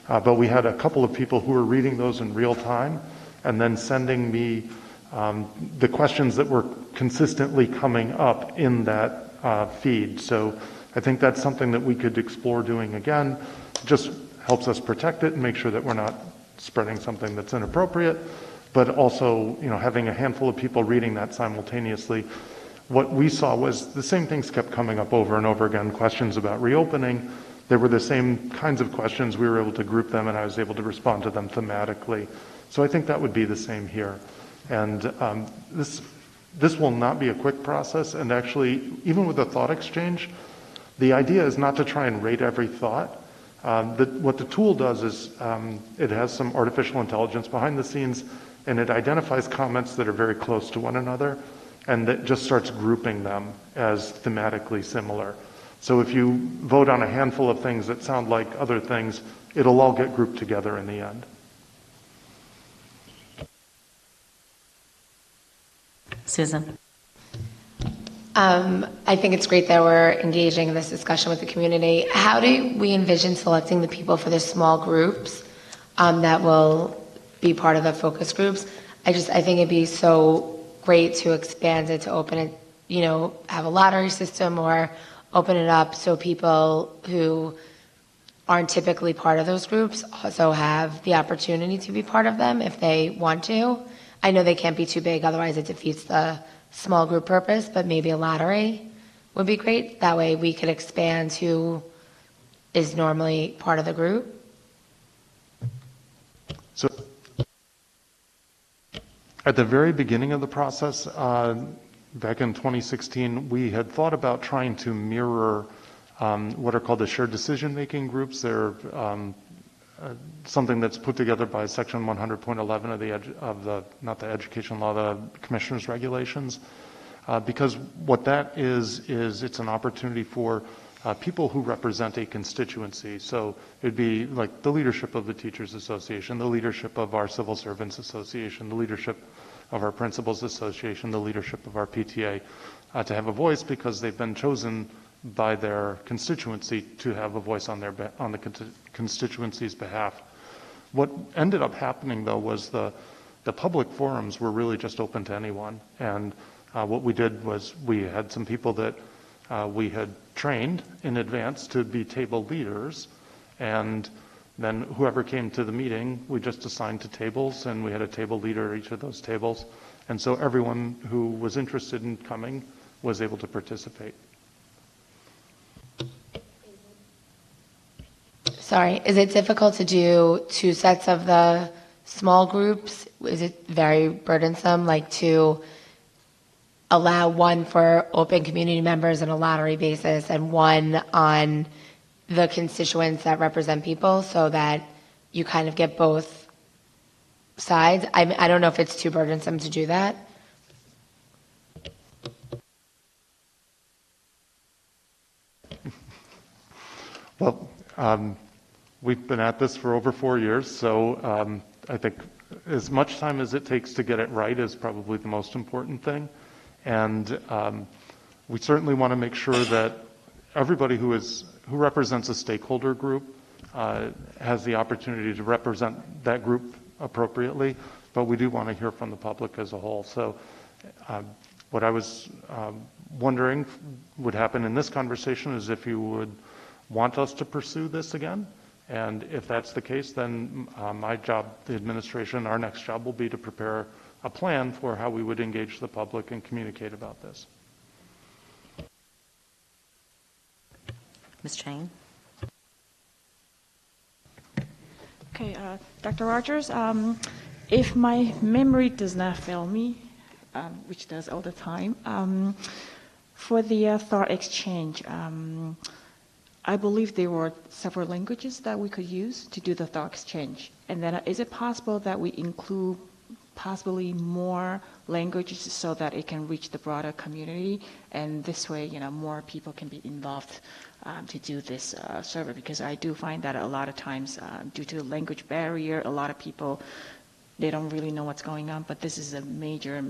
But we had a couple of people who were reading those in real time and then sending me the questions that were consistently coming up in that feed. So I think that's something that we could explore doing again. It just helps us protect it and make sure that we're not spreading something that's inappropriate, but also, having a handful of people reading that simultaneously. What we saw was the same things kept coming up over and over again, questions about reopening. They were the same kinds of questions. We were able to group them, and I was able to respond to them thematically. So I think that would be the same here. And this will not be a quick process, and actually, even with the thought exchange, the idea is not to try and rate every thought. What the tool does is it has some artificial intelligence behind the scenes, and it identifies comments that are very close to one another, and that just starts grouping them as thematically similar. So if you vote on a handful of things that sound like other things, it'll all get grouped together in the end. Susan. I think it's great that we're engaging in this discussion with the community. How do we envision selecting the people for the small groups that will be part of the focus groups? I think it'd be so great to expand it, to open it, have a lottery system or open it up so people who aren't typically part of those groups also have the opportunity to be part of them if they want to. I know they can't be too big, otherwise it defeats the small group purpose, but maybe a lottery would be great. That way we could expand who is normally part of the group. So at the very beginning of the process, back in 2016, we had thought about trying to mirror what are called the shared decision-making groups. They're something that's put together by Section 100.11 of the not the education law, the Commissioner's regulations. Because what that is it's an opportunity for people who represent a constituency. So it'd be like the leadership of the Teachers Association, the leadership of our Civil Servants Association, the leadership of our Principals Association, the leadership of our PTA, to have a voice because they've been chosen by their constituency to have a voice on the constituency's behalf. What ended up happening, though, was the public forums were really just open to anyone. And what we did was we had some people that we had trained in advance to be table leaders, and then whoever came to the meeting, we just assigned to tables, and we had a table leader at each of those tables. And so everyone who was interested in coming was able to participate. Sorry, is it difficult to do two sets of the small groups? Is it very burdensome, like to allow one for open community members on a lottery basis and one on the constituents that represent people so that you kind of get both sides? I don't know if it's too burdensome to do that. Well, we've been at this for over 4 years, so I think as much time as it takes to get it right is probably the most important thing. And we certainly want to make sure that everybody who represents a stakeholder group has the opportunity to represent that group appropriately, but we do want to hear from the public as a whole. So what I was wondering would happen in this conversation is if you would want us to pursue this again. And if that's the case, then my job, the administration, our next job will be to prepare a plan for how we would engage the public and communicate about this. Ms. Chang? Okay, Dr. Rogers, if my memory does not fail me, which does all the time, for the thought exchange, I believe there were several languages that we could use to do the thought exchange. And then is it possible that we include possibly more languages so that it can reach the broader community? And this way, more people can be involved to do this survey, because I do find that a lot of times due to language barrier, a lot of people, they don't really know what's going on, but this is a major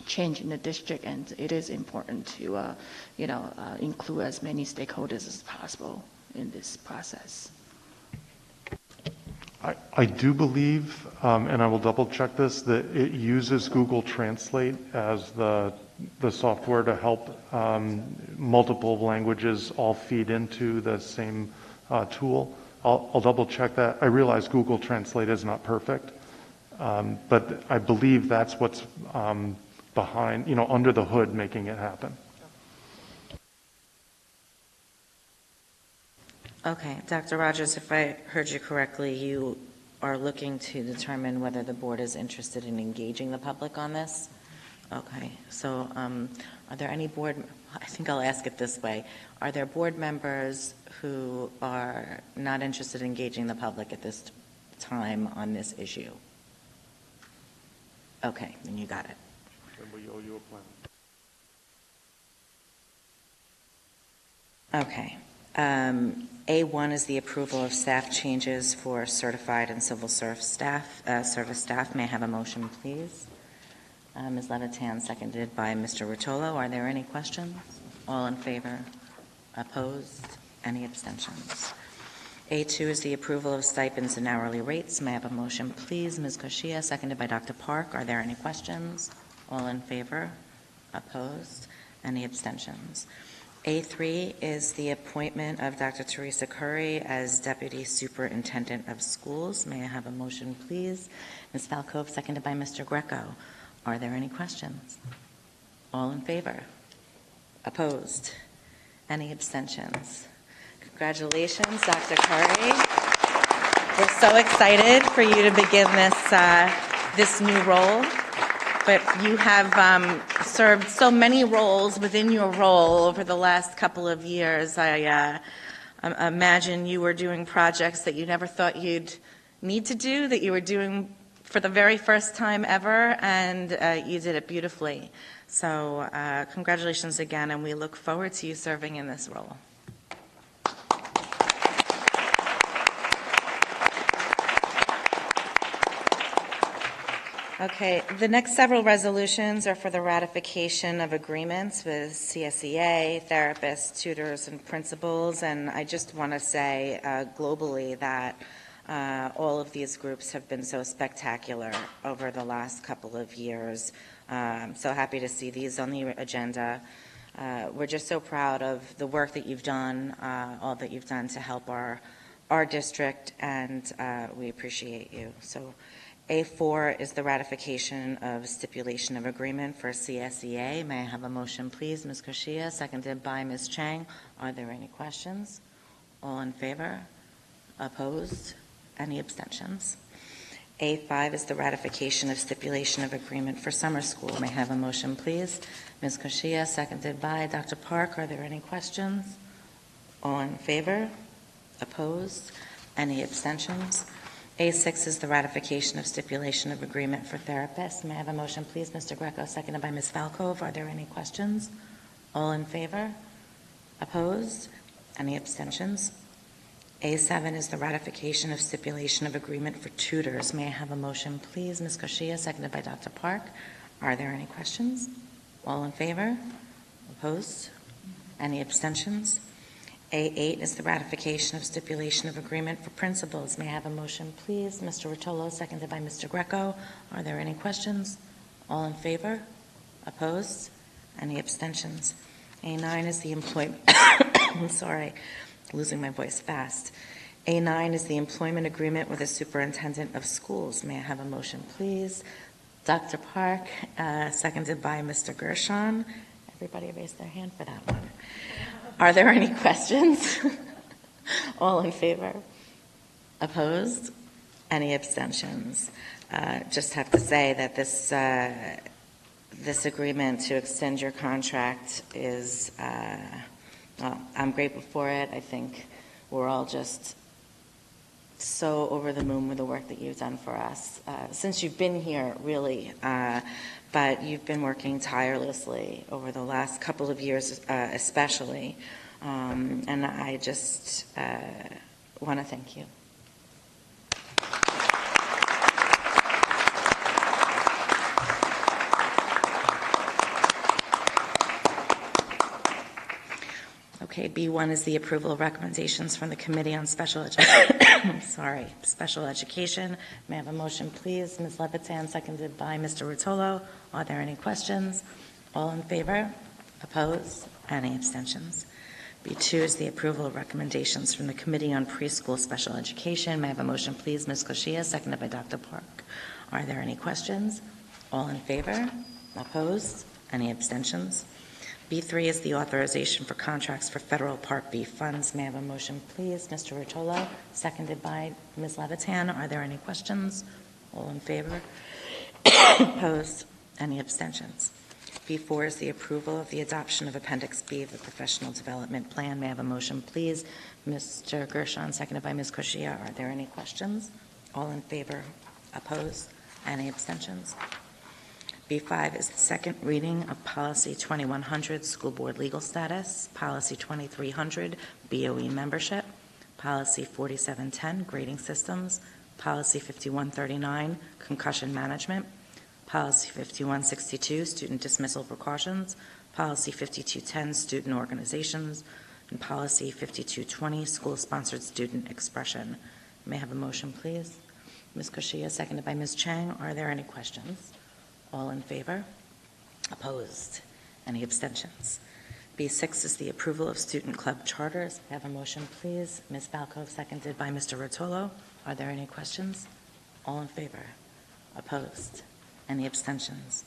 change in the district, and it is important to include as many stakeholders as possible in this process. I do believe, and I will double check this, that it uses Google Translate as the software to help multiple languages all feed into the same tool. I'll double check that. I realize Google Translate is not perfect, but I believe that's what's behind, under the hood, making it happen. Okay, Dr. Rogers, if I heard you correctly, you are looking to determine whether the board is interested in engaging the public on this? Okay, so are there any I think I'll ask it this way. Are there board members who are not interested in engaging the public at this time on this issue? Okay, then you got it. Then we owe you a plan. Okay. A1 is the approval of staff changes for certified and civil service staff. May I have a motion, please? Ms. Levitan, seconded by Mr. Rotolo. Are there any questions? All in favor? Opposed? Any abstentions? A2 is the approval of stipends and hourly rates. May I have a motion, please? Ms. Koshia, seconded by Dr. Park. Are there any questions? All in favor? Opposed? Any abstentions? A3 is the appointment of Dr. Teresa Curry as Deputy Superintendent of Schools. May I have a motion, please? Ms. Falcove, seconded by Mr. Greco. Are there any questions? All in favor? Opposed? Any abstentions? Congratulations, Dr. Curry. We're so excited for you to begin this new role. But you have served so many roles within your role over the last couple of years. I imagine you were doing projects that you never thought you'd need to do, that you were doing for the very first time ever, and you did it beautifully. So congratulations again, and we look forward to you serving in this role. Okay, the next several resolutions are for the ratification of agreements with CSEA, therapists, tutors, and principals, and I just want to say globally that all of these groups have been so spectacular over the last couple of years. I'm so happy to see these on the agenda. We're just so proud of the work that you've done, all that you've done to help our district, and we appreciate you. So A4 is the ratification of stipulation of agreement for CSEA. May I have a motion, please? Ms. Koshia, seconded by Ms. Chang. Are there any questions? All in favor? Opposed? Any abstentions? A5 is the ratification of stipulation of agreement for summer school. May I have a motion, please? Ms. Koshia, seconded by Dr. Park. Are there any questions? All in favor? Opposed? Any abstentions? A6 is the ratification of stipulation of agreement for therapists. May I have a motion, please? Mr. Greco, seconded by Ms. Falcove. Are there any questions? All in favor? Opposed? Any abstentions? A7 is the ratification of stipulation of agreement for tutors. May I have a motion, please? Ms. Koshia, seconded by Dr. Park. Are there any questions? All in favor? Opposed? Any abstentions? A8 is the ratification of stipulation of agreement for principals. May I have a motion, please? Mr. Rotolo, seconded by Mr. Greco. Are there any questions? All in favor? Opposed? Any abstentions? A9 is the employment. I'm sorry, losing my voice fast. A9 is the employment agreement with the superintendent of schools. May I have a motion, please? Dr. Park, seconded by Mr. Gershon. Everybody raised their hand for that one. Are there any questions? All in favor? Opposed? Any abstentions? Just have to say that this agreement to extend your contract is Well, I'm grateful for it. I think we're all just so over the moon with the work that you've done for us since you've been here, really. But you've been working tirelessly over the last couple of years, especially. And I just want to thank you. Okay, B1 is the approval of recommendations from the Committee on Special Education. May I have a motion, please? Ms. Levitan, seconded by Mr. Ruotolo. Are there any questions? All in favor? Opposed? Any abstentions? B2 is the approval of recommendations from the Committee on Preschool Special Education. May I have a motion, please? Ms. Koshia, seconded by Dr. Park. Are there any questions? All in favor? Opposed? Any abstentions? B3 is the authorization for contracts for federal Part B funds. May I have a motion, please? Mr. Ruotolo, seconded by Ms. Levitan. Are there any questions? All in favor? Opposed? Any abstentions? B4 is the approval of the adoption of Appendix B of the Professional Development Plan. May I have a motion, please? Mr. Gershon, seconded by Ms. Koshia. Are there any questions? All in favor? Opposed? Any abstentions? B5 is the second reading of Policy 2100, School Board Legal Status, Policy 2300, BOE Membership, Policy 4710, Grading Systems, Policy 5139, Concussion Management, Policy 5162, Student Dismissal Precautions, Policy 5210, Student Organizations, and Policy 5220, School-Sponsored Student Expression. May I have a motion, please? Ms. Koshia, seconded by Ms. Chang. Are there any questions? All in favor? Opposed? Any abstentions? B6 is the approval of student club charters. May I have a motion, please? Ms. Balco, seconded by Mr. Ruotolo. Are there any questions? All in favor? Opposed? Any abstentions?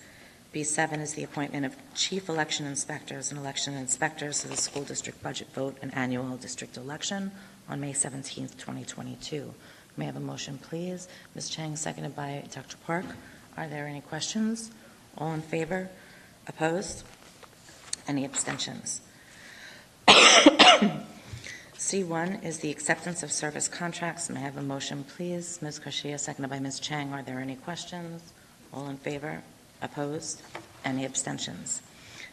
B7 is the appointment of chief election inspectors and election inspectors to the school district budget vote and annual district election on May 17th, 2022. May I have a motion, please? Ms. Chang, seconded by Dr. Park. Are there any questions? All in favor? Opposed? Any abstentions? C1 is the acceptance of service contracts. May I have a motion, please? Ms. Koshia, seconded by Ms. Chang. Are there any questions? All in favor? Opposed? Any abstentions?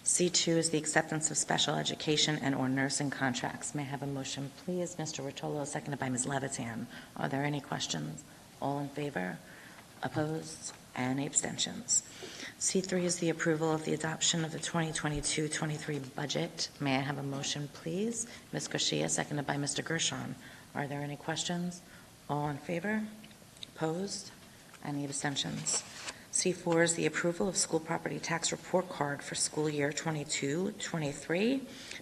C2 is the acceptance of special education and or nursing contracts. May I have a motion, please? Mr. Ruotolo, seconded by Ms. Levitan. Are there any questions? All in favor? Opposed? Any abstentions? C3 is the approval of the adoption of the 2022-23 budget. May I have a motion, please? Ms. Koshia, seconded by Mr. Gershon. Are there any questions? All in favor? Opposed? Any abstentions? C4 is the approval of school property tax report card for school year 22-23.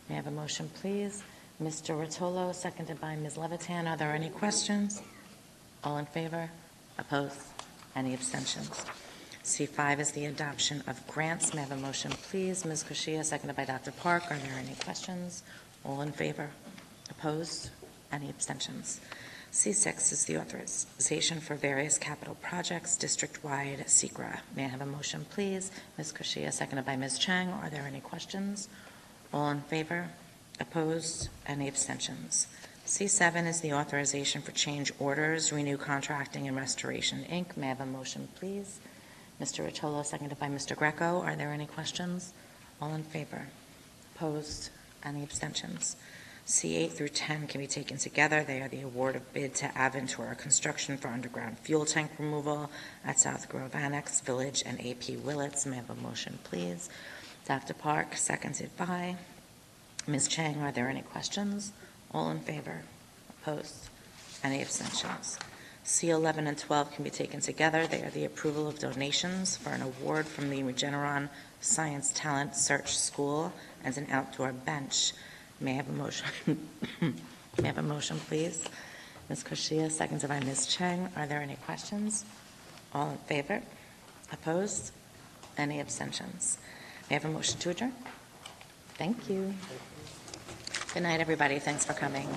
May I have a motion, please? Mr. Ruotolo, seconded by Ms. Levitan. Are there any questions? All in favor? Opposed? Any abstentions? C5 is the adoption of grants. May I have a motion, please? Ms. Koshia, seconded by Dr. Park. Are there any questions? All in favor? Opposed? Any abstentions? C6 is the authorization for various capital projects, district-wide SECRA. May I have a motion, please? Ms. Koshia, seconded by Ms. Chang. Are there any questions? All in favor? Opposed? Any abstentions? C7 is the authorization for change orders, Renew Contracting and Restoration, Inc. May I have a motion, please? Mr. Ruotolo, seconded by Mr. Greco. Are there any questions? All in favor? Opposed? Any abstentions? C8 through 10 can be taken together. They are the award of bid to Aventura Construction for underground fuel tank removal at South Grove Annex, Village, and AP Willits. May I have a motion, please? Dr. Park, seconded by Ms. Chang. Are there any questions? All in favor? Opposed? Any abstentions? C11 and 12 can be taken together. They are the approval of donations for an award from the Regeneron Science Talent Search School as an outdoor bench. May I have a motion? May I have a motion, please? Ms. Koshia, seconded by Ms. Chang. Are there any questions? All in favor? Opposed? Any abstentions? May I have a motion to adjourn? Thank you. Good night, everybody. Thanks for coming.